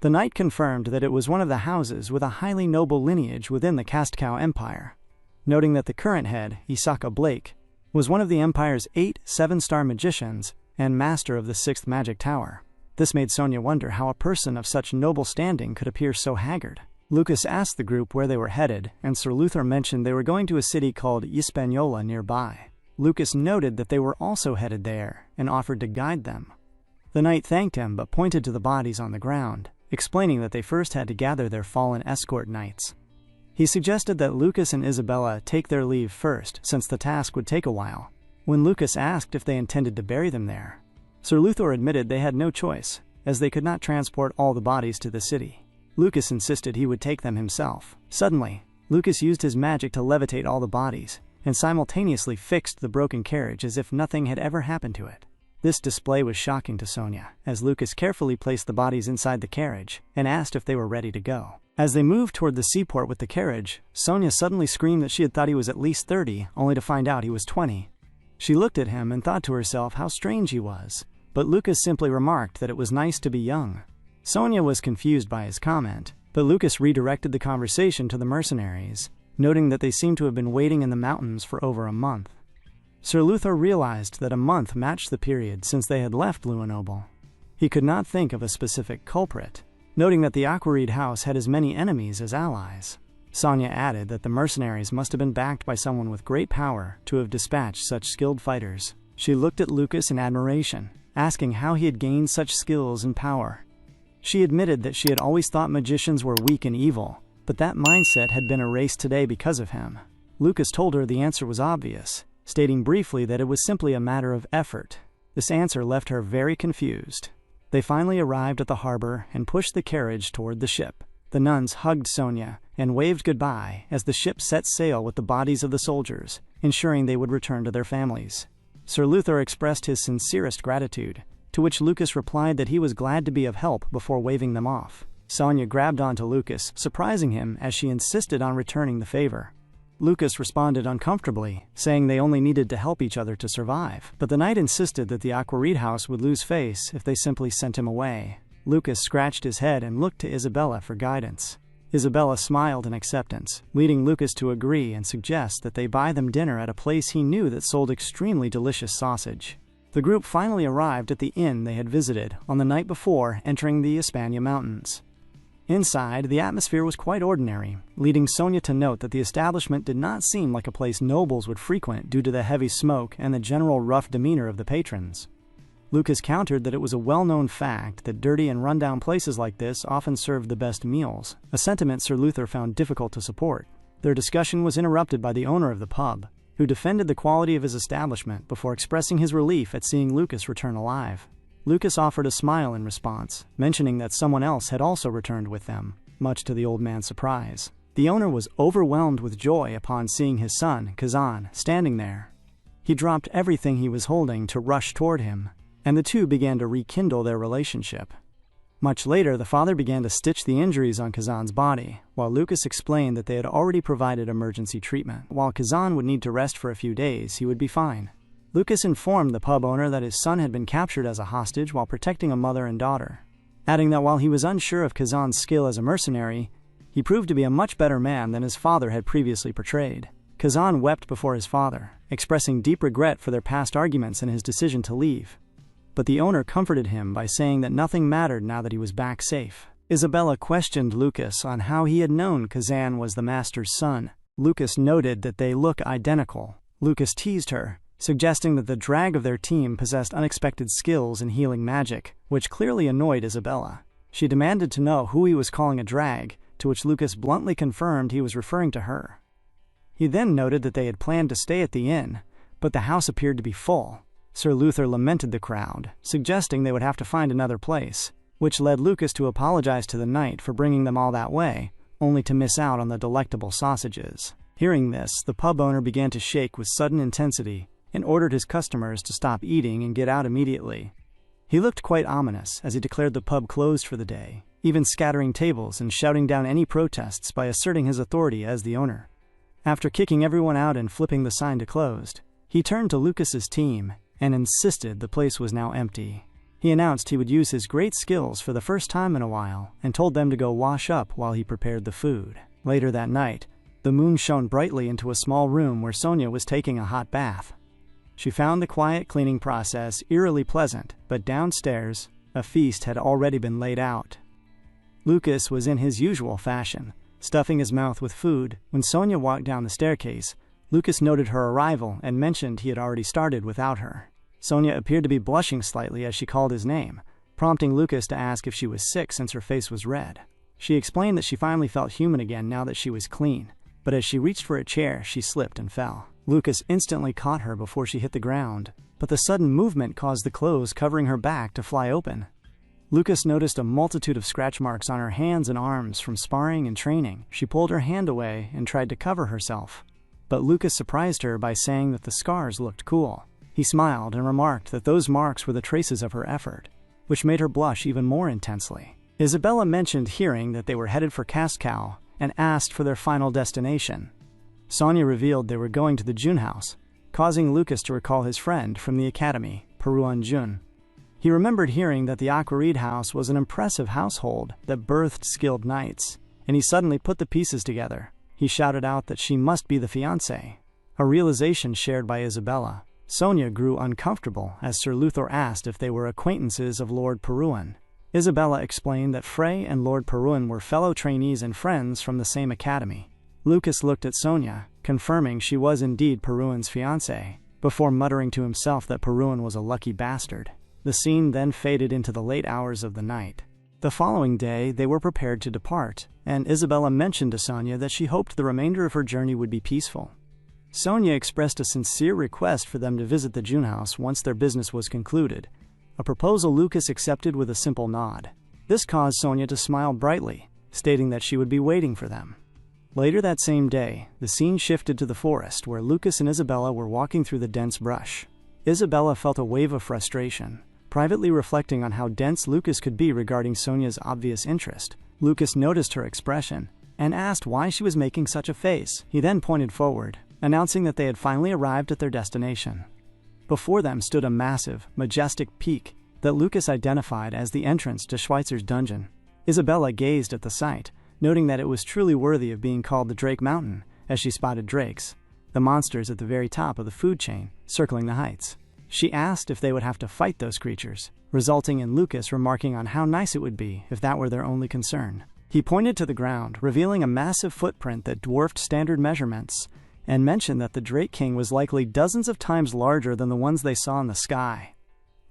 The knight confirmed that it was one of the houses with a highly noble lineage within the Castcow Empire, noting that the current head, Isaka Blake, was one of the Empire's 8 7-star magicians and master of the 6th Magic Tower. This made Sonia wonder how a person of such noble standing could appear so haggard. Lucas asked the group where they were headed, and Sir Luther mentioned they were going to a city called Hispaniola nearby. Lucas noted that they were also headed there, and offered to guide them. The knight thanked him but pointed to the bodies on the ground, explaining that they first had to gather their fallen escort knights. He suggested that Lucas and Isabella take their leave first, since the task would take a while. When Lucas asked if they intended to bury them there, Sir Luther admitted they had no choice, as they could not transport all the bodies to the city. Lucas insisted he would take them himself. Suddenly, Lucas used his magic to levitate all the bodies, and simultaneously fixed the broken carriage as if nothing had ever happened to it. This display was shocking to Sonia, as Lucas carefully placed the bodies inside the carriage and asked if they were ready to go. As they moved toward the seaport with the carriage, Sonia suddenly screamed that she had thought he was at least 30, only to find out he was 20. She looked at him and thought to herself how strange he was, but Lucas simply remarked that it was nice to be young. Sonia was confused by his comment, but Lucas redirected the conversation to the mercenaries, noting that they seemed to have been waiting in the mountains for over a month. Sir Luther realized that a month matched the period since they had left Luanoble. He could not think of a specific culprit, noting that the Aquareed house had as many enemies as allies. Sonia added that the mercenaries must have been backed by someone with great power to have dispatched such skilled fighters. She looked at Lucas in admiration, asking how he had gained such skills and power. She admitted that she had always thought magicians were weak and evil, but that mindset had been erased today because of him. Lucas told her the answer was obvious, stating briefly that it was simply a matter of effort. This answer left her very confused. They finally arrived at the harbor and pushed the carriage toward the ship. The nuns hugged Sonia and waved goodbye as the ship set sail with the bodies of the soldiers, ensuring they would return to their families. Sir Luther expressed his sincerest gratitude, to which Lucas replied that he was glad to be of help before waving them off. Sonia grabbed onto Lucas, surprising him as she insisted on returning the favor. Lucas responded uncomfortably, saying they only needed to help each other to survive, but the knight insisted that the Aquareed house would lose face if they simply sent him away. Lucas scratched his head and looked to Isabella for guidance. Isabella smiled in acceptance, leading Lucas to agree and suggest that they buy them dinner at a place he knew that sold extremely delicious sausage. The group finally arrived at the inn they had visited on the night before entering the Hispania Mountains. Inside, the atmosphere was quite ordinary, leading Sonia to note that the establishment did not seem like a place nobles would frequent due to the heavy smoke and the general rough demeanor of the patrons. Lucas countered that it was a well-known fact that dirty and run-down places like this often served the best meals, a sentiment Sir Luther found difficult to support. Their discussion was interrupted by the owner of the pub, who defended the quality of his establishment before expressing his relief at seeing Lucas return alive. Lucas offered a smile in response, mentioning that someone else had also returned with them, much to the old man's surprise. The owner was overwhelmed with joy upon seeing his son, Kazan, standing there. He dropped everything he was holding to rush toward him, and the two began to rekindle their relationship. Much later, the father began to stitch the injuries on Kazan's body, while Lucas explained that they had already provided emergency treatment. While Kazan would need to rest for a few days, he would be fine. Lucas informed the pub owner that his son had been captured as a hostage while protecting a mother and daughter, adding that while he was unsure of Kazan's skill as a mercenary, he proved to be a much better man than his father had previously portrayed. Kazan wept before his father, expressing deep regret for their past arguments and his decision to leave. But the owner comforted him by saying that nothing mattered now that he was back safe. Isabella questioned Lucas on how he had known Kazan was the master's son. Lucas noted that they look identical. Lucas teased her, suggesting that the drag of their team possessed unexpected skills in healing magic, which clearly annoyed Isabella. She demanded to know who he was calling a drag, to which Lucas bluntly confirmed he was referring to her. He then noted that they had planned to stay at the inn, but the house appeared to be full. Sir Luther lamented the crowd, suggesting they would have to find another place, which led Lucas to apologize to the knight for bringing them all that way, only to miss out on the delectable sausages. Hearing this, the pub owner began to shake with sudden intensity and ordered his customers to stop eating and get out immediately. He looked quite ominous as he declared the pub closed for the day, even scattering tables and shouting down any protests by asserting his authority as the owner. After kicking everyone out and flipping the sign to closed, he turned to Lucas's team and insisted the place was now empty. He announced he would use his great skills for the first time in a while and told them to go wash up while he prepared the food. Later that night, the moon shone brightly into a small room where Sonia was taking a hot bath. She found the quiet cleaning process eerily pleasant, but downstairs, a feast had already been laid out. Lucas was in his usual fashion, stuffing his mouth with food. When Sonia walked down the staircase, Lucas noted her arrival and mentioned he had already started without her. Sonia appeared to be blushing slightly as she called his name, prompting Lucas to ask if she was sick since her face was red. She explained that she finally felt human again now that she was clean, but as she reached for a chair, she slipped and fell. Lucas instantly caught her before she hit the ground, but the sudden movement caused the clothes covering her back to fly open. Lucas noticed a multitude of scratch marks on her hands and arms from sparring and training. She pulled her hand away and tried to cover herself, but Lucas surprised her by saying that the scars looked cool. He smiled and remarked that those marks were the traces of her effort, which made her blush even more intensely. Isabella mentioned hearing that they were headed for Cascow and asked for their final destination. Sonia revealed they were going to the Jun house, causing Lucas to recall his friend from the academy, Peruan Jun. He remembered hearing that the Aquareed house was an impressive household that birthed skilled knights, and he suddenly put the pieces together. He shouted out that she must be the fiancée, a realization shared by Isabella. Sonia grew uncomfortable as Sir Luther asked if they were acquaintances of Lord Peruan. Isabella explained that Frey and Lord Peruan were fellow trainees and friends from the same academy. Lucas looked at Sonia, confirming she was indeed Peruan's fiancée, before muttering to himself that Peruan was a lucky bastard. The scene then faded into the late hours of the night. The following day, they were prepared to depart, and Isabella mentioned to Sonia that she hoped the remainder of her journey would be peaceful. Sonia expressed a sincere request for them to visit the Jun house once their business was concluded, a proposal Lucas accepted with a simple nod. This caused Sonia to smile brightly, stating that she would be waiting for them. Later that same day, the scene shifted to the forest where Lucas and Isabella were walking through the dense brush. Isabella felt a wave of frustration, privately reflecting on how dense Lucas could be regarding Sonia's obvious interest. Lucas noticed her expression and asked why she was making such a face. He then pointed forward, announcing that they had finally arrived at their destination. Before them stood a massive, majestic peak that Lucas identified as the entrance to Schweitzer's dungeon. Isabella gazed at the sight, noting that it was truly worthy of being called the Drake Mountain, as she spotted drakes, the monsters at the very top of the food chain, circling the heights. She asked if they would have to fight those creatures, resulting in Lucas remarking on how nice it would be if that were their only concern. He pointed to the ground, revealing a massive footprint that dwarfed standard measurements, and mentioned that the Drake King was likely dozens of times larger than the ones they saw in the sky.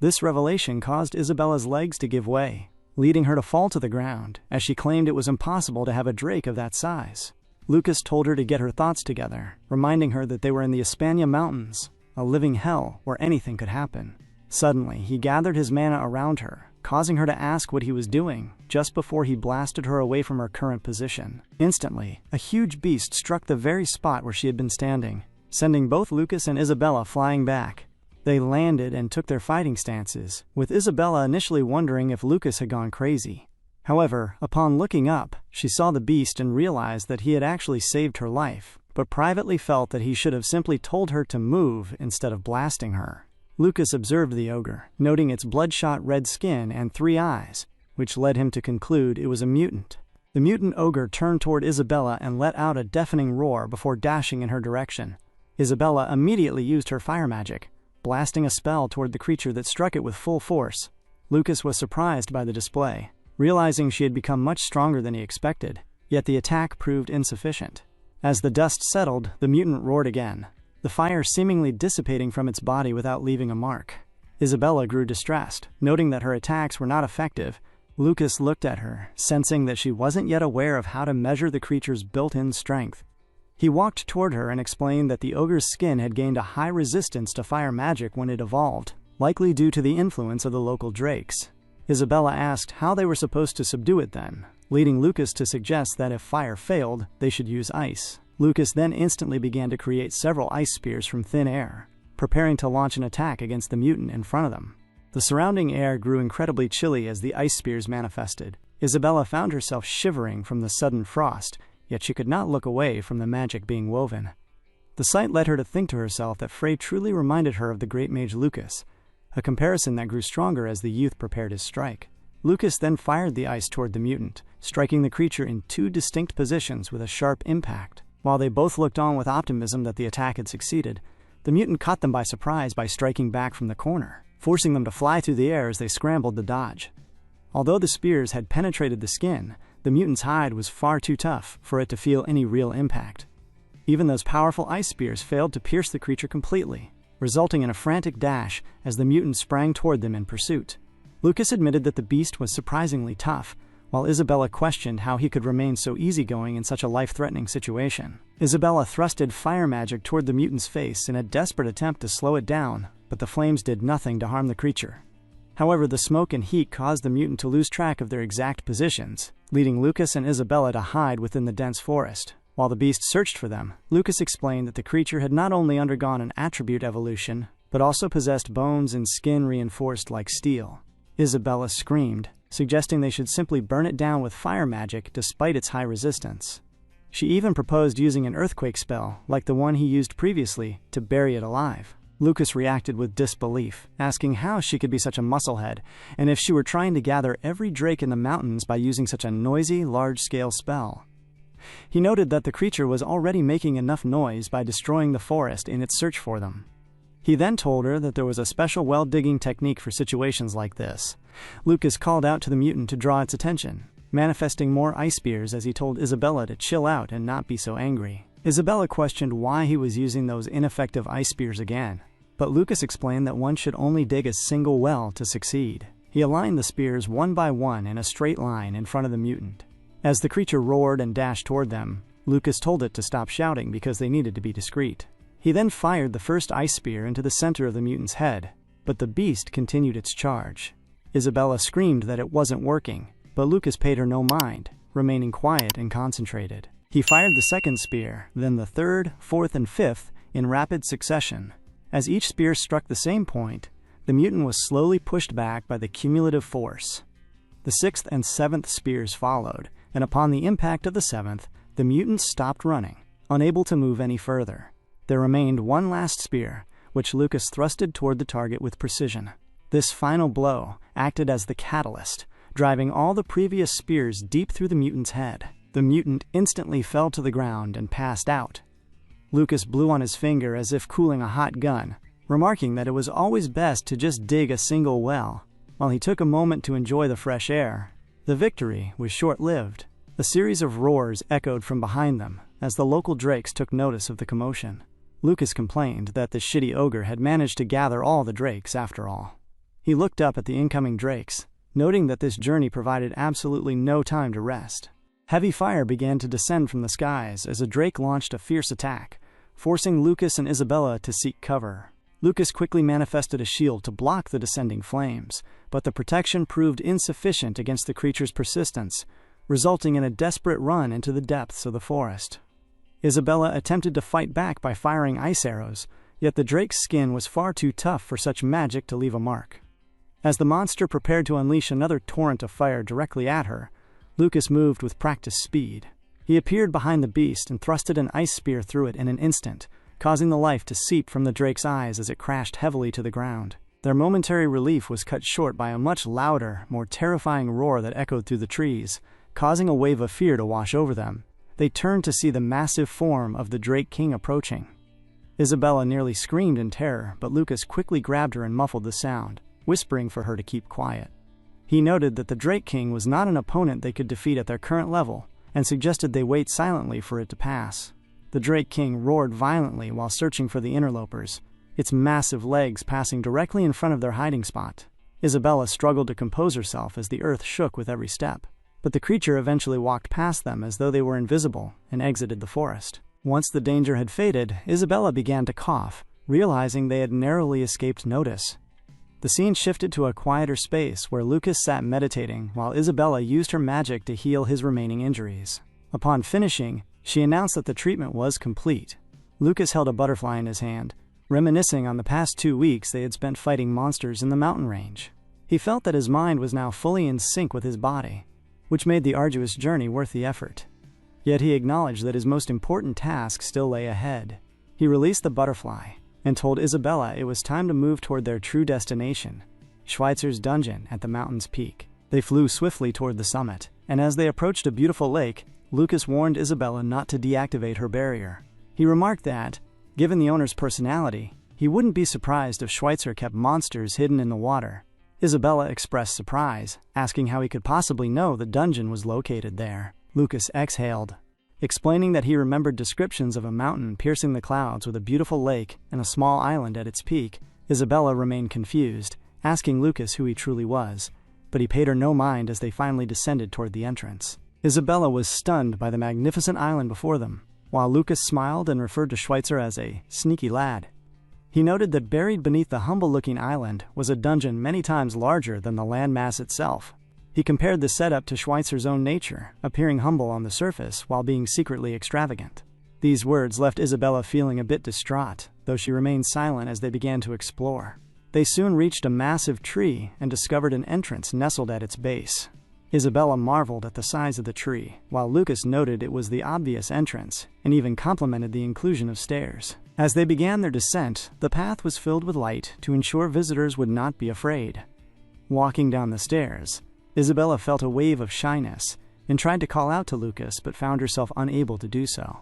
This revelation caused Isabella's legs to give way, leading her to fall to the ground, as she claimed it was impossible to have a drake of that size. Lucas told her to get her thoughts together, reminding her that they were in the Hispania Mountains, a living hell where anything could happen. Suddenly, he gathered his mana around her, causing her to ask what he was doing, just before he blasted her away from her current position. Instantly, a huge beast struck the very spot where she had been standing, sending both Lucas and Isabella flying back. They landed and took their fighting stances, with Isabella initially wondering if Lucas had gone crazy. However, upon looking up, she saw the beast and realized that he had actually saved her life, but privately felt that he should have simply told her to move instead of blasting her. Lucas observed the ogre, noting its bloodshot red skin and 3 eyes, which led him to conclude it was a mutant. The mutant ogre turned toward Isabella and let out a deafening roar before dashing in her direction. Isabella immediately used her fire magic, blasting a spell toward the creature that struck it with full force. Lucas was surprised by the display, realizing she had become much stronger than he expected, yet the attack proved insufficient. As the dust settled, the mutant roared again, the fire seemingly dissipating from its body without leaving a mark. Isabella grew distressed, noting that her attacks were not effective. Lucas looked at her, sensing that she wasn't yet aware of how to measure the creature's built-in strength. He walked toward her and explained that the ogre's skin had gained a high resistance to fire magic when it evolved, likely due to the influence of the local drakes. Isabella asked how they were supposed to subdue it then, leading Lucas to suggest that if fire failed, they should use ice. Lucas then instantly began to create several ice spears from thin air, preparing to launch an attack against the mutant in front of them. The surrounding air grew incredibly chilly as the ice spears manifested. Isabella found herself shivering from the sudden frost, yet she could not look away from the magic being woven. The sight led her to think to herself that Frey truly reminded her of the great mage Lucas, a comparison that grew stronger as the youth prepared his strike. Lucas then fired the ice toward the mutant, striking the creature in 2 distinct positions with a sharp impact. While they both looked on with optimism that the attack had succeeded, the mutant caught them by surprise by striking back from the corner, forcing them to fly through the air as they scrambled to dodge. Although the spears had penetrated the skin, the mutant's hide was far too tough for it to feel any real impact. Even those powerful ice spears failed to pierce the creature completely, resulting in a frantic dash as the mutant sprang toward them in pursuit. Lucas admitted that the beast was surprisingly tough, while Isabella questioned how he could remain so easygoing in such a life-threatening situation. Isabella thrusted fire magic toward the mutant's face in a desperate attempt to slow it down, but the flames did nothing to harm the creature. However, the smoke and heat caused the mutant to lose track of their exact positions, leading Lucas and Isabella to hide within the dense forest. While the beast searched for them, Lucas explained that the creature had not only undergone an attribute evolution, but also possessed bones and skin reinforced like steel. Isabella screamed, suggesting they should simply burn it down with fire magic despite its high resistance. She even proposed using an earthquake spell, like the one he used previously, to bury it alive. Lucas reacted with disbelief, asking how she could be such a musclehead, and if she were trying to gather every drake in the mountains by using such a noisy, large-scale spell. He noted that the creature was already making enough noise by destroying the forest in its search for them. He then told her that there was a special well-digging technique for situations like this. Lucas called out to the mutant to draw its attention, manifesting more ice spears as he told Isabella to chill out and not be so angry. Isabella questioned why he was using those ineffective ice spears again, but Lucas explained that one should only dig a single well to succeed. He aligned the spears one by one in a straight line in front of the mutant. As the creature roared and dashed toward them, Lucas told it to stop shouting because they needed to be discreet. He then fired the first ice spear into the center of the mutant's head, but the beast continued its charge. Isabella screamed that it wasn't working, but Lucas paid her no mind, remaining quiet and concentrated. He fired the second spear, then the third, fourth, and fifth in rapid succession. As each spear struck the same point, the mutant was slowly pushed back by the cumulative force. The sixth and seventh spears followed, and upon the impact of the seventh, the mutant stopped running, unable to move any further. There remained one last spear, which Lucas thrusted toward the target with precision. This final blow acted as the catalyst, driving all the previous spears deep through the mutant's head. The mutant instantly fell to the ground and passed out. Lucas blew on his finger as if cooling a hot gun, remarking that it was always best to just dig a single well, while he took a moment to enjoy the fresh air. The victory was short-lived. A series of roars echoed from behind them as the local drakes took notice of the commotion. Lucas complained that the shitty ogre had managed to gather all the drakes after all. He looked up at the incoming drakes, noting that this journey provided absolutely no time to rest. Heavy fire began to descend from the skies as a drake launched a fierce attack, forcing Lucas and Isabella to seek cover. Lucas quickly manifested a shield to block the descending flames, but the protection proved insufficient against the creature's persistence, resulting in a desperate run into the depths of the forest. Isabella attempted to fight back by firing ice arrows, yet the drake's skin was far too tough for such magic to leave a mark. As the monster prepared to unleash another torrent of fire directly at her, Lucas moved with practiced speed. He appeared behind the beast and thrusted an ice spear through it in an instant, causing the life to seep from the drake's eyes as it crashed heavily to the ground. Their momentary relief was cut short by a much louder, more terrifying roar that echoed through the trees, causing a wave of fear to wash over them. They turned to see the massive form of the Drake King approaching. Isabella nearly screamed in terror, but Lucas quickly grabbed her and muffled the sound, whispering for her to keep quiet. He noted that the Drake King was not an opponent they could defeat at their current level, and suggested they wait silently for it to pass. The Drake King roared violently while searching for the interlopers, its massive legs passing directly in front of their hiding spot. Isabella struggled to compose herself as the earth shook with every step, but the creature eventually walked past them as though they were invisible and exited the forest. Once the danger had faded, Isabella began to cough, realizing they had narrowly escaped notice. The scene shifted to a quieter space where Lucas sat meditating while Isabella used her magic to heal his remaining injuries. Upon finishing, she announced that the treatment was complete. Lucas held a butterfly in his hand, reminiscing on the past 2 weeks they had spent fighting monsters in the mountain range. He felt that his mind was now fully in sync with his body, which made the arduous journey worth the effort. Yet he acknowledged that his most important task still lay ahead. He released the butterfly and told Isabella it was time to move toward their true destination, Schweitzer's dungeon at the mountain's peak. They flew swiftly toward the summit, and as they approached a beautiful lake, Lucas warned Isabella not to deactivate her barrier. He remarked that, given the owner's personality, he wouldn't be surprised if Schweitzer kept monsters hidden in the water. Isabella expressed surprise, asking how he could possibly know the dungeon was located there. Lucas exhaled, explaining that he remembered descriptions of a mountain piercing the clouds with a beautiful lake and a small island at its peak. Isabella remained confused, asking Lucas who he truly was, but he paid her no mind as they finally descended toward the entrance. Isabella was stunned by the magnificent island before them, while Lucas smiled and referred to Schweitzer as a sneaky lad. He noted that buried beneath the humble-looking island was a dungeon many times larger than the landmass itself. He compared the setup to Schweitzer's own nature, appearing humble on the surface while being secretly extravagant. These words left Isabella feeling a bit distraught, though she remained silent as they began to explore. They soon reached a massive tree and discovered an entrance nestled at its base. Isabella marveled at the size of the tree, while Lucas noted it was the obvious entrance and even complimented the inclusion of stairs. As they began their descent, the path was filled with light to ensure visitors would not be afraid. Walking down the stairs, Isabella felt a wave of shyness and tried to call out to Lucas but found herself unable to do so.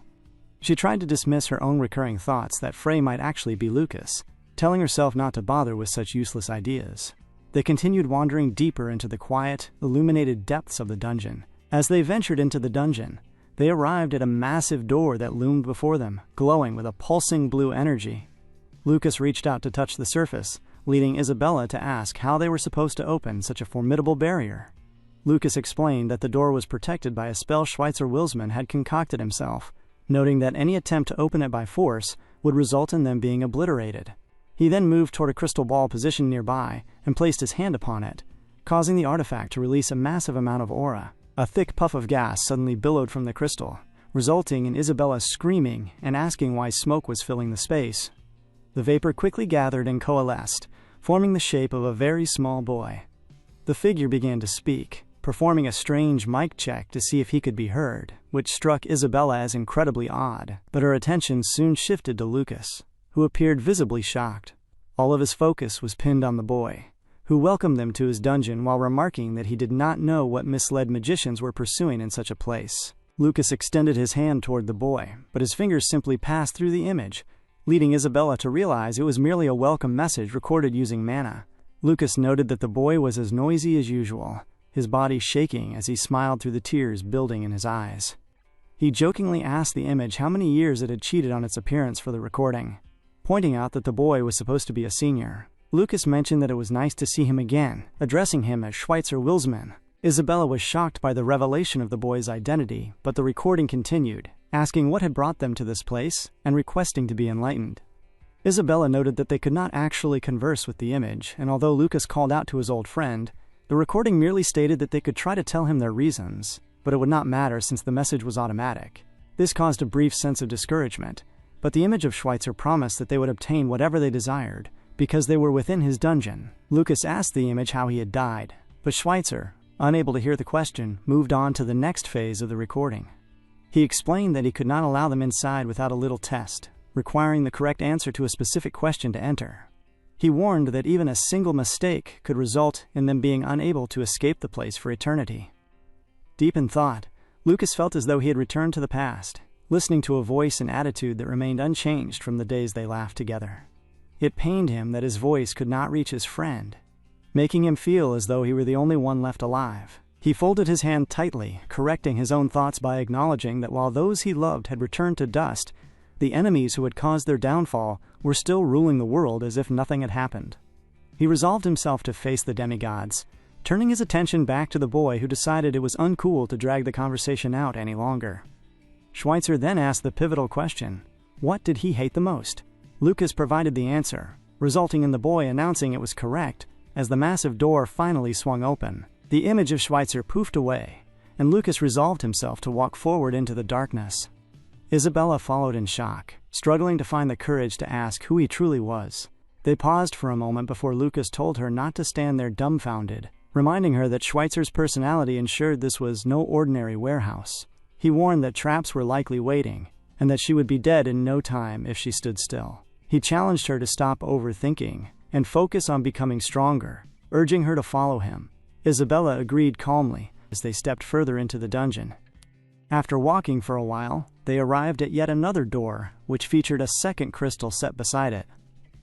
She tried to dismiss her own recurring thoughts that Frey might actually be Lucas, telling herself not to bother with such useless ideas. They continued wandering deeper into the quiet, illuminated depths of the dungeon. As they ventured into the dungeon, they arrived at a massive door that loomed before them, glowing with a pulsing blue energy. Lucas reached out to touch the surface, leading Isabella to ask how they were supposed to open such a formidable barrier. Lucas explained that the door was protected by a spell Schweitzer Wilsman had concocted himself, noting that any attempt to open it by force would result in them being obliterated. He then moved toward a crystal ball positioned nearby and placed his hand upon it, causing the artifact to release a massive amount of aura. A thick puff of gas suddenly billowed from the crystal, resulting in Isabella screaming and asking why smoke was filling the space. The vapor quickly gathered and coalesced, forming the shape of a very small boy. The figure began to speak, performing a strange mic check to see if he could be heard, which struck Isabella as incredibly odd, but her attention soon shifted to Lucas, who appeared visibly shocked. All of his focus was pinned on the boy, who welcomed them to his dungeon while remarking that he did not know what misled magicians were pursuing in such a place. Lucas extended his hand toward the boy, but his fingers simply passed through the image, leading Isabella to realize it was merely a welcome message recorded using mana. Lucas noted that the boy was as noisy as usual, his body shaking as he smiled through the tears building in his eyes. He jokingly asked the image how many years it had cheated on its appearance for the recording, pointing out that the boy was supposed to be a senior. Lucas mentioned that it was nice to see him again, addressing him as Schweitzer Wilsman. Isabella was shocked by the revelation of the boy's identity, but the recording continued, asking what had brought them to this place and requesting to be enlightened. Isabella noted that they could not actually converse with the image, and although Lucas called out to his old friend, the recording merely stated that they could try to tell him their reasons, but it would not matter since the message was automatic. This caused a brief sense of discouragement, but the image of Schweitzer promised that they would obtain whatever they desired, because they were within his dungeon. Lucas asked the image how he had died, but Schweitzer, unable to hear the question, moved on to the next phase of the recording. He explained that he could not allow them inside without a little test, requiring the correct answer to a specific question to enter. He warned that even a single mistake could result in them being unable to escape the place for eternity. Deep in thought, Lucas felt as though he had returned to the past, listening to a voice and attitude that remained unchanged from the days they laughed together. It pained him that his voice could not reach his friend, making him feel as though he were the only one left alive. He folded his hand tightly, correcting his own thoughts by acknowledging that while those he loved had returned to dust, the enemies who had caused their downfall were still ruling the world as if nothing had happened. He resolved himself to face the demigods, turning his attention back to the boy who decided it was uncool to drag the conversation out any longer. Schweitzer then asked the pivotal question, what did he hate the most? Lucas provided the answer, resulting in the boy announcing it was correct as the massive door finally swung open. The image of Schweitzer poofed away, and Lucas resolved himself to walk forward into the darkness. Isabella followed in shock, struggling to find the courage to ask who he truly was. They paused for a moment before Lucas told her not to stand there dumbfounded, reminding her that Schweitzer's personality ensured this was no ordinary warehouse. He warned that traps were likely waiting, and that she would be dead in no time if she stood still. He challenged her to stop overthinking and focus on becoming stronger, urging her to follow him. Isabella agreed calmly as they stepped further into the dungeon. After walking for a while, they arrived at yet another door, which featured a second crystal set beside it.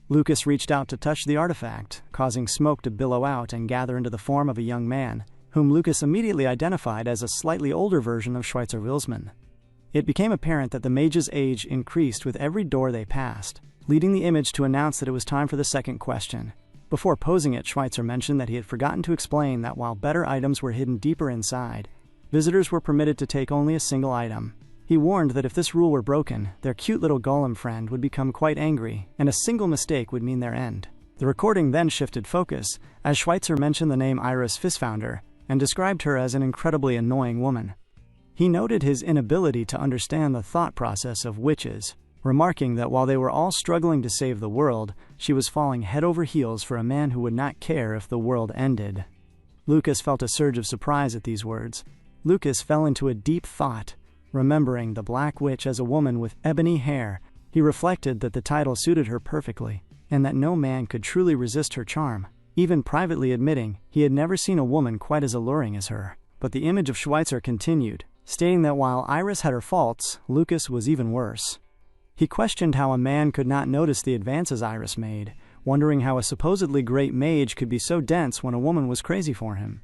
Lucas reached out to touch the artifact, causing smoke to billow out and gather into the form of a young man, whom Lucas immediately identified as a slightly older version of Schweitzer Wilsman. It became apparent that the mage's age increased with every door they passed, leading the image to announce that it was time for the second question. Before posing it, Schweitzer mentioned that he had forgotten to explain that while better items were hidden deeper inside, visitors were permitted to take only a single item. He warned that if this rule were broken, their cute little golem friend would become quite angry, and a single mistake would mean their end. The recording then shifted focus, as Schweitzer mentioned the name Iris Fistfounder, and described her as an incredibly annoying woman. He noted his inability to understand the thought process of witches, remarking that while they were all struggling to save the world, she was falling head over heels for a man who would not care if the world ended. Lucas felt a surge of surprise at these words. Lucas fell into a deep thought, remembering the Black Witch as a woman with ebony hair. He reflected that the title suited her perfectly, and that no man could truly resist her charm, even privately admitting he had never seen a woman quite as alluring as her. But the image of Schweitzer continued, stating that while Iris had her faults, Lucas was even worse. He questioned how a man could not notice the advances Iris made, wondering how a supposedly great mage could be so dense when a woman was crazy for him.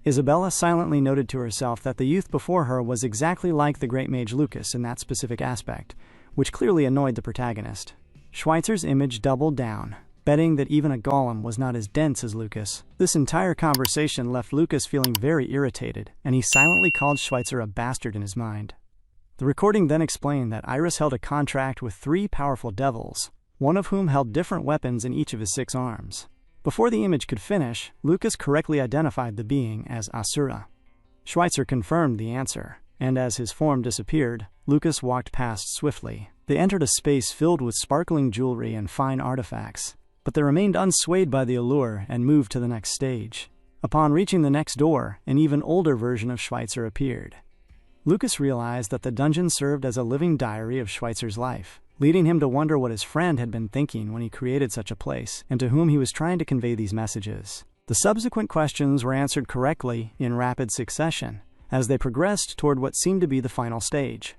Isabella silently noted to herself that the youth before her was exactly like the great mage Lucas in that specific aspect, which clearly annoyed the protagonist. Schweitzer's image doubled down, betting that even a golem was not as dense as Lucas. This entire conversation left Lucas feeling very irritated, and he silently called Schweitzer a bastard in his mind. The recording then explained that Iris held a contract with 3 powerful devils, one of whom held different weapons in each of his 6 arms. Before the image could finish, Lucas correctly identified the being as Asura. Schweitzer confirmed the answer, and as his form disappeared, Lucas walked past swiftly. They entered a space filled with sparkling jewelry and fine artifacts, but they remained unswayed by the allure and moved to the next stage. Upon reaching the next door, an even older version of Schweitzer appeared. Lucas realized that the dungeon served as a living diary of Schweitzer's life, leading him to wonder what his friend had been thinking when he created such a place, and to whom he was trying to convey these messages. The subsequent questions were answered correctly in rapid succession, as they progressed toward what seemed to be the final stage.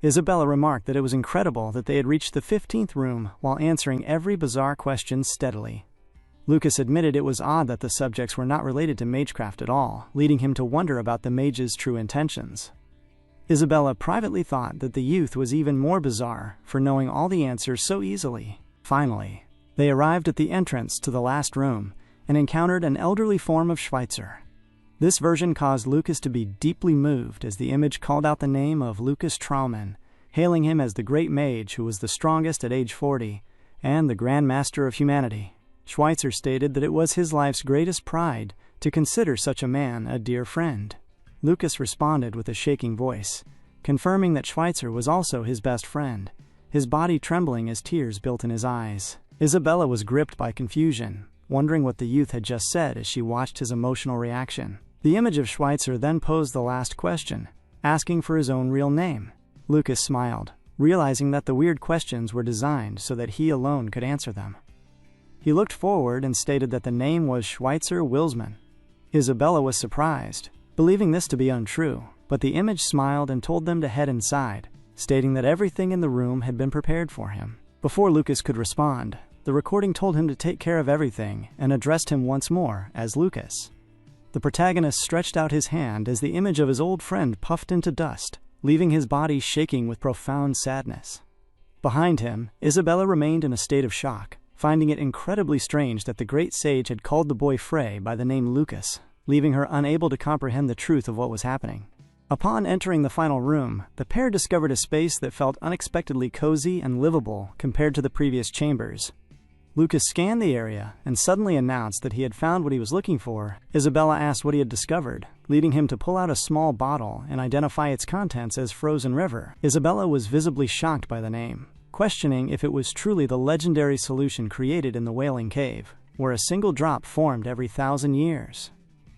Isabella remarked that it was incredible that they had reached the 15th room while answering every bizarre question steadily. Lucas admitted it was odd that the subjects were not related to magecraft at all, leading him to wonder about the mage's true intentions. Isabella privately thought that the youth was even more bizarre for knowing all the answers so easily. Finally, they arrived at the entrance to the last room and encountered an elderly form of Schweitzer. This version caused Lucas to be deeply moved as the image called out the name of Lucas Trauman, hailing him as the great mage who was the strongest at age 40 and the Grand Master of humanity. Schweitzer stated that it was his life's greatest pride to consider such a man a dear friend. Lucas responded with a shaking voice, confirming that Schweitzer was also his best friend, his body trembling as tears built in his eyes. Isabella was gripped by confusion, wondering what the youth had just said as she watched his emotional reaction. The image of Schweitzer then posed the last question, asking for his own real name. Lucas smiled, realizing that the weird questions were designed so that he alone could answer them. He looked forward and stated that the name was Schweitzer Wilsman. Isabella was surprised, believing this to be untrue, but the image smiled and told them to head inside, stating that everything in the room had been prepared for him. Before Lucas could respond, the recording told him to take care of everything and addressed him once more as Lucas. The protagonist stretched out his hand as the image of his old friend puffed into dust, leaving his body shaking with profound sadness. Behind him, Isabella remained in a state of shock, finding it incredibly strange that the great sage had called the boy Frey by the name Lucas, leaving her unable to comprehend the truth of what was happening. Upon entering the final room, the pair discovered a space that felt unexpectedly cozy and livable compared to the previous chambers. Lucas scanned the area and suddenly announced that he had found what he was looking for. Isabella asked what he had discovered, leading him to pull out a small bottle and identify its contents as Frozen River. Isabella was visibly shocked by the name, questioning if it was truly the legendary solution created in the Wailing Cave, where a single drop formed every 1,000 years.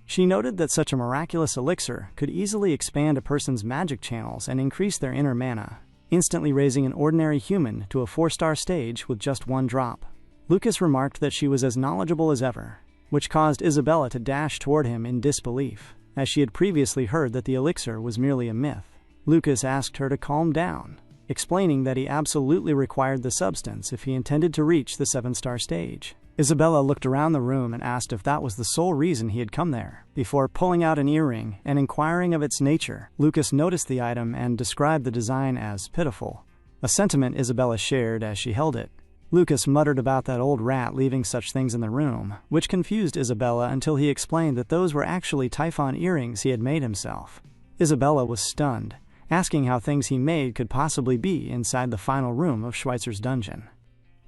She noted that such a miraculous elixir could easily expand a person's magic channels and increase their inner mana, instantly raising an ordinary human to a 4-star stage with just one drop. Lucas remarked that she was as knowledgeable as ever, which caused Isabella to dash toward him in disbelief, as she had previously heard that the elixir was merely a myth. Lucas asked her to calm down, explaining that he absolutely required the substance if he intended to reach the 7-star stage. Isabella looked around the room and asked if that was the sole reason he had come there. Before pulling out an earring and inquiring of its nature, Lucas noticed the item and described the design as pitiful, a sentiment Isabella shared as she held it. Lucas muttered about that old rat leaving such things in the room, which confused Isabella until he explained that those were actually Typhon earrings he had made himself. Isabella was stunned, asking how things he made could possibly be inside the final room of Schweitzer's dungeon.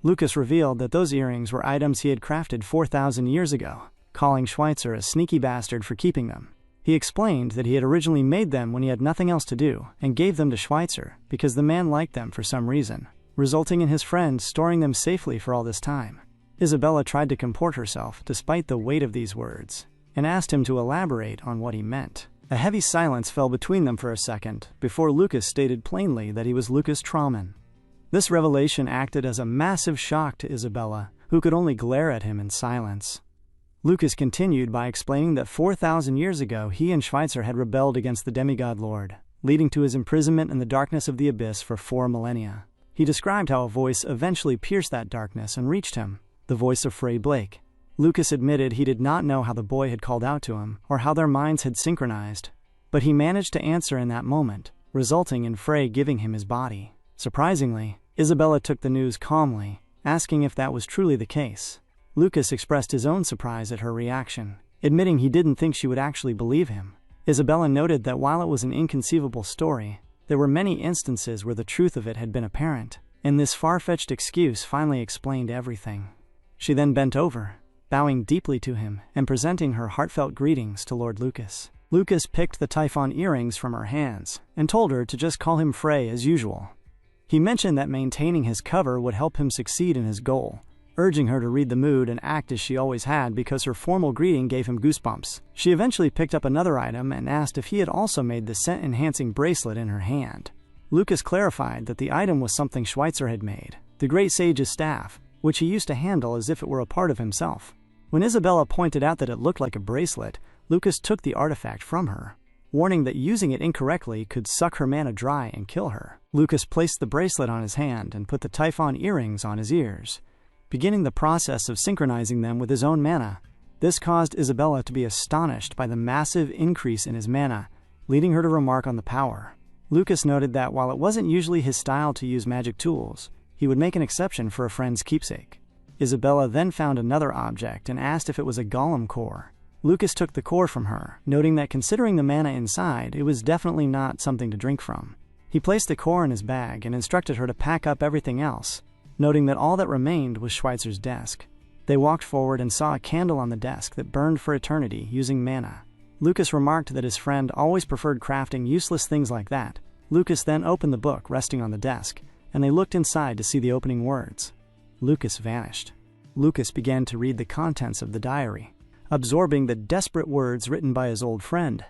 Lucas revealed that those earrings were items he had crafted 4,000 years ago, calling Schweitzer a sneaky bastard for keeping them. He explained that he had originally made them when he had nothing else to do, and gave them to Schweitzer because the man liked them for some reason, resulting in his friend storing them safely for all this time. Isabella tried to comport herself despite the weight of these words, and asked him to elaborate on what he meant. A heavy silence fell between them for a second, before Lucas stated plainly that he was Lucas Trauman. This revelation acted as a massive shock to Isabella, who could only glare at him in silence. Lucas continued by explaining that 4,000 years ago he and Schweitzer had rebelled against the demigod lord, leading to his imprisonment in the darkness of the abyss for 4 millennia. He described how a voice eventually pierced that darkness and reached him, the voice of Frey Blake. Lucas admitted he did not know how the boy had called out to him, or how their minds had synchronized, but he managed to answer in that moment, resulting in Frey giving him his body. Surprisingly, Isabella took the news calmly, asking if that was truly the case. Lucas expressed his own surprise at her reaction, admitting he didn't think she would actually believe him. Isabella noted that while it was an inconceivable story, there were many instances where the truth of it had been apparent, and this far-fetched excuse finally explained everything. She then bent over, bowing deeply to him and presenting her heartfelt greetings to Lord Lucas. Lucas picked the Typhon earrings from her hands and told her to just call him Frey as usual. He mentioned that maintaining his cover would help him succeed in his goal, urging her to read the mood and act as she always had because her formal greeting gave him goosebumps. She eventually picked up another item and asked if he had also made the scent-enhancing bracelet in her hand. Lucas clarified that the item was something Schweitzer had made, the great sage's staff, which he used to handle as if it were a part of himself. When Isabella pointed out that it looked like a bracelet, Lucas took the artifact from her. warning that using it incorrectly could suck her mana dry and kill her. Lucas placed the bracelet on his hand and put the Typhon earrings on his ears, beginning the process of synchronizing them with his own mana. This caused Isabella to be astonished by the massive increase in his mana, leading her to remark on the power. Lucas noted that while it wasn't usually his style to use magic tools, he would make an exception for a friend's keepsake. Isabella then found another object and asked if it was a golem core. Lucas took the core from her, noting that considering the mana inside, it was definitely not something to drink from. He placed the core in his bag and instructed her to pack up everything else, noting that all that remained was Schweitzer's desk. They walked forward and saw a candle on the desk that burned for eternity using mana. Lucas remarked that his friend always preferred crafting useless things like that. Lucas then opened the book resting on the desk, and they looked inside to see the opening words. Lucas vanished. Lucas began to read the contents of the diary, absorbing the desperate words written by his old friend.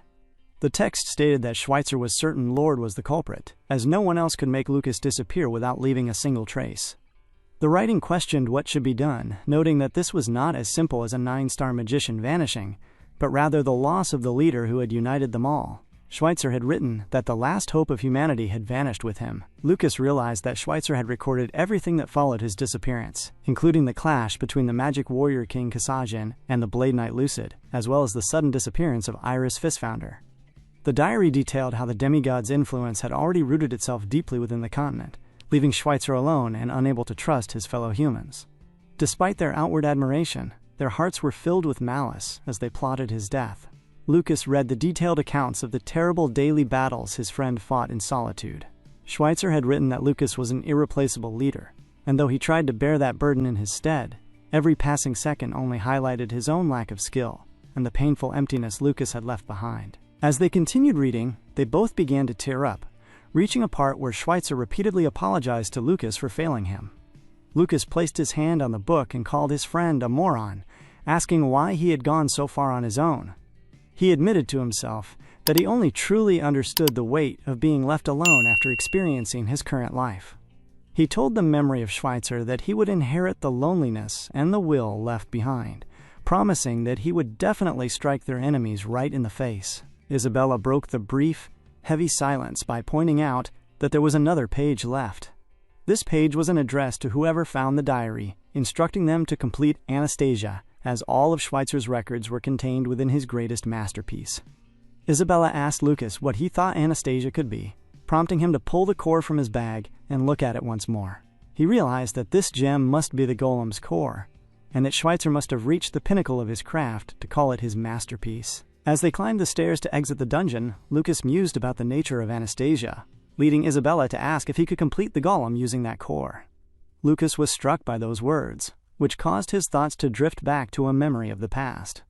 The text stated that Schweitzer was certain Lord was the culprit, as no one else could make Lucas disappear without leaving a single trace. The writing questioned what should be done, noting that this was not as simple as a 9-star magician vanishing, but rather the loss of the leader who had united them all. Schweitzer had written that the last hope of humanity had vanished with him. Lucas realized that Schweitzer had recorded everything that followed his disappearance, including the clash between the magic warrior king Kasajin and the Blade Knight Lucid, as well as the sudden disappearance of Iris Fistfounder. The diary detailed how the demigod's influence had already rooted itself deeply within the continent, leaving Schweitzer alone and unable to trust his fellow humans. Despite their outward admiration, their hearts were filled with malice as they plotted his death. Lucas read the detailed accounts of the terrible daily battles his friend fought in solitude. Schweitzer had written that Lucas was an irreplaceable leader, and though he tried to bear that burden in his stead, every passing second only highlighted his own lack of skill and the painful emptiness Lucas had left behind. As they continued reading, they both began to tear up, reaching a part where Schweitzer repeatedly apologized to Lucas for failing him. Lucas placed his hand on the book and called his friend a moron, asking why he had gone so far on his own. He admitted to himself that he only truly understood the weight of being left alone after experiencing his current life. He told the memory of Schweitzer that he would inherit the loneliness and the will left behind, promising that he would definitely strike their enemies right in the face. Isabella broke the brief, heavy silence by pointing out that there was another page left. This page was an address to whoever found the diary, instructing them to complete Anastasia, as all of Schweitzer's records were contained within his greatest masterpiece. Isabella asked Lucas what he thought Anastasia could be, prompting him to pull the core from his bag and look at it once more. He realized that this gem must be the golem's core, and that Schweitzer must have reached the pinnacle of his craft to call it his masterpiece. As they climbed the stairs to exit the dungeon, Lucas mused about the nature of Anastasia, leading Isabella to ask if he could complete the golem using that core. Lucas was struck by those words, which caused his thoughts to drift back to a memory of the past.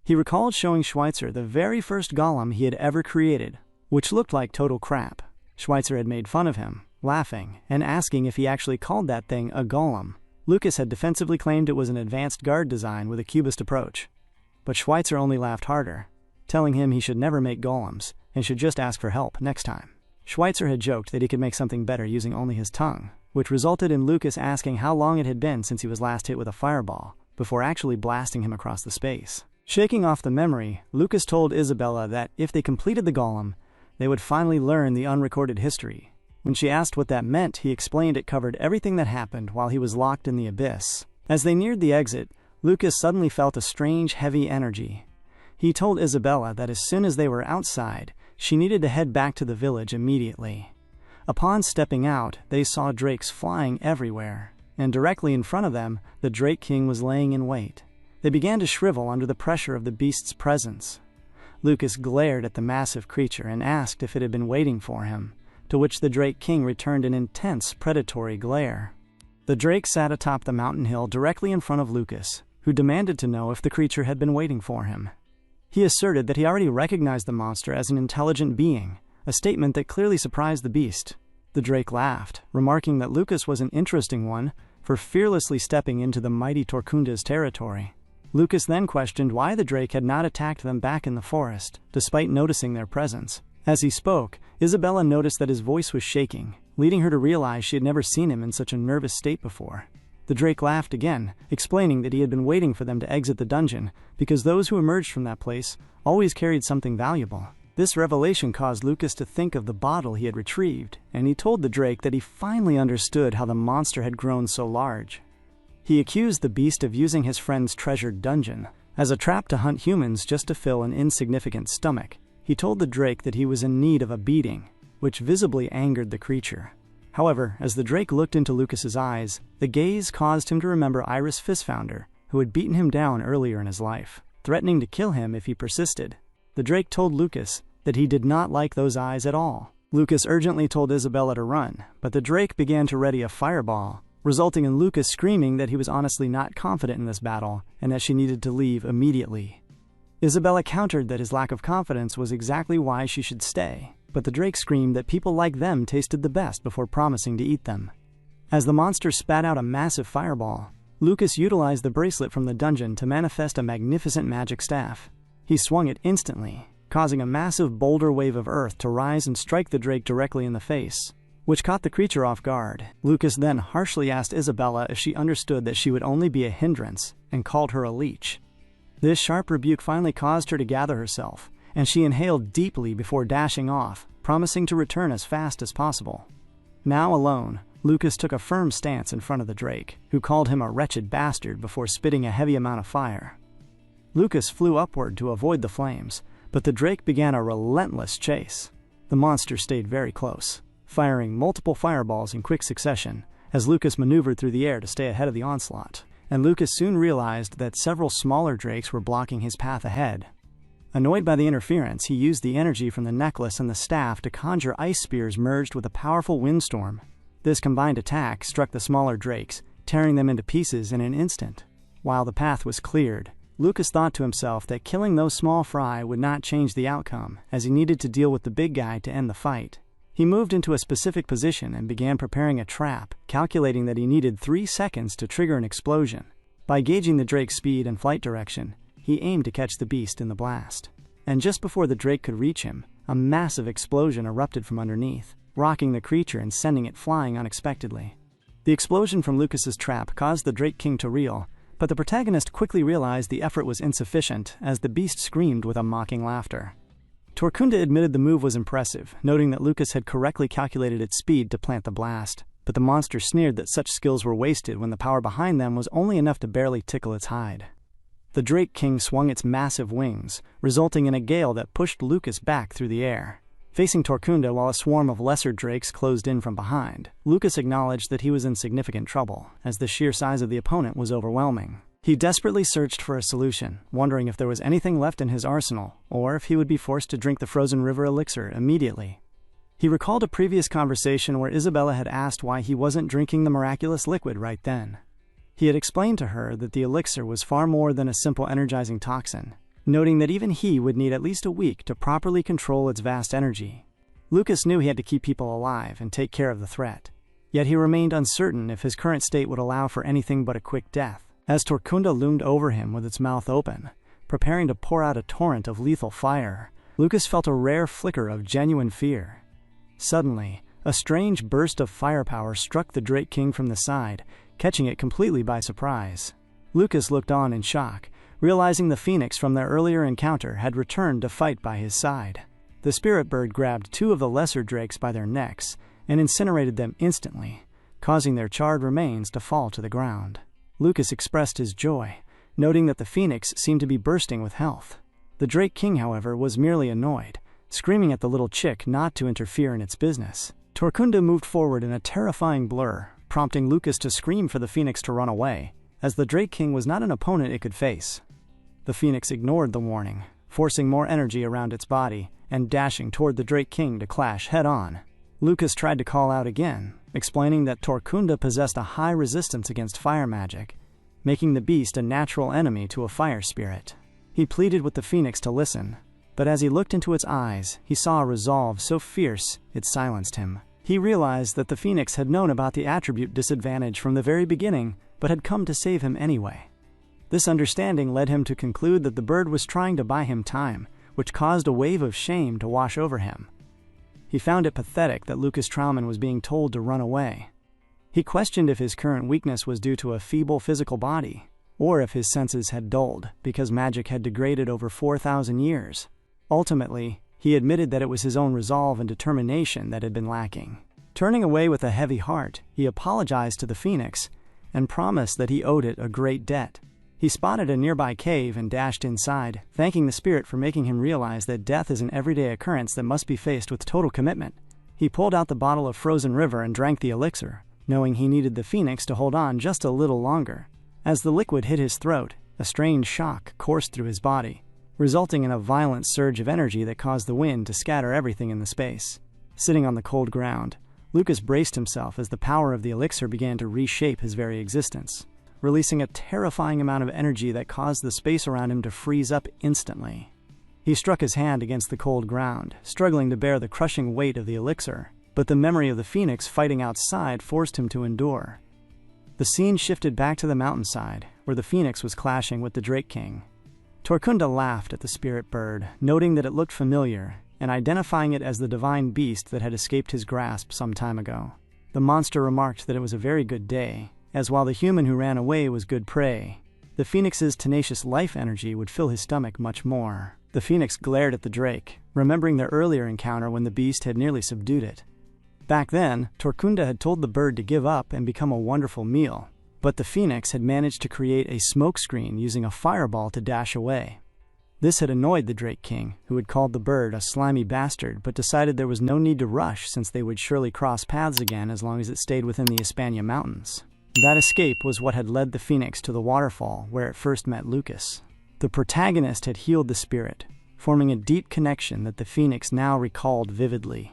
He recalled showing Schweitzer the very first golem he had ever created, which looked like total crap. Schweitzer had made fun of him, laughing, and asking if he actually called that thing a golem. Lucas had defensively claimed it was an advanced guard design with a cubist approach, but Schweitzer only laughed harder, telling him he should never make golems and should just ask for help next time. Schweitzer had joked that he could make something better using only his tongue, which resulted in Lucas asking how long it had been since he was last hit with a fireball, before actually blasting him across the space. Shaking off the memory, Lucas told Isabella that if they completed the golem, they would finally learn the unrecorded history. When she asked what that meant, he explained it covered everything that happened while he was locked in the abyss. As they neared the exit, Lucas suddenly felt a strange, heavy energy. He told Isabella that as soon as they were outside, she needed to head back to the village immediately. Upon stepping out, they saw drakes flying everywhere, and directly in front of them, the Drake King was laying in wait. They began to shrivel under the pressure of the beast's presence. Lucas glared at the massive creature and asked if it had been waiting for him, to which the Drake King returned an intense, predatory glare. The drake sat atop the mountain hill directly in front of Lucas, who demanded to know if the creature had been waiting for him. He asserted that he already recognized the monster as an intelligent being, a statement that clearly surprised the beast. The drake laughed, remarking that Lucas was an interesting one for fearlessly stepping into the mighty Torkunda's territory. Lucas then questioned why the drake had not attacked them back in the forest, despite noticing their presence. As he spoke, Isabella noticed that his voice was shaking, leading her to realize she had never seen him in such a nervous state before. The drake laughed again, explaining that he had been waiting for them to exit the dungeon, because those who emerged from that place always carried something valuable. This revelation caused Lucas to think of the bottle he had retrieved, and he told the Drake that he finally understood how the monster had grown so large. He accused the beast of using his friend's treasured dungeon as a trap to hunt humans just to fill an insignificant stomach. He told the Drake that he was in need of a beating, which visibly angered the creature. However, as the Drake looked into Lucas's eyes, the gaze caused him to remember Iris Fistfounder, who had beaten him down earlier in his life, threatening to kill him if he persisted. The Drake told Lucas that he did not like those eyes at all. Lucas urgently told Isabella to run, but the Drake began to ready a fireball, resulting in Lucas screaming that he was honestly not confident in this battle and that she needed to leave immediately. Isabella countered that his lack of confidence was exactly why she should stay, but the Drake screamed that people like them tasted the best before promising to eat them. As the monster spat out a massive fireball, Lucas utilized the bracelet from the dungeon to manifest a magnificent magic staff. He swung it instantly, causing a massive boulder wave of earth to rise and strike the Drake directly in the face, which caught the creature off guard. Lucas then harshly asked Isabella if she understood that she would only be a hindrance, and called her a leech. This sharp rebuke finally caused her to gather herself, and she inhaled deeply before dashing off, promising to return as fast as possible. Now alone, Lucas took a firm stance in front of the Drake, who called him a wretched bastard before spitting a heavy amount of fire. Lucas flew upward to avoid the flames, but the Drake began a relentless chase. The monster stayed very close, firing multiple fireballs in quick succession as Lucas maneuvered through the air to stay ahead of the onslaught, and Lucas soon realized that several smaller Drakes were blocking his path ahead. Annoyed by the interference, he used the energy from the necklace and the staff to conjure ice spears merged with a powerful windstorm. This combined attack struck the smaller Drakes, tearing them into pieces in an instant. While the path was cleared, Lucas thought to himself that killing those small fry would not change the outcome, as he needed to deal with the big guy to end the fight. He moved into a specific position and began preparing a trap, calculating that he needed 3 seconds to trigger an explosion. By gauging the Drake's speed and flight direction, he aimed to catch the beast in the blast. And just before the Drake could reach him, a massive explosion erupted from underneath, rocking the creature and sending it flying unexpectedly. The explosion from Lucas's trap caused the Drake King to reel, but the protagonist quickly realized the effort was insufficient as the beast screamed with a mocking laughter. Torkunda admitted the move was impressive, noting that Lucas had correctly calculated its speed to plant the blast, but the monster sneered that such skills were wasted when the power behind them was only enough to barely tickle its hide. The Drake King swung its massive wings, resulting in a gale that pushed Lucas back through the air. Facing Torkunda while a swarm of lesser drakes closed in from behind, Lucas acknowledged that he was in significant trouble, as the sheer size of the opponent was overwhelming. He desperately searched for a solution, wondering if there was anything left in his arsenal, or if he would be forced to drink the frozen river elixir immediately. He recalled a previous conversation where Isabella had asked why he wasn't drinking the miraculous liquid right then. He had explained to her that the elixir was far more than a simple energizing toxin, noting that even he would need at least a week to properly control its vast energy. Lucas knew he had to keep people alive and take care of the threat, yet he remained uncertain if his current state would allow for anything but a quick death. As Torkunda loomed over him with its mouth open, preparing to pour out a torrent of lethal fire, Lucas felt a rare flicker of genuine fear. Suddenly, a strange burst of firepower struck the Drake King from the side, catching it completely by surprise. Lucas looked on in shock, realizing the phoenix from their earlier encounter had returned to fight by his side. The spirit bird grabbed 2 of the lesser drakes by their necks and incinerated them instantly, causing their charred remains to fall to the ground. Lucas expressed his joy, noting that the phoenix seemed to be bursting with health. The Drake King, however, was merely annoyed, screaming at the little chick not to interfere in its business. Torkunda moved forward in a terrifying blur, prompting Lucas to scream for the phoenix to run away, as the Drake King was not an opponent it could face. The phoenix ignored the warning, forcing more energy around its body and dashing toward the Drake King to clash head-on. Lucas tried to call out again, explaining that Torkunda possessed a high resistance against fire magic, making the beast a natural enemy to a fire spirit. He pleaded with the phoenix to listen, but as he looked into its eyes, he saw a resolve so fierce it silenced him. He realized that the phoenix had known about the attribute disadvantage from the very beginning, but had come to save him anyway. This understanding led him to conclude that the bird was trying to buy him time, which caused a wave of shame to wash over him. He found it pathetic that Lucas Trauman was being told to run away. He questioned if his current weakness was due to a feeble physical body, or if his senses had dulled because magic had degraded over 4,000 years. Ultimately, He admitted that it was his own resolve and determination that had been lacking. Turning away with a heavy heart, he apologized to the phoenix and promised that he owed it a great debt. He spotted a nearby cave and dashed inside, thanking the spirit for making him realize that death is an everyday occurrence that must be faced with total commitment. He pulled out the bottle of frozen river and drank the elixir, knowing he needed the phoenix to hold on just a little longer. As the liquid hit his throat, a strange shock coursed through his body, resulting in a violent surge of energy that caused the wind to scatter everything in the space. Sitting on the cold ground, Lucas braced himself as the power of the elixir began to reshape his very existence, releasing a terrifying amount of energy that caused the space around him to freeze up instantly. He struck his hand against the cold ground, struggling to bear the crushing weight of the elixir, but the memory of the phoenix fighting outside forced him to endure. The scene shifted back to the mountainside, where the phoenix was clashing with the Drake King. Torkunda laughed at the spirit bird, noting that it looked familiar, and identifying it as the divine beast that had escaped his grasp some time ago. The monster remarked that it was a very good day, as while the human who ran away was good prey, the phoenix's tenacious life energy would fill his stomach much more. The phoenix glared at the drake, remembering their earlier encounter when the beast had nearly subdued it. Back then, Torkunda had told the bird to give up and become a wonderful meal, but the phoenix had managed to create a smokescreen using a fireball to dash away. This had annoyed the Drake King, who had called the bird a slimy bastard but decided there was no need to rush since they would surely cross paths again as long as it stayed within the Hispania Mountains. That escape was what had led the phoenix to the waterfall where it first met Lucas. The protagonist had healed the spirit, forming a deep connection that the phoenix now recalled vividly.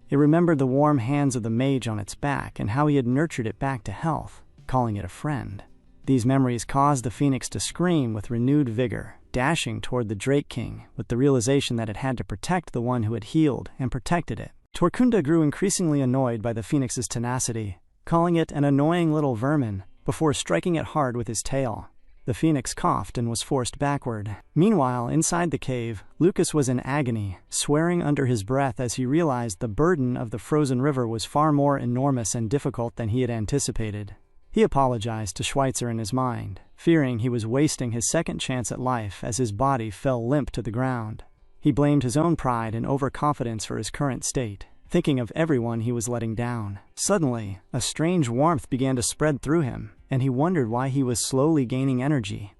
It remembered the warm hands of the mage on its back and how he had nurtured it back to health, calling it a friend. These memories caused the phoenix to scream with renewed vigor, dashing toward the Drake King with the realization that it had to protect the one who had healed and protected it. Torkunda grew increasingly annoyed by the phoenix's tenacity, calling it an annoying little vermin, before striking it hard with his tail. The phoenix coughed and was forced backward. Meanwhile, inside the cave, Lucas was in agony, swearing under his breath as he realized the burden of the frozen river was far more enormous and difficult than he had anticipated. He apologized to Schweitzer in his mind, fearing he was wasting his second chance at life as his body fell limp to the ground. He blamed his own pride and overconfidence for his current state, thinking of everyone he was letting down. Suddenly, a strange warmth began to spread through him, and he wondered why he was slowly gaining energy.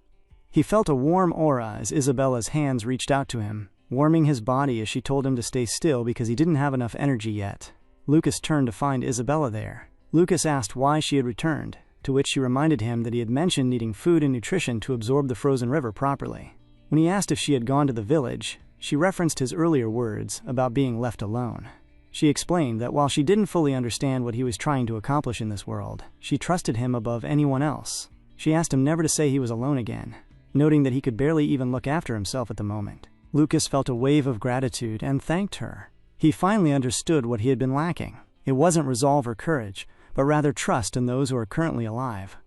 He felt a warm aura as Isabella's hands reached out to him, warming his body as she told him to stay still because he didn't have enough energy yet. Lucas turned to find Isabella there. Lucas asked why she had returned, to which she reminded him that he had mentioned needing food and nutrition to absorb the frozen river properly. When he asked if she had gone to the village, she referenced his earlier words about being left alone. She explained that while she didn't fully understand what he was trying to accomplish in this world, she trusted him above anyone else. She asked him never to say he was alone again, noting that he could barely even look after himself at the moment. Lucas felt a wave of gratitude and thanked her. He finally understood what he had been lacking. It wasn't resolve or courage, but rather trust in those who are currently alive.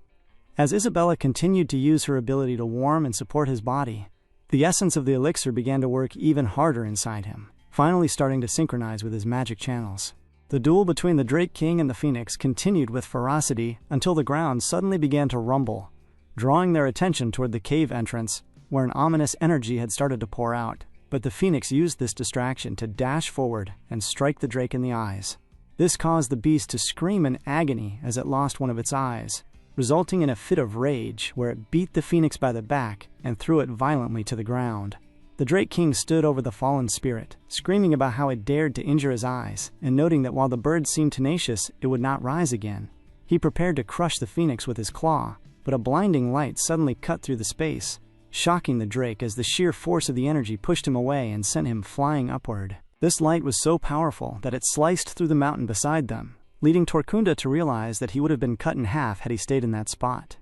As Isabella continued to use her ability to warm and support his body, the essence of the elixir began to work even harder inside him, finally starting to synchronize with his magic channels. The duel between the Drake King and the Phoenix continued with ferocity until the ground suddenly began to rumble, drawing their attention toward the cave entrance, where an ominous energy had started to pour out. But the Phoenix used this distraction to dash forward and strike the Drake in the eyes. This caused the beast to scream in agony as it lost one of its eyes, resulting in a fit of rage where it beat the Phoenix by the back and threw it violently to the ground. The Drake King stood over the fallen spirit, screaming about how it dared to injure his eyes, and noting that while the bird seemed tenacious, it would not rise again. He prepared to crush the Phoenix with his claw, but a blinding light suddenly cut through the space, shocking the Drake as the sheer force of the energy pushed him away and sent him flying upward. This light was so powerful that it sliced through the mountain beside them, leading Torkunda to realize that he would have been cut in half had he stayed in that spot.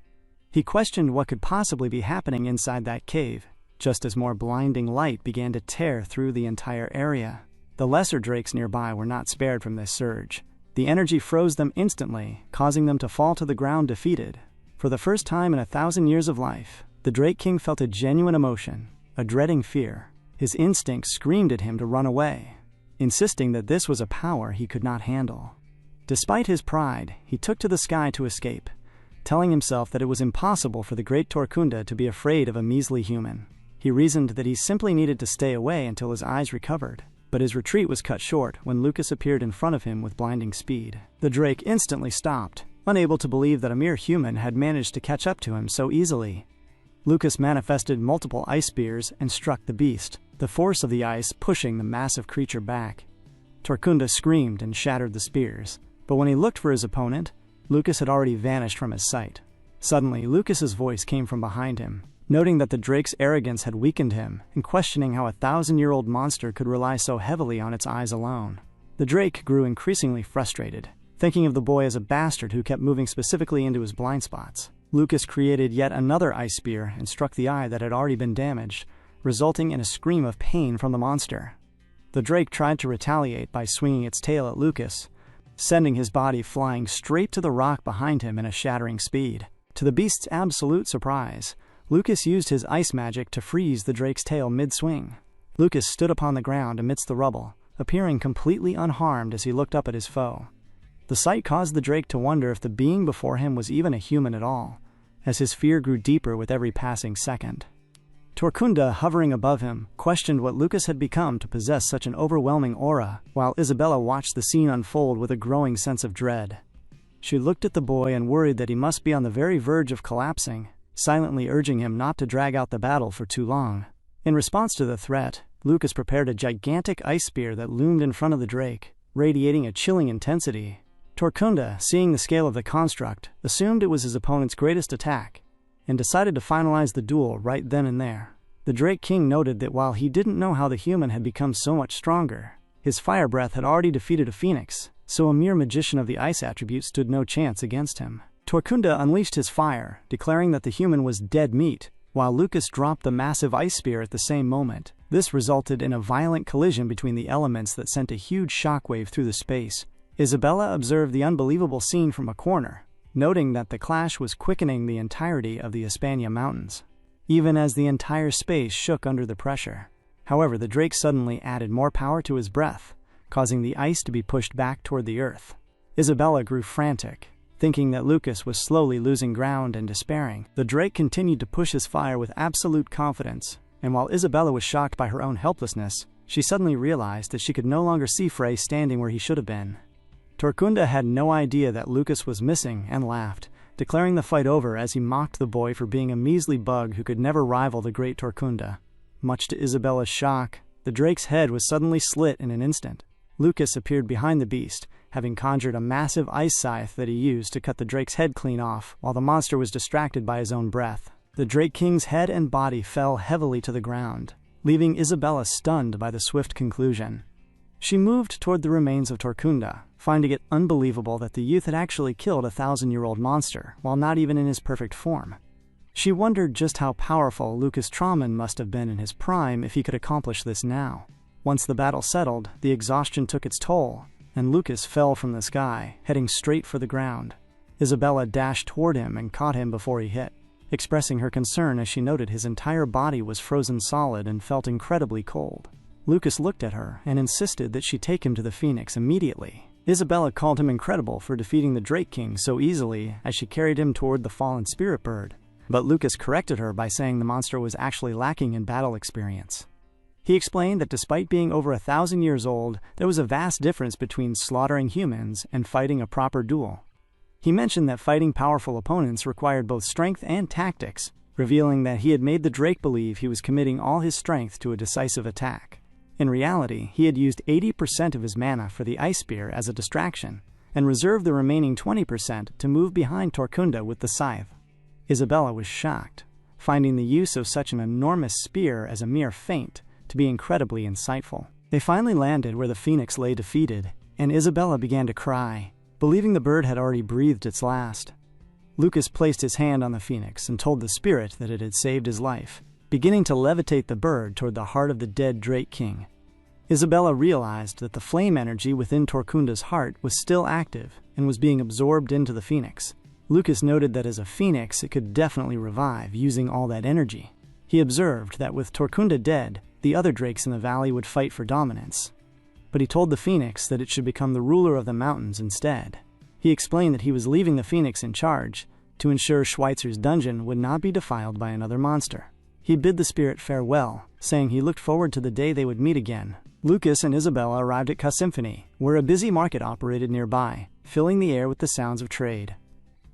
He questioned what could possibly be happening inside that cave, just as more blinding light began to tear through the entire area. The lesser drakes nearby were not spared from this surge. The energy froze them instantly, causing them to fall to the ground defeated. For the first time in 1,000 years of life, the Drake King felt a genuine emotion, a dreading fear. His instincts screamed at him to run away, insisting that this was a power he could not handle. Despite his pride, he took to the sky to escape, telling himself that it was impossible for the great Torkunda to be afraid of a measly human. He reasoned that he simply needed to stay away until his eyes recovered. But his retreat was cut short when Lucas appeared in front of him with blinding speed. The Drake instantly stopped, unable to believe that a mere human had managed to catch up to him so easily. Lucas manifested multiple ice spears and struck the beast, the force of the ice pushing the massive creature back. Torkunda screamed and shattered the spears, but when he looked for his opponent, Lucas had already vanished from his sight. Suddenly, Lucas's voice came from behind him, noting that the Drake's arrogance had weakened him and questioning how a 1,000-year-old monster could rely so heavily on its eyes alone. The Drake grew increasingly frustrated, thinking of the boy as a bastard who kept moving specifically into his blind spots. Lucas created yet another ice spear and struck the eye that had already been damaged, resulting in a scream of pain from the monster. The Drake tried to retaliate by swinging its tail at Lucas, sending his body flying straight to the rock behind him in a shattering speed. To the beast's absolute surprise, Lucas used his ice magic to freeze the Drake's tail mid-swing. Lucas stood upon the ground amidst the rubble, appearing completely unharmed as he looked up at his foe. The sight caused the Drake to wonder if the being before him was even a human at all, as his fear grew deeper with every passing second. Torkunda, hovering above him, questioned what Lucas had become to possess such an overwhelming aura, while Isabella watched the scene unfold with a growing sense of dread. She looked at the boy and worried that he must be on the very verge of collapsing, silently urging him not to drag out the battle for too long. In response to the threat, Lucas prepared a gigantic ice spear that loomed in front of the Drake, radiating a chilling intensity. Torkunda, seeing the scale of the construct, assumed it was his opponent's greatest attack, and decided to finalize the duel right then and there. The Drake King noted that while he didn't know how the human had become so much stronger, his fire breath had already defeated a phoenix, so a mere magician of the ice attribute stood no chance against him. Torkunda unleashed his fire, declaring that the human was dead meat, while Lucas dropped the massive ice spear at the same moment. This resulted in a violent collision between the elements that sent a huge shockwave through the space. Isabella observed the unbelievable scene from a corner, noting that the clash was quickening the entirety of the Hispania Mountains, even as the entire space shook under the pressure. However, the Drake suddenly added more power to his breath, causing the ice to be pushed back toward the earth. Isabella grew frantic, thinking that Lucas was slowly losing ground and despairing. The Drake continued to push his fire with absolute confidence, and while Isabella was shocked by her own helplessness, she suddenly realized that she could no longer see Frey standing where he should have been. Torkunda had no idea that Lucas was missing and laughed, declaring the fight over as he mocked the boy for being a measly bug who could never rival the great Torkunda. Much to Isabella's shock, the Drake's head was suddenly slit in an instant. Lucas appeared behind the beast, having conjured a massive ice scythe that he used to cut the Drake's head clean off, while the monster was distracted by his own breath. The Drake King's head and body fell heavily to the ground, leaving Isabella stunned by the swift conclusion. She moved toward the remains of Torkunda, finding it unbelievable that the youth had actually killed a 1,000-year-old monster, while not even in his perfect form. She wondered just how powerful Lucas Trauman must have been in his prime if he could accomplish this now. Once the battle settled, the exhaustion took its toll, and Lucas fell from the sky, heading straight for the ground. Isabella dashed toward him and caught him before he hit, expressing her concern as she noted his entire body was frozen solid and felt incredibly cold. Lucas looked at her and insisted that she take him to the Phoenix immediately. Isabella called him incredible for defeating the Drake King so easily as she carried him toward the fallen spirit bird, but Lucas corrected her by saying the monster was actually lacking in battle experience. He explained that despite being over 1,000 years old, there was a vast difference between slaughtering humans and fighting a proper duel. He mentioned that fighting powerful opponents required both strength and tactics, revealing that he had made the Drake believe he was committing all his strength to a decisive attack. In reality, he had used 80% of his mana for the ice spear as a distraction, and reserved the remaining 20% to move behind Torkunda with the scythe. Isabella was shocked, finding the use of such an enormous spear as a mere feint to be incredibly insightful. They finally landed where the phoenix lay defeated, and Isabella began to cry, believing the bird had already breathed its last. Lucas placed his hand on the phoenix and told the spirit that it had saved his life, beginning to levitate the bird toward the heart of the dead Drake King. Isabella realized that the flame energy within Torkunda's heart was still active and was being absorbed into the phoenix. Lucas noted that as a phoenix it could definitely revive using all that energy. He observed that with Torkunda dead, the other drakes in the valley would fight for dominance. But he told the phoenix that it should become the ruler of the mountains instead. He explained that he was leaving the phoenix in charge to ensure Schweitzer's dungeon would not be defiled by another monster. He bid the spirit farewell, saying he looked forward to the day they would meet again. Lucas and Isabella arrived at Ka Symphony, where a busy market operated nearby, filling the air with the sounds of trade.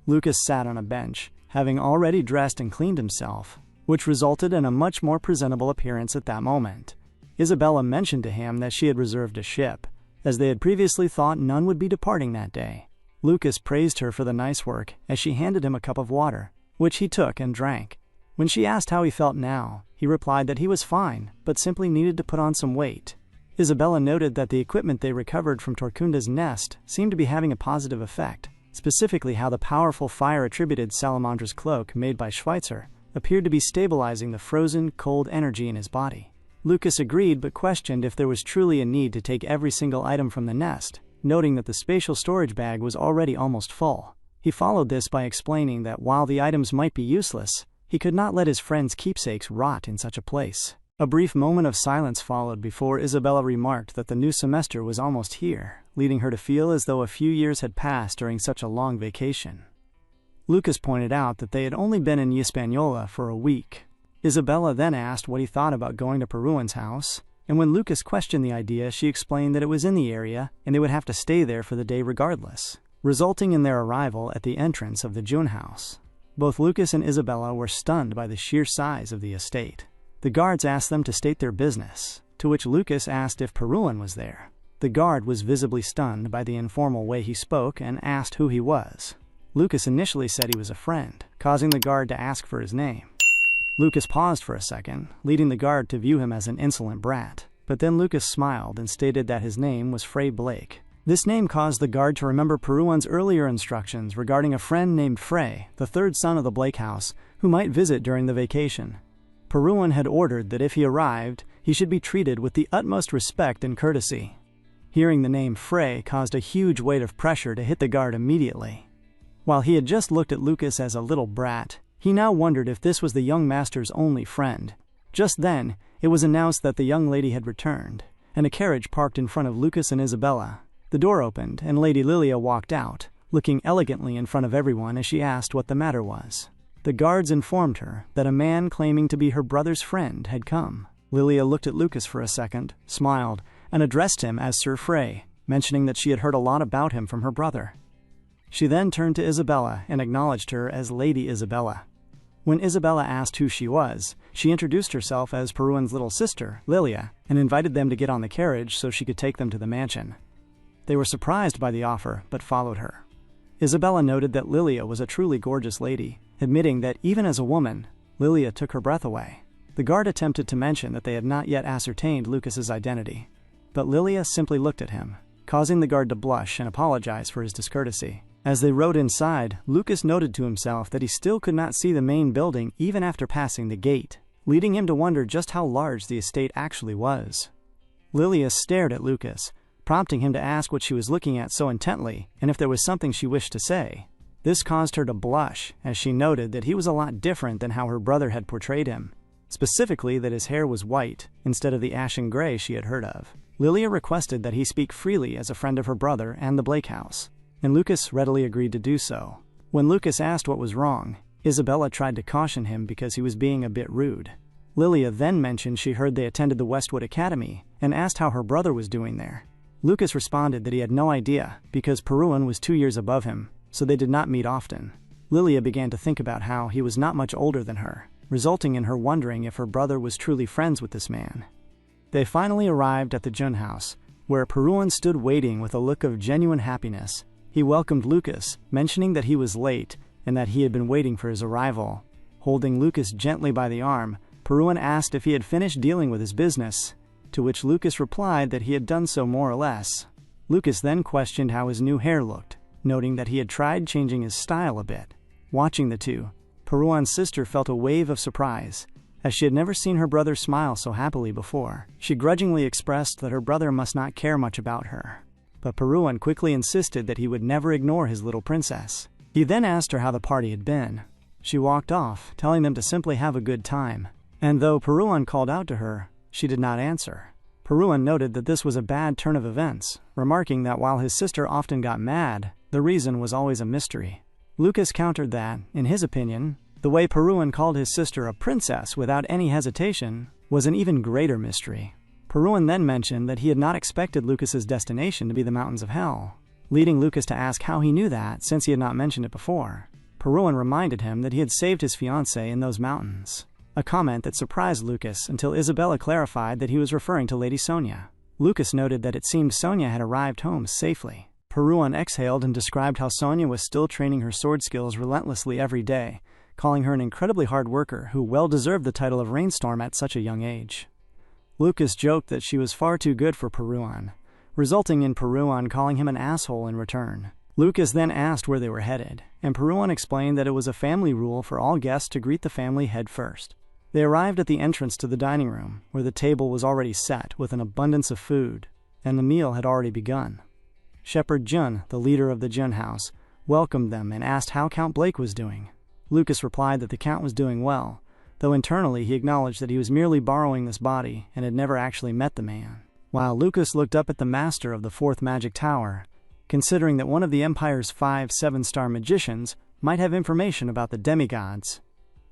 Lucas sat on a bench, having already dressed and cleaned himself, which resulted in a much more presentable appearance at that moment. Isabella mentioned to him that she had reserved a ship, as they had previously thought none would be departing that day. Lucas praised her for the nice work as she handed him a cup of water, which he took and drank. When she asked how he felt now, he replied that he was fine, but simply needed to put on some weight. Isabella noted that the equipment they recovered from Torkunda's nest seemed to be having a positive effect, specifically how the powerful fire-attributed Salamandra's cloak made by Schweitzer appeared to be stabilizing the frozen, cold energy in his body. Lucas agreed but questioned if there was truly a need to take every single item from the nest, noting that the spatial storage bag was already almost full. He followed this by explaining that while the items might be useless, he could not let his friend's keepsakes rot in such a place. A brief moment of silence followed before Isabella remarked that the new semester was almost here, leading her to feel as though a few years had passed during such a long vacation. Lucas pointed out that they had only been in Hispaniola for a week. Isabella then asked what he thought about going to Peruan's house, and when Lucas questioned the idea, she explained that it was in the area and they would have to stay there for the day regardless, resulting in their arrival at the entrance of the Jun house. Both Lucas and Isabella were stunned by the sheer size of the estate. The guards asked them to state their business, to which Lucas asked if Peruan was there. The guard was visibly stunned by the informal way he spoke and asked who he was. Lucas initially said he was a friend, causing the guard to ask for his name. Lucas paused for a second, leading the guard to view him as an insolent brat, but then Lucas smiled and stated that his name was Frey Blake. This name caused the guard to remember Peruan's earlier instructions regarding a friend named Frey, the third son of the Blake house, who might visit during the vacation. Peruan had ordered that if he arrived, he should be treated with the utmost respect and courtesy. Hearing the name Frey caused a huge weight of pressure to hit the guard immediately. While he had just looked at Lucas as a little brat, he now wondered if this was the young master's only friend. Just then, it was announced that the young lady had returned, and a carriage parked in front of Lucas and Isabella. The door opened, and Lady Lilia walked out, looking elegantly in front of everyone as she asked what the matter was. The guards informed her that a man claiming to be her brother's friend had come. Lilia looked at Lucas for a second, smiled, and addressed him as Sir Frey, mentioning that she had heard a lot about him from her brother. She then turned to Isabella and acknowledged her as Lady Isabella. When Isabella asked who she was, she introduced herself as Peruan's little sister, Lilia, and invited them to get on the carriage so she could take them to the mansion. They were surprised by the offer, but followed her. Isabella noted that Lilia was a truly gorgeous lady, admitting that even as a woman, Lilia took her breath away. The guard attempted to mention that they had not yet ascertained Lucas's identity, but Lilia simply looked at him, causing the guard to blush and apologize for his discourtesy. As they rode inside, Lucas noted to himself that he still could not see the main building even after passing the gate, leading him to wonder just how large the estate actually was. Lilia stared at Lucas, prompting him to ask what she was looking at so intently and if there was something she wished to say. This caused her to blush as she noted that he was a lot different than how her brother had portrayed him, specifically that his hair was white instead of the ashen gray she had heard of. Lilia requested that he speak freely as a friend of her brother and the Blake house, and Lucas readily agreed to do so. When Lucas asked what was wrong, Isabella tried to caution him because he was being a bit rude. Lilia then mentioned she heard they attended the Westwood Academy and asked how her brother was doing there. Lucas responded that he had no idea because Peruan was 2 years above him, so they did not meet often. Lilia began to think about how he was not much older than her, resulting in her wondering if her brother was truly friends with this man. They finally arrived at the Jun house, where Peruan stood waiting with a look of genuine happiness. He welcomed Lucas, mentioning that he was late and that he had been waiting for his arrival. Holding Lucas gently by the arm, Peruan asked if he had finished dealing with his business, to which Lucas replied that he had done so more or less. Lucas then questioned how his new hair looked, noting that he had tried changing his style a bit. Watching the two, Peruan's sister felt a wave of surprise, as she had never seen her brother smile so happily before. She grudgingly expressed that her brother must not care much about her, but Peruan quickly insisted that he would never ignore his little princess. He then asked her how the party had been. She walked off, telling them to simply have a good time, and though Peruan called out to her, she did not answer. Peruan noted that this was a bad turn of events, remarking that while his sister often got mad, the reason was always a mystery. Lucas countered that, in his opinion, The way Peruan called his sister a princess without any hesitation was an even greater mystery. Peruan then mentioned that he had not expected Lucas's destination to be the mountains of hell, leading Lucas to ask how he knew that since he had not mentioned it before. Peruan reminded him that he had saved his fiancée in those mountains, a comment that surprised Lucas until Isabella clarified that he was referring to Lady Sonia. Lucas noted that it seemed Sonia had arrived home safely. Peruan exhaled and described how Sonia was still training her sword skills relentlessly every day, calling her an incredibly hard worker who well deserved the title of Rainstorm at such a young age. Lucas joked that she was far too good for Peruan, resulting in Peruan calling him an asshole in return. Lucas then asked where they were headed, and Peruan explained that it was a family rule for all guests to greet the family head first. They arrived at the entrance to the dining room, where the table was already set with an abundance of food, and the meal had already begun. Shepherd Jun, the leader of the Jun house, welcomed them and asked how Count Blake was doing. Lucas replied that the Count was doing well, though internally he acknowledged that he was merely borrowing this body and had never actually met the man. While Lucas looked up at the master of the 4th Magic Tower, considering that one of the Empire's 5 7-star magicians might have information about the demigods.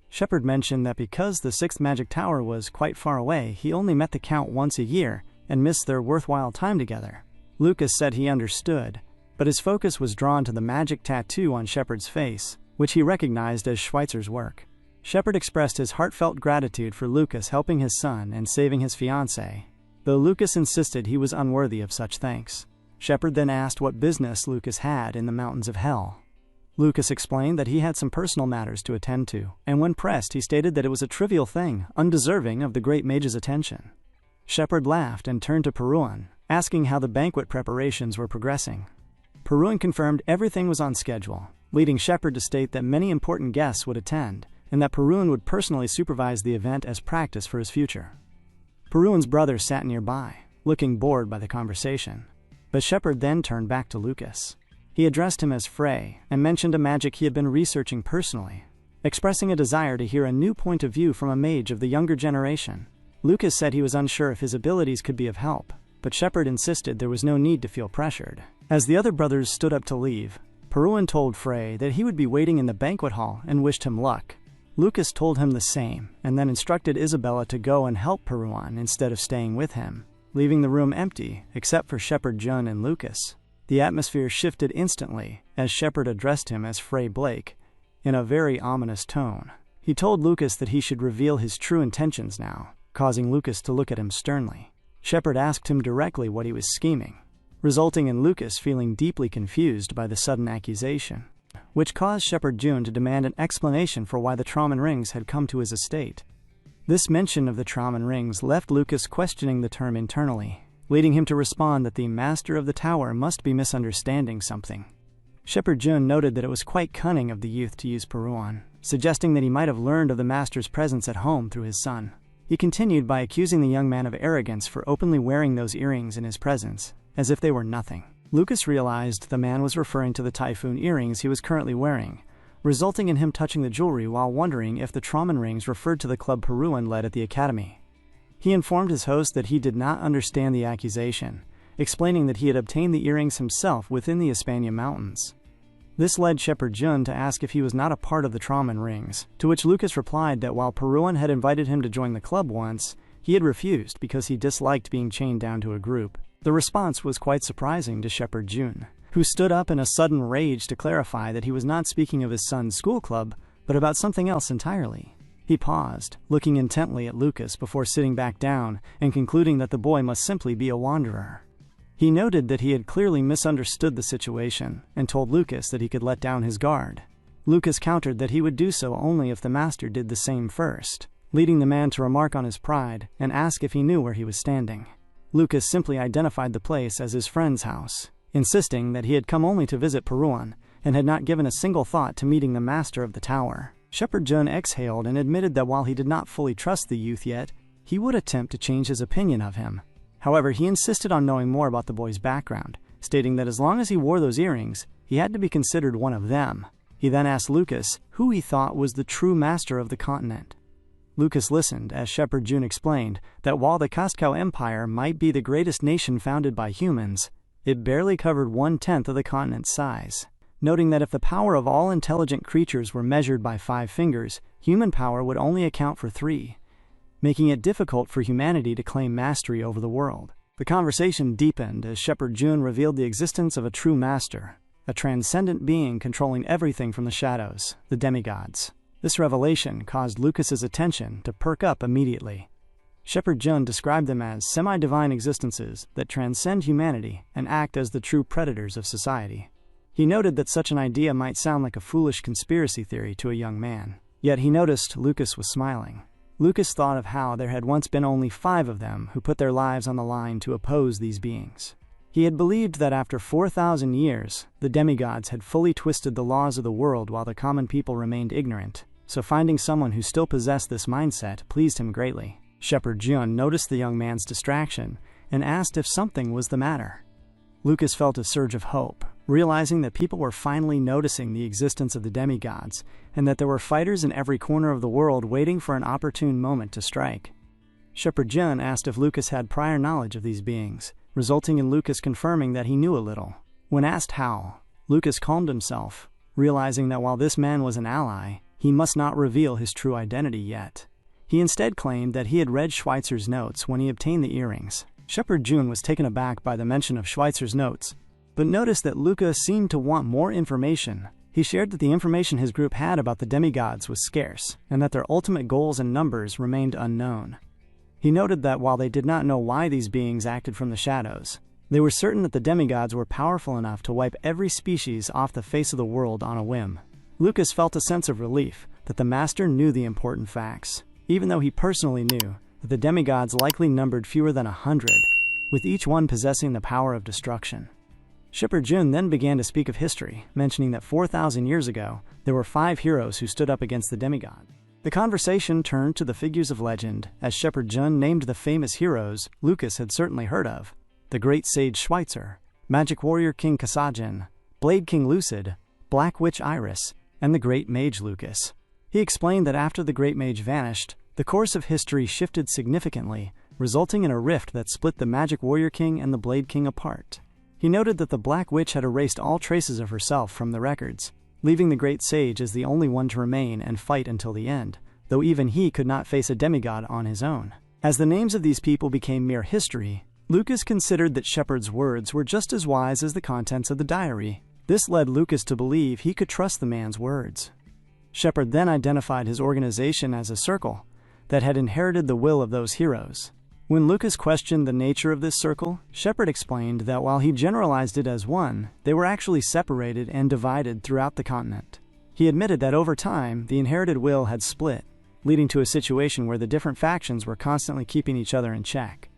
Shepherd mentioned that because the 6th Magic Tower was quite far away, he only met the Count once a year and missed their worthwhile time together. Lucas said he understood, but his focus was drawn to the magic tattoo on Shepherd's face, which he recognized as Schweitzer's work. Shepherd expressed his heartfelt gratitude for Lucas helping his son and saving his fiancée, though Lucas insisted he was unworthy of such thanks. Shepherd then asked what business Lucas had in the mountains of hell. Lucas explained that he had some personal matters to attend to, and when pressed he stated that it was a trivial thing, undeserving of the great mage's attention. Shepherd laughed and turned to Peruan, asking how the banquet preparations were progressing. Peruan confirmed everything was on schedule, leading Shepherd to state that many important guests would attend, and that Peruan would personally supervise the event as practice for his future. Peruan's brother sat nearby, looking bored by the conversation, but Shepherd then turned back to Lucas. He addressed him as Frey and mentioned a magic he had been researching personally, expressing a desire to hear a new point of view from a mage of the younger generation. Lucas said he was unsure if his abilities could be of help, but Shepherd insisted there was no need to feel pressured. As the other brothers stood up to leave, Peruan told Frey that he would be waiting in the banquet hall and wished him luck. Lucas told him the same, and then instructed Isabella to go and help Peruan instead of staying with him, leaving the room empty except for Shepherd Jun and Lucas. The atmosphere shifted instantly as Shepherd addressed him as Frey Blake, in a very ominous tone. He told Lucas that he should reveal his true intentions now, causing Lucas to look at him sternly. Shepherd asked him directly what he was scheming, resulting in Lucas feeling deeply confused by the sudden accusation, which caused Shepherd Jun to demand an explanation for why the Trauman rings had come to his estate. This mention of the Trauman rings left Lucas questioning the term internally, leading him to respond that the master of the tower must be misunderstanding something. Shepherd Jun noted that it was quite cunning of the youth to use Peruan, suggesting that he might have learned of the master's presence at home through his son. He continued by accusing the young man of arrogance for openly wearing those earrings in his presence, as if they were nothing. Lucas realized the man was referring to the typhoon earrings he was currently wearing, resulting in him touching the jewelry while wondering if the Trauman rings referred to the club Peruan led at the academy. He informed his host that he did not understand the accusation, explaining that he had obtained the earrings himself within the Hispania Mountains. This led Shepherd Jun to ask if he was not a part of the Trauman rings, to which Lucas replied that while Peruan had invited him to join the club once, he had refused because he disliked being chained down to a group. The response was quite surprising to Shepherd Jun, who stood up in a sudden rage to clarify that he was not speaking of his son's school club, but about something else entirely. He paused, looking intently at Lucas before sitting back down and concluding that the boy must simply be a wanderer. He noted that he had clearly misunderstood the situation and told Lucas that he could let down his guard. Lucas countered that he would do so only if the master did the same first, leading the man to remark on his pride and ask if he knew where he was standing. Lucas simply identified the place as his friend's house, insisting that he had come only to visit Peruan and had not given a single thought to meeting the master of the tower. Shepherd Jun exhaled and admitted that while he did not fully trust the youth yet, he would attempt to change his opinion of him. However, he insisted on knowing more about the boy's background, stating that as long as he wore those earrings, he had to be considered one of them. He then asked Lucas who he thought was the true master of the continent. Lucas listened as Shepherd Jun explained that while the Cascao Empire might be the greatest nation founded by humans, it barely covered 1/10 of the continent's size. noting that if the power of all intelligent creatures were measured by 5 fingers, human power would only account for 3, making it difficult for humanity to claim mastery over the world. The conversation deepened as Shepherd Jun revealed the existence of a true master, a transcendent being controlling everything from the shadows, the demigods. This revelation caused Lucas's attention to perk up immediately. Shepherd Jun described them as semi-divine existences that transcend humanity and act as the true predators of society. He noted that such an idea might sound like a foolish conspiracy theory to a young man. Yet he noticed Lucas was smiling. Lucas thought of how there had once been only 5 of them who put their lives on the line to oppose these beings. He had believed that after 4,000 years, the demigods had fully twisted the laws of the world while the common people remained ignorant, so finding someone who still possessed this mindset pleased him greatly. Shepherd Jun noticed the young man's distraction and asked if something was the matter. Lucas felt a surge of hope, realizing that people were finally noticing the existence of the demigods and that there were fighters in every corner of the world waiting for an opportune moment to strike. Shepherd Jun asked if Lucas had prior knowledge of these beings, resulting in Lucas confirming that he knew a little. When asked how, Lucas calmed himself, realizing that while this man was an ally, he must not reveal his true identity yet. He instead claimed that he had read Schweitzer's notes when he obtained the earrings. Shepherd Jun was taken aback by the mention of Schweitzer's notes, but noticed that Lucas seemed to want more information. He shared that the information his group had about the demigods was scarce, and that their ultimate goals and numbers remained unknown. He noted that while they did not know why these beings acted from the shadows, they were certain that the demigods were powerful enough to wipe every species off the face of the world on a whim. Lucas felt a sense of relief that the master knew the important facts, even though he personally knew that the demigods likely numbered fewer than 100, with each one possessing the power of destruction. Shepherd Jun then began to speak of history, mentioning that 4,000 years ago, there were 5 heroes who stood up against the demigod. The conversation turned to the figures of legend, as Shepherd Jun named the famous heroes Lucas had certainly heard of: the Great Sage Schweitzer, Magic Warrior King Kasajin, Blade King Lucid, Black Witch Iris, and the Great Mage Lucas. He explained that after the Great Mage vanished, the course of history shifted significantly, resulting in a rift that split the Magic Warrior King and the Blade King apart. He noted that the Black Witch had erased all traces of herself from the records, leaving the Great Sage as the only one to remain and fight until the end, though even he could not face a demigod on his own. As the names of these people became mere history, Lucas considered that Shepherd's words were just as wise as the contents of the diary. This led Lucas to believe he could trust the man's words. Shepherd then identified his organization as a circle that had inherited the will of those heroes. When Lucas questioned the nature of this circle, Shepherd explained that while he generalized it as one, they were actually separated and divided throughout the continent. He admitted that over time, the inherited will had split, leading to a situation where the different factions were constantly keeping each other in check.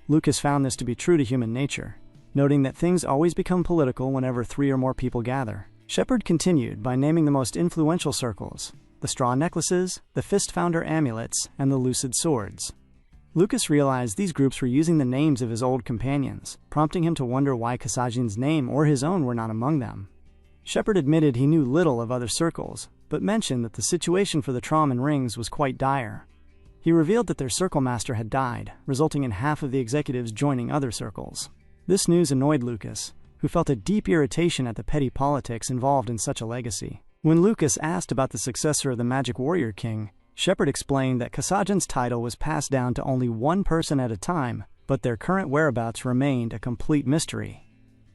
Lucas found this to be true to human nature, noting that things always become political whenever 3 or more people gather. Shepherd continued by naming the most influential circles: the Straw Necklaces, the Fist Founder Amulets, and the Lucid Swords. Lucas realized these groups were using the names of his old companions, prompting him to wonder why Kasajin's name or his own were not among them. Shepherd admitted he knew little of other circles, but mentioned that the situation for the Traum Rings was quite dire. He revealed that their circle master had died, resulting in half of the executives joining other circles. This news annoyed Lucas, who felt a deep irritation at the petty politics involved in such a legacy. When Lucas asked about the successor of the Magic Warrior King, Shepherd explained that Kasajin's title was passed down to only one person at a time, but their current whereabouts remained a complete mystery.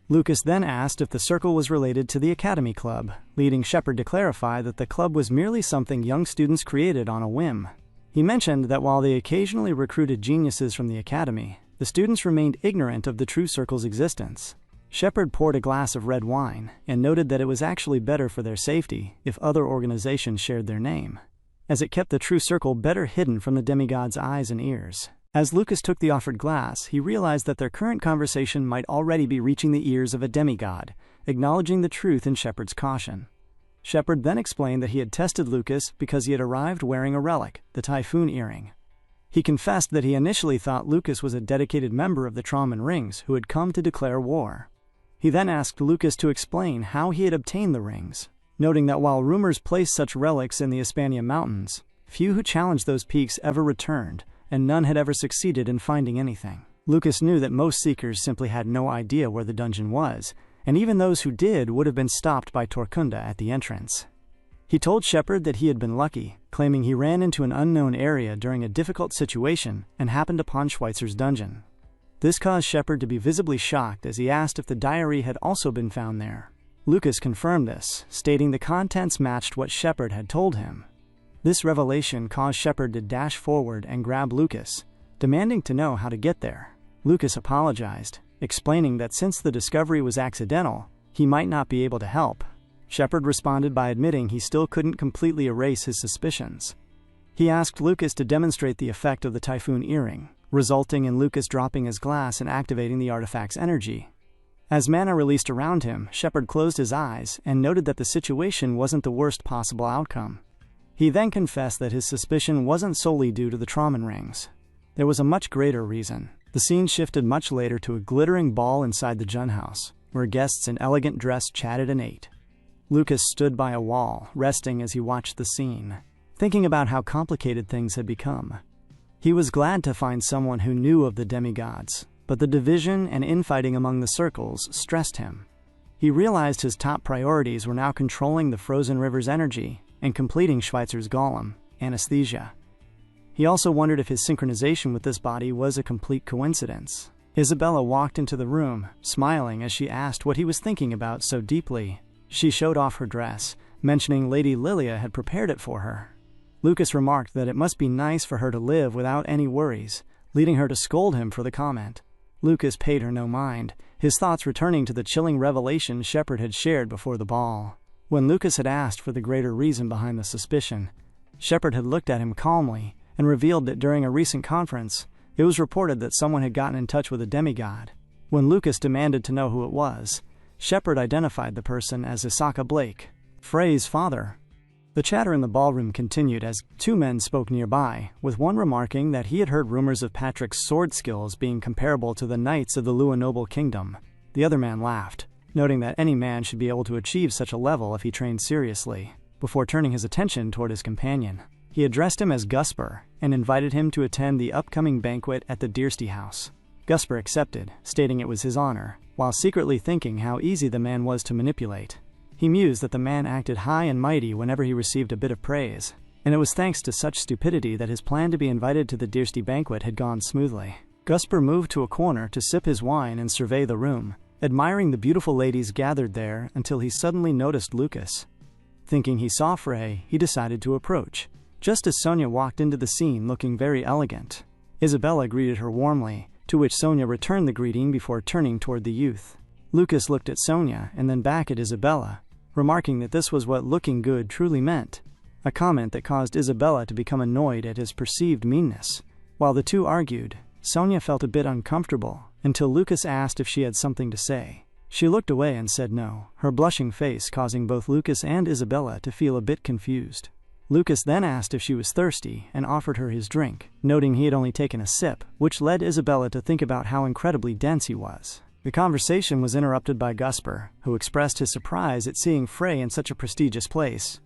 Lucas then asked if the circle was related to the Academy Club, leading Shepherd to clarify that the club was merely something young students created on a whim. He mentioned that while they occasionally recruited geniuses from the Academy, the students remained ignorant of the true circle's existence. Shepherd poured a glass of red wine and noted that it was actually better for their safety if other organizations shared their name, as it kept the true circle better hidden from the demigod's eyes and ears. As Lucas took the offered glass, he realized that their current conversation might already be reaching the ears of a demigod, acknowledging the truth in Shepherd's caution. Shepherd then explained that he had tested Lucas because he had arrived wearing a relic, the Typhoon Earring. He confessed that he initially thought Lucas was a dedicated member of the Traum Rings who had come to declare war. He then asked Lucas to explain how he had obtained the rings, noting that while rumors placed such relics in the Hispania Mountains, few who challenged those peaks ever returned, and none had ever succeeded in finding anything. Lucas knew that most seekers simply had no idea where the dungeon was, and even those who did would have been stopped by Torkunda at the entrance. He told Shepard that he had been lucky, claiming he ran into an unknown area during a difficult situation and happened upon Schweitzer's dungeon. This caused Shepard to be visibly shocked as he asked if the diary had also been found there. Lucas confirmed this, stating the contents matched what Shepard had told him. This revelation caused Shepard to dash forward and grab Lucas, demanding to know how to get there. Lucas apologized, explaining that since the discovery was accidental, he might not be able to help. Shepard responded by admitting he still couldn't completely erase his suspicions. He asked Lucas to demonstrate the effect of the Typhoon Earring, resulting in Lucas dropping his glass and activating the artifact's energy. As mana released around him, Shepard closed his eyes and noted that the situation wasn't the worst possible outcome. He then confessed that his suspicion wasn't solely due to the Traumon rings. There was a much greater reason. The scene shifted much later to a glittering ball inside the Jun house, where guests in elegant dress chatted and ate. Lucas stood by a wall, resting as he watched the scene, thinking about how complicated things had become. He was glad to find someone who knew of the demigods, but the division and infighting among the circles stressed him. He realized his top priorities were now controlling the frozen river's energy and completing Schweitzer's golem, anesthesia. He also wondered if his synchronization with this body was a complete coincidence. Isabella walked into the room, smiling as she asked what he was thinking about so deeply. She showed off her dress, mentioning Lady Lilia had prepared it for her. Lucas remarked that it must be nice for her to live without any worries, leading her to scold him for the comment. Lucas paid her no mind, his thoughts returning to the chilling revelation Shepard had shared before the ball. When Lucas had asked for the greater reason behind the suspicion, Shepard had looked at him calmly and revealed that during a recent conference, it was reported that someone had gotten in touch with a demigod. When Lucas demanded to know who it was, Shepard identified the person as Isaka Blake, Frey's father. The chatter in the ballroom continued as two men spoke nearby, with one remarking that he had heard rumors of Patrick's sword skills being comparable to the knights of the Lua Noble Kingdom. The other man laughed, noting that any man should be able to achieve such a level if he trained seriously, before turning his attention toward his companion. He addressed him as Gusper and invited him to attend the upcoming banquet at the Diersty house. Gusper accepted, stating it was his honor, while secretly thinking how easy the man was to manipulate. He mused that the man acted high and mighty whenever he received a bit of praise, and it was thanks to such stupidity that his plan to be invited to the Diersty banquet had gone smoothly. Gusper moved to a corner to sip his wine and survey the room, admiring the beautiful ladies gathered there until he suddenly noticed Lucas. Thinking he saw Frey, he decided to approach, just as Sonia walked into the scene looking very elegant. Isabella greeted her warmly, to which Sonia returned the greeting before turning toward the youth. Lucas looked at Sonia and then back at Isabella, remarking that this was what looking good truly meant, a comment that caused Isabella to become annoyed at his perceived meanness. While the two argued, Sonia felt a bit uncomfortable until Lucas asked if she had something to say. She looked away and said no, her blushing face causing both Lucas and Isabella to feel a bit confused. Lucas then asked if she was thirsty and offered her his drink, noting he had only taken a sip, which led Isabella to think about how incredibly dense he was. The conversation was interrupted by Gusper, who expressed his surprise at seeing Frey in such a prestigious place.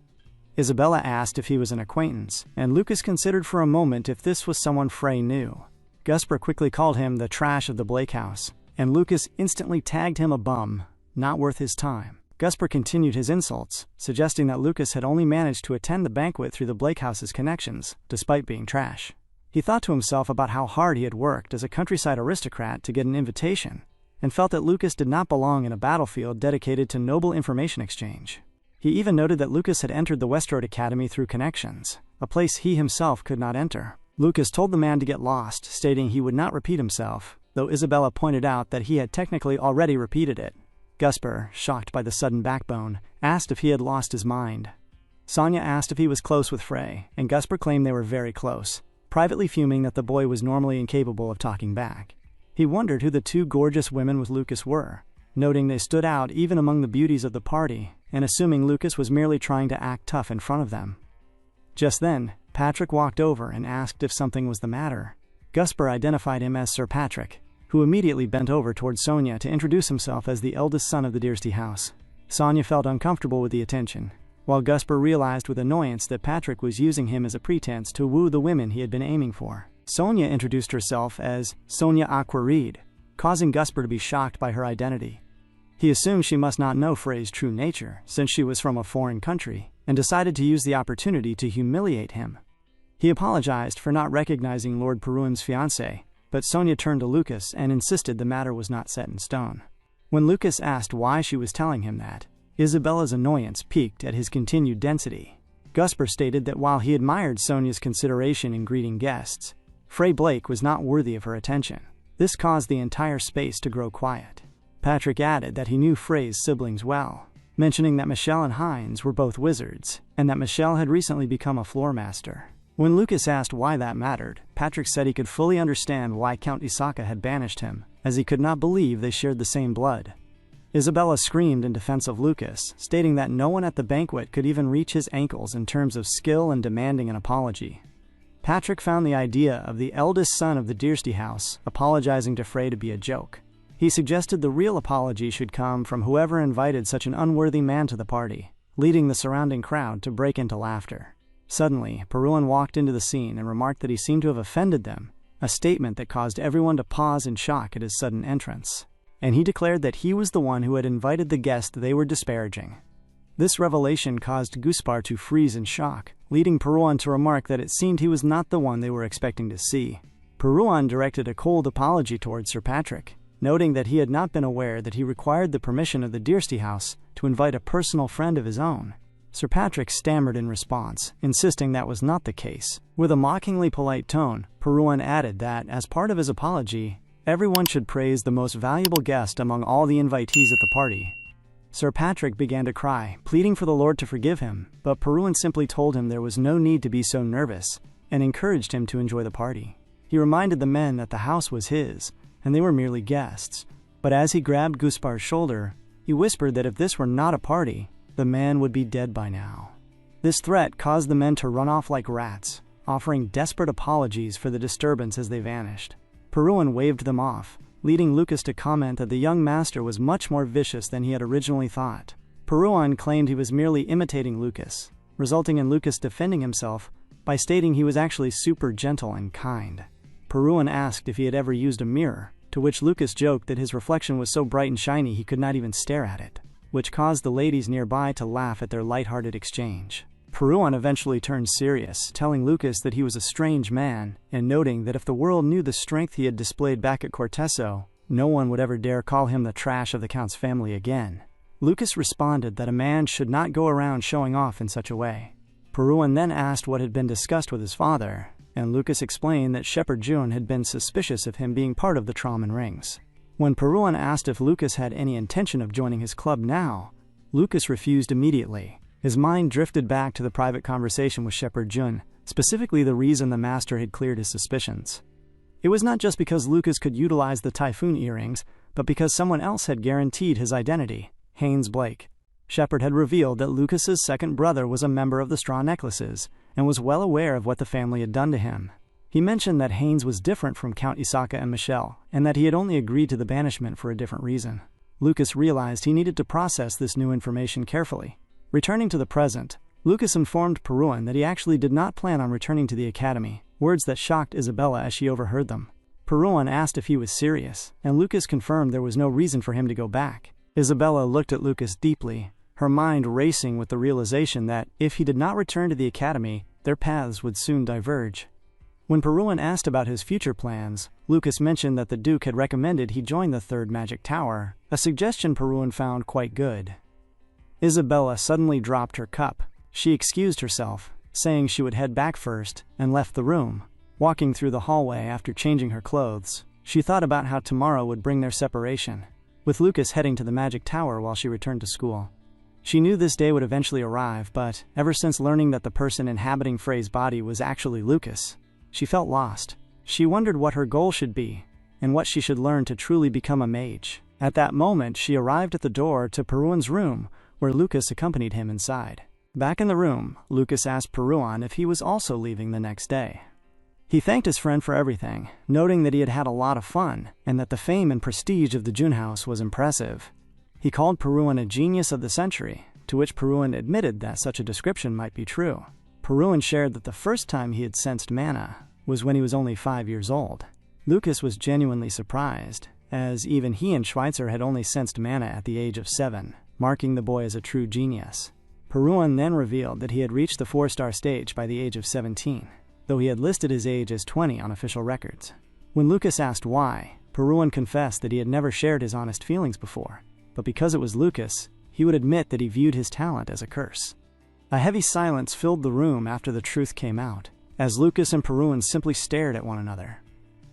Isabella asked if he was an acquaintance, and Lucas considered for a moment if this was someone Frey knew. Gusper quickly called him the trash of the Blake house, and Lucas instantly tagged him a bum, not worth his time. Gusper continued his insults, suggesting that Lucas had only managed to attend the banquet through the Blake house's connections, despite being trash. He thought to himself about how hard he had worked as a countryside aristocrat to get an invitation, and felt that Lucas did not belong in a battlefield dedicated to noble information exchange. He even noted that Lucas had entered the Westroad Academy through connections, a place he himself could not enter. Lucas told the man to get lost, stating he would not repeat himself, though Isabella pointed out that he had technically already repeated it. Gusper, shocked by the sudden backbone, asked if he had lost his mind. Sonia asked if he was close with Frey, and Gusper claimed they were very close, privately fuming that the boy was normally incapable of talking back. He wondered who the two gorgeous women with Lucas were, noting they stood out even among the beauties of the party, and assuming Lucas was merely trying to act tough in front of them. Just then, Patrick walked over and asked if something was the matter. Gusper identified him as Sir Patrick, who immediately bent over toward Sonia to introduce himself as the eldest son of the Diersty house. Sonia felt uncomfortable with the attention, while Gusper realized with annoyance that Patrick was using him as a pretense to woo the women he had been aiming for. Sonia introduced herself as Sonia Aquareed, causing Gusper to be shocked by her identity. He assumed she must not know Frey's true nature, since she was from a foreign country, and decided to use the opportunity to humiliate him. He apologized for not recognizing Lord Peruan's fiancée, but Sonia turned to Lucas and insisted the matter was not set in stone. When Lucas asked why she was telling him that, Isabella's annoyance piqued at his continued density. Gusper stated that while he admired Sonia's consideration in greeting guests, Frey Blake was not worthy of her attention. This caused the entire space to grow quiet. Patrick added that he knew Frey's siblings well, mentioning that Michelle and Heinz were both wizards, and that Michelle had recently become a floor master. When Lucas asked why that mattered, Patrick said he could fully understand why Count Isaka had banished him, as he could not believe they shared the same blood. Isabella screamed in defense of Lucas, stating that no one at the banquet could even reach his ankles in terms of skill and demanding an apology. Patrick found the idea of the eldest son of the Diersty house apologizing to Frey to be a joke. He suggested the real apology should come from whoever invited such an unworthy man to the party, leading the surrounding crowd to break into laughter. Suddenly, Peruan walked into the scene and remarked that he seemed to have offended them, a statement that caused everyone to pause in shock at his sudden entrance. And he declared that he was the one who had invited the guest they were disparaging. This revelation caused Guspar to freeze in shock, leading Peruan to remark that it seemed he was not the one they were expecting to see. Peruan directed a cold apology towards Sir Patrick, noting that he had not been aware that he required the permission of the Diersty house to invite a personal friend of his own. Sir Patrick stammered in response, insisting that was not the case. With a mockingly polite tone, Peruan added that, as part of his apology, everyone should praise the most valuable guest among all the invitees at the party. Sir Patrick began to cry, pleading for the Lord to forgive him, but Peruan simply told him there was no need to be so nervous, and encouraged him to enjoy the party. He reminded the men that the house was his, and they were merely guests. But as he grabbed Guspar's shoulder, he whispered that if this were not a party, the man would be dead by now. This threat caused the men to run off like rats, offering desperate apologies for the disturbance as they vanished. Peruan waved them off, leading Lucas to comment that the young master was much more vicious than he had originally thought. Peruan claimed he was merely imitating Lucas, resulting in Lucas defending himself by stating he was actually super gentle and kind. Peruan asked if he had ever used a mirror, to which Lucas joked that his reflection was so bright and shiny he could not even stare at it, which caused the ladies nearby to laugh at their lighthearted exchange. Peruan eventually turned serious, telling Lucas that he was a strange man, and noting that if the world knew the strength he had displayed back at Corteso, no one would ever dare call him the trash of the Count's family again. Lucas responded that a man should not go around showing off in such a way. Peruan then asked what had been discussed with his father, and Lucas explained that Shepherd June had been suspicious of him being part of the Traum Rings. When Peruan asked if Lucas had any intention of joining his club now, Lucas refused immediately. His mind drifted back to the private conversation with Shepherd Jun, specifically the reason the master had cleared his suspicions. It was not just because Lucas could utilize the Typhoon earrings, but because someone else had guaranteed his identity, Haynes Blake. Shepherd had revealed that Lucas's second brother was a member of the Straw Necklaces, and was well aware of what the family had done to him. He mentioned that Haynes was different from Count Isaka and Michelle, and that he had only agreed to the banishment for a different reason. Lucas realized he needed to process this new information carefully. Returning to the present, Lucas informed Peruan that he actually did not plan on returning to the academy, words that shocked Isabella as she overheard them. Peruan asked if he was serious, and Lucas confirmed there was no reason for him to go back. Isabella looked at Lucas deeply, her mind racing with the realization that, if he did not return to the academy, their paths would soon diverge. When Peruan asked about his future plans, Lucas mentioned that the Duke had recommended he join the Third Magic Tower, a suggestion Peruan found quite good. Isabella suddenly dropped her cup. She excused herself, saying she would head back first, and left the room. Walking through the hallway after changing her clothes, she thought about how tomorrow would bring their separation, with Lucas heading to the Magic Tower while she returned to school. She knew this day would eventually arrive, but ever since learning that the person inhabiting Frey's body was actually Lucas, she felt lost. She wondered what her goal should be, and what she should learn to truly become a mage. At that moment, she arrived at the door to Peruan's room, where Lucas accompanied him inside. Back in the room, Lucas asked Peruan if he was also leaving the next day. He thanked his friend for everything, noting that he had had a lot of fun, and that the fame and prestige of the Jun House was impressive. He called Peruan a genius of the century, to which Peruan admitted that such a description might be true. Peruan shared that the first time he had sensed mana was when he was only 5 years old. Lucas was genuinely surprised, as even he and Schweitzer had only sensed mana at the age of 7, marking the boy as a true genius. Peruan then revealed that he had reached the 4-star stage by the age of 17, though he had listed his age as 20 on official records. When Lucas asked why, Peruan confessed that he had never shared his honest feelings before, but because it was Lucas, he would admit that he viewed his talent as a curse. A heavy silence filled the room after the truth came out, as Lucas and Peruan simply stared at one another.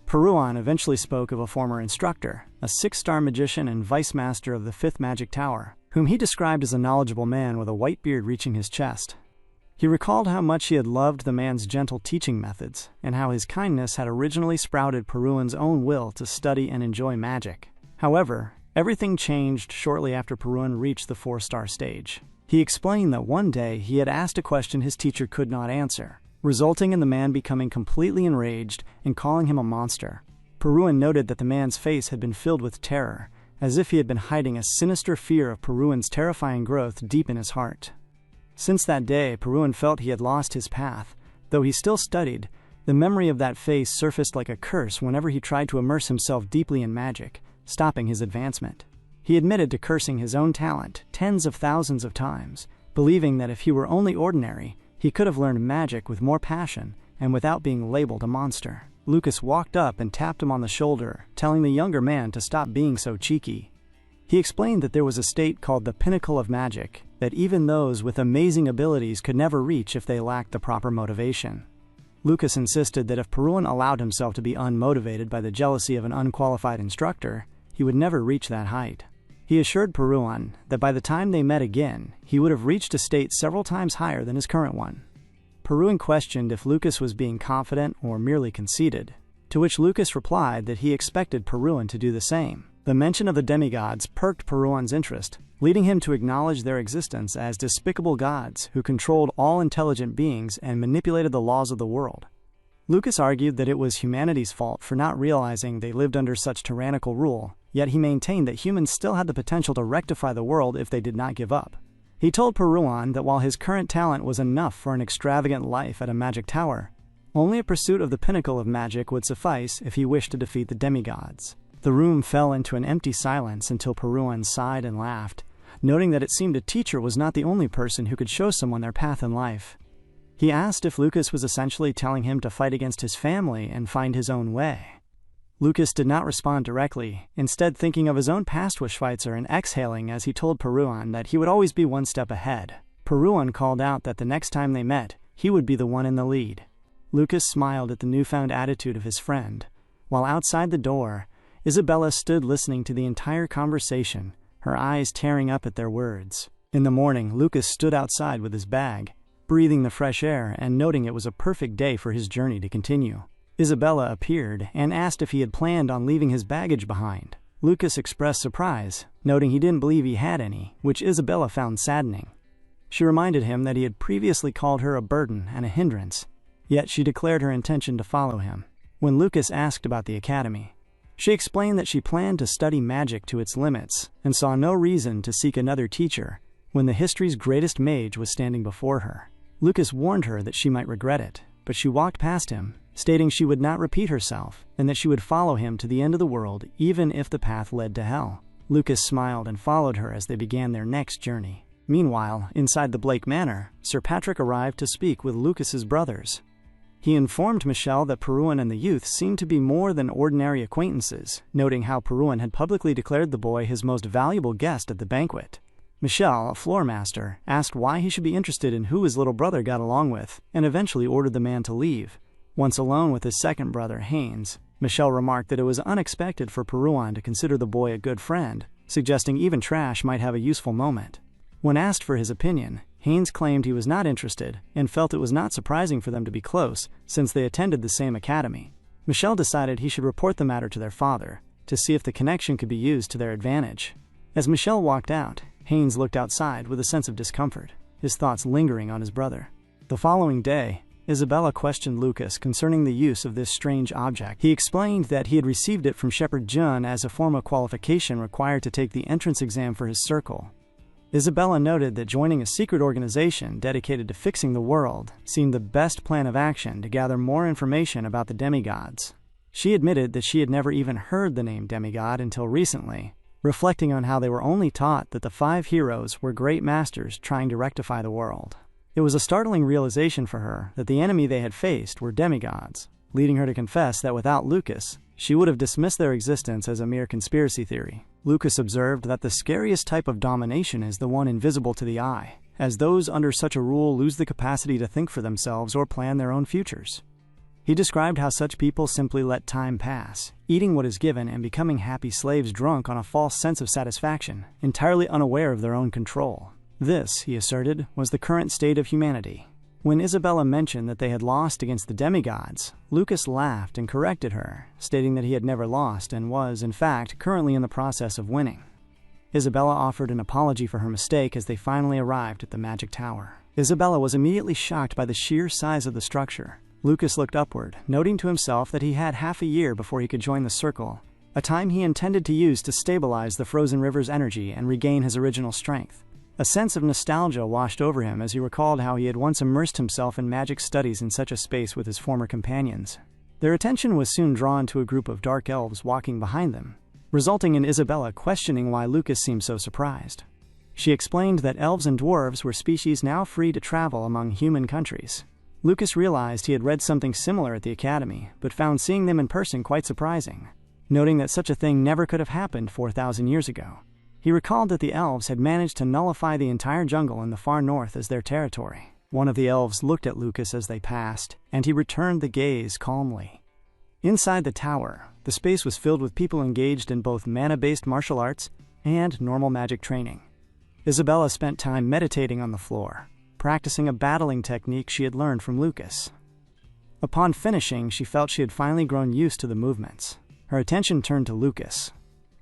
Peruan eventually spoke of a former instructor, a 6-star magician and vice master of the 5th Magic Tower, whom he described as a knowledgeable man with a white beard reaching his chest. He recalled how much he had loved the man's gentle teaching methods, and how his kindness had originally sprouted Peruan's own will to study and enjoy magic. However, everything changed shortly after Peruan reached the 4-star stage. He explained that one day he had asked a question his teacher could not answer, resulting in the man becoming completely enraged and calling him a monster. Peruan noted that the man's face had been filled with terror, as if he had been hiding a sinister fear of Peruan's terrifying growth deep in his heart. Since that day, Peruan felt he had lost his path. Though he still studied, the memory of that face surfaced like a curse whenever he tried to immerse himself deeply in magic, stopping his advancement. He admitted to cursing his own talent tens of thousands of times, believing that if he were only ordinary, he could have learned magic with more passion and without being labeled a monster. Lucas walked up and tapped him on the shoulder, telling the younger man to stop being so cheeky. He explained that there was a state called the pinnacle of magic, that even those with amazing abilities could never reach if they lacked the proper motivation. Lucas insisted that if Peruan allowed himself to be unmotivated by the jealousy of an unqualified instructor, he would never reach that height. He assured Peruan that by the time they met again, he would have reached a state several times higher than his current one. Peruan questioned if Lucas was being confident or merely conceited, to which Lucas replied that he expected Peruan to do the same. The mention of the demigods perked Peruan's interest, leading him to acknowledge their existence as despicable gods who controlled all intelligent beings and manipulated the laws of the world. Lucas argued that it was humanity's fault for not realizing they lived under such tyrannical rule, yet he maintained that humans still had the potential to rectify the world if they did not give up. He told Peruan that while his current talent was enough for an extravagant life at a magic tower, only a pursuit of the pinnacle of magic would suffice if he wished to defeat the demigods. The room fell into an empty silence until Peruan sighed and laughed, noting that it seemed a teacher was not the only person who could show someone their path in life. He asked if Lucas was essentially telling him to fight against his family and find his own way. Lucas did not respond directly, instead thinking of his own past with Schweitzer and exhaling as he told Peruan that he would always be one step ahead. Peruan called out that the next time they met, he would be the one in the lead. Lucas smiled at the newfound attitude of his friend. While outside the door, Isabella stood listening to the entire conversation, her eyes tearing up at their words. In the morning, Lucas stood outside with his bag, breathing the fresh air and noting it was a perfect day for his journey to continue. Isabella appeared and asked if he had planned on leaving his baggage behind. Lucas expressed surprise, noting he didn't believe he had any, which Isabella found saddening. She reminded him that he had previously called her a burden and a hindrance, yet she declared her intention to follow him. When Lucas asked about the academy, she explained that she planned to study magic to its limits and saw no reason to seek another teacher when the history's greatest mage was standing before her. Lucas warned her that she might regret it, but she walked past him, stating she would not repeat herself and that she would follow him to the end of the world even if the path led to hell. Lucas smiled and followed her as they began their next journey. Meanwhile, inside the Blake Manor, Sir Patrick arrived to speak with Lucas's brothers. He informed Michelle that Peruan and the youth seemed to be more than ordinary acquaintances, noting how Peruan had publicly declared the boy his most valuable guest at the banquet. Michelle, a floor master, asked why he should be interested in who his little brother got along with, and eventually ordered the man to leave. Once alone with his second brother, Haynes, Michelle remarked that it was unexpected for Peruan to consider the boy a good friend, suggesting even trash might have a useful moment. When asked for his opinion, Haynes claimed he was not interested and felt it was not surprising for them to be close since they attended the same academy. Michelle decided he should report the matter to their father to see if the connection could be used to their advantage. As Michelle walked out, Haynes looked outside with a sense of discomfort, his thoughts lingering on his brother. The following day, Isabella questioned Lucas concerning the use of this strange object. He explained that he had received it from Shepherd Jun as a form of qualification required to take the entrance exam for his circle. Isabella noted that joining a secret organization dedicated to fixing the world seemed the best plan of action to gather more information about the demigods. She admitted that she had never even heard the name demigod until recently, reflecting on how they were only taught that the 5 heroes were great masters trying to rectify the world. It was a startling realization for her that the enemy they had faced were demigods, leading her to confess that without Lucas, she would have dismissed their existence as a mere conspiracy theory. Lucas observed that the scariest type of domination is the one invisible to the eye, as those under such a rule lose the capacity to think for themselves or plan their own futures. He described how such people simply let time pass, eating what is given and becoming happy slaves drunk on a false sense of satisfaction, entirely unaware of their own control. This, he asserted, was the current state of humanity. When Isabella mentioned that they had lost against the demigods, Lucas laughed and corrected her, stating that he had never lost and was, in fact, currently in the process of winning. Isabella offered an apology for her mistake as they finally arrived at the Magic Tower. Isabella was immediately shocked by the sheer size of the structure. Lucas looked upward, noting to himself that he had half a year before he could join the Circle, a time he intended to use to stabilize the frozen river's energy and regain his original strength. A sense of nostalgia washed over him as he recalled how he had once immersed himself in magic studies in such a space with his former companions. Their attention was soon drawn to a group of dark elves walking behind them, resulting in Isabella questioning why Lucas seemed so surprised. She explained that elves and dwarves were species now free to travel among human countries. Lucas realized he had read something similar at the academy, but found seeing them in person quite surprising, noting that such a thing never could have happened 4,000 years ago. He recalled that the elves had managed to nullify the entire jungle in the far north as their territory. One of the elves looked at Lucas as they passed, and he returned the gaze calmly. Inside the tower, the space was filled with people engaged in both mana-based martial arts and normal magic training. Isabella spent time meditating on the floor, practicing a battling technique she had learned from Lucas. Upon finishing, she felt she had finally grown used to the movements. Her attention turned to Lucas,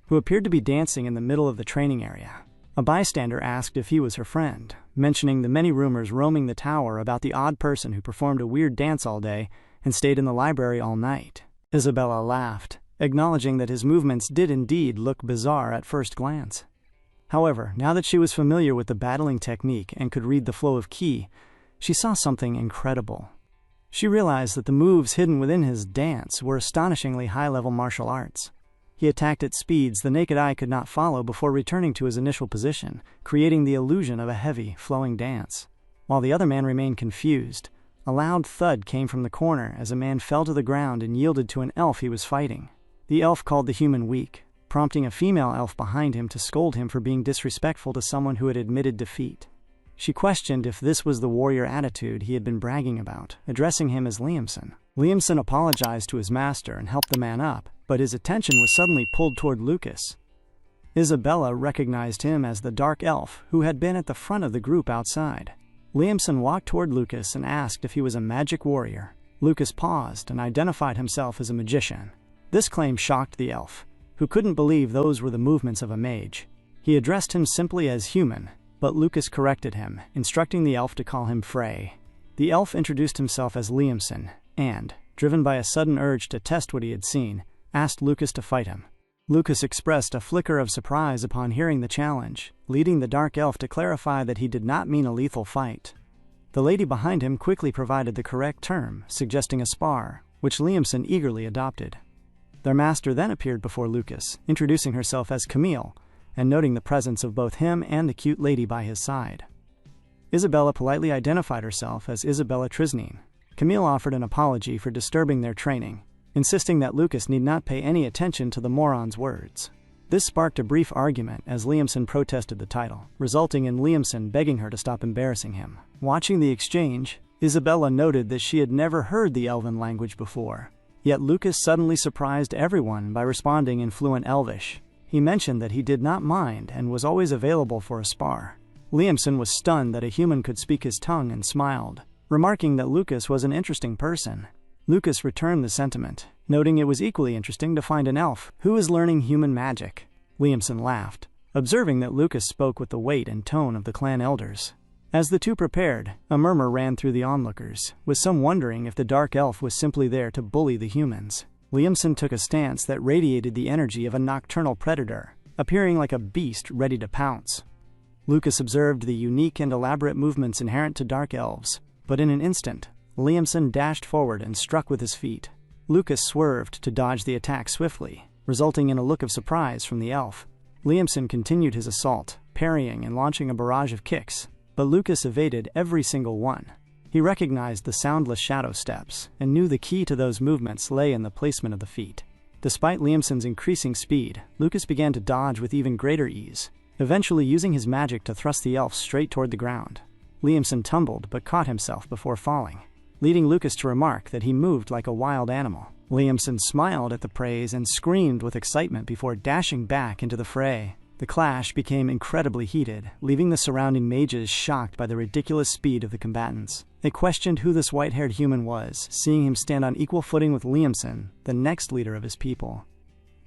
who appeared to be dancing in the middle of the training area. A bystander asked if he was her friend, mentioning the many rumors roaming the tower about the odd person who performed a weird dance all day and stayed in the library all night. Isabella laughed, acknowledging that his movements did indeed look bizarre at first glance. However, now that she was familiar with the battling technique and could read the flow of ki, she saw something incredible. She realized that the moves hidden within his dance were astonishingly high-level martial arts. He attacked at speeds the naked eye could not follow before returning to his initial position, creating the illusion of a heavy, flowing dance. While the other man remained confused, a loud thud came from the corner as a man fell to the ground and yielded to an elf he was fighting. The elf called the human weak, prompting a female elf behind him to scold him for being disrespectful to someone who had admitted defeat. She questioned if this was the warrior attitude he had been bragging about, addressing him as Liamson. Liamson apologized to his master and helped the man up, but his attention was suddenly pulled toward Lucas. Isabella recognized him as the dark elf who had been at the front of the group outside. Liamson walked toward Lucas and asked if he was a magic warrior. Lucas paused and identified himself as a magician. This claim shocked the elf, who couldn't believe those were the movements of a mage. He addressed him simply as human, but Lucas corrected him, instructing the elf to call him Frey. The elf introduced himself as Liamson and, driven by a sudden urge to test what he had seen, asked Lucas to fight him. Lucas expressed a flicker of surprise upon hearing the challenge, leading the dark elf to clarify that he did not mean a lethal fight. The lady behind him quickly provided the correct term, suggesting a spar, which Liamson eagerly adopted. Their master then appeared before Lucas, introducing herself as Camille, and noting the presence of both him and the cute lady by his side. Isabella politely identified herself as Isabella Trisnine. Camille offered an apology for disturbing their training, insisting that Lucas need not pay any attention to the moron's words. This sparked a brief argument as Liamson protested the title, resulting in Liamson begging her to stop embarrassing him. Watching the exchange, Isabella noted that she had never heard the Elven language before, yet Lucas suddenly surprised everyone by responding in fluent Elvish. He mentioned that he did not mind and was always available for a spar. Liamson was stunned that a human could speak his tongue and smiled, remarking that Lucas was an interesting person. Lucas returned the sentiment, noting it was equally interesting to find an elf who was learning human magic. Liamson laughed, observing that Lucas spoke with the weight and tone of the clan elders. As the two prepared, a murmur ran through the onlookers, with some wondering if the dark elf was simply there to bully the humans. Liamson took a stance that radiated the energy of a nocturnal predator, appearing like a beast ready to pounce. Lucas observed the unique and elaborate movements inherent to dark elves, but in an instant, Liamson dashed forward and struck with his feet. Lucas swerved to dodge the attack swiftly, resulting in a look of surprise from the elf. Liamson continued his assault, parrying and launching a barrage of kicks, but Lucas evaded every single one. He recognized the soundless shadow steps and knew the key to those movements lay in the placement of the feet. Despite Liamson's increasing speed, Lucas began to dodge with even greater ease, eventually using his magic to thrust the elf straight toward the ground. Liamson tumbled but caught himself before falling, leading Lucas to remark that he moved like a wild animal. Liamson smiled at the praise and screamed with excitement before dashing back into the fray. The clash became incredibly heated, leaving the surrounding mages shocked by the ridiculous speed of the combatants. They questioned who this white-haired human was, seeing him stand on equal footing with Liamson, the next leader of his people.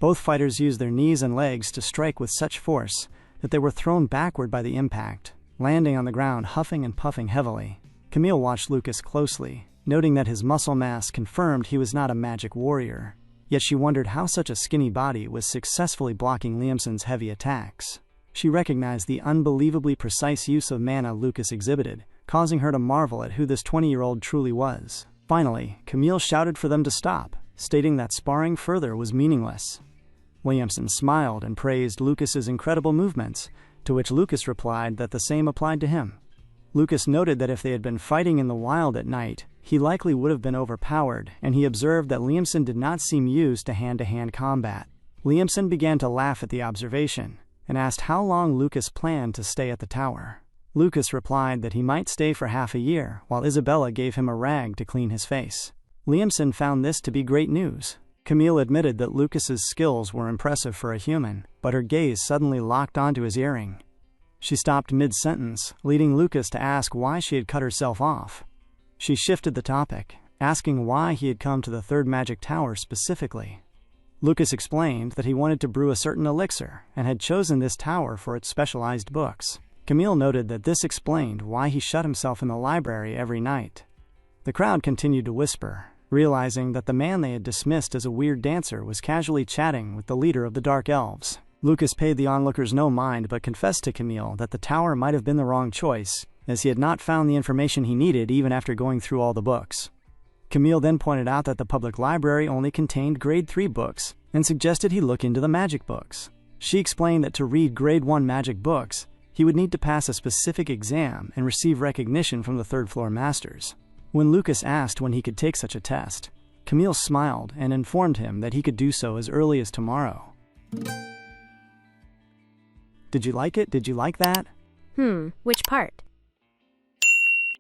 Both fighters used their knees and legs to strike with such force that they were thrown backward by the impact, landing on the ground huffing and puffing heavily. Camille watched Lucas closely, noting that his muscle mass confirmed he was not a magic warrior. Yet she wondered how such a skinny body was successfully blocking Liamson's heavy attacks. She recognized the unbelievably precise use of mana Lucas exhibited, causing her to marvel at who this 20-year-old truly was. Finally, Camille shouted for them to stop, stating that sparring further was meaningless. Liamson smiled and praised Lucas's incredible movements, to which Lucas replied that the same applied to him. Lucas noted that if they had been fighting in the wild at night, he likely would have been overpowered, and he observed that Liamson did not seem used to hand-to-hand combat. Liamson began to laugh at the observation, and asked how long Lucas planned to stay at the tower. Lucas replied that he might stay for half a year, while Isabella gave him a rag to clean his face. Liamson found this to be great news. Camille admitted that Lucas's skills were impressive for a human, but her gaze suddenly locked onto his earring. She stopped mid-sentence, leading Lucas to ask why she had cut herself off. She shifted the topic, asking why he had come to the third magic tower specifically. Lucas explained that he wanted to brew a certain elixir and had chosen this tower for its specialized books. Camille noted that this explained why he shut himself in the library every night. The crowd continued to whisper, realizing that the man they had dismissed as a weird dancer was casually chatting with the leader of the Dark Elves. Lucas paid the onlookers no mind but confessed to Camille that the tower might have been the wrong choice, as he had not found the information he needed even after going through all the books. Camille then pointed out that the public library only contained grade 3 books, and suggested he look into the magic books. She explained that to read grade 1 magic books, he would need to pass a specific exam and receive recognition from the third-floor masters. When Lucas asked when he could take such a test, Camille smiled and informed him that he could do so as early as tomorrow. Did you like it? Did you like that? Which part?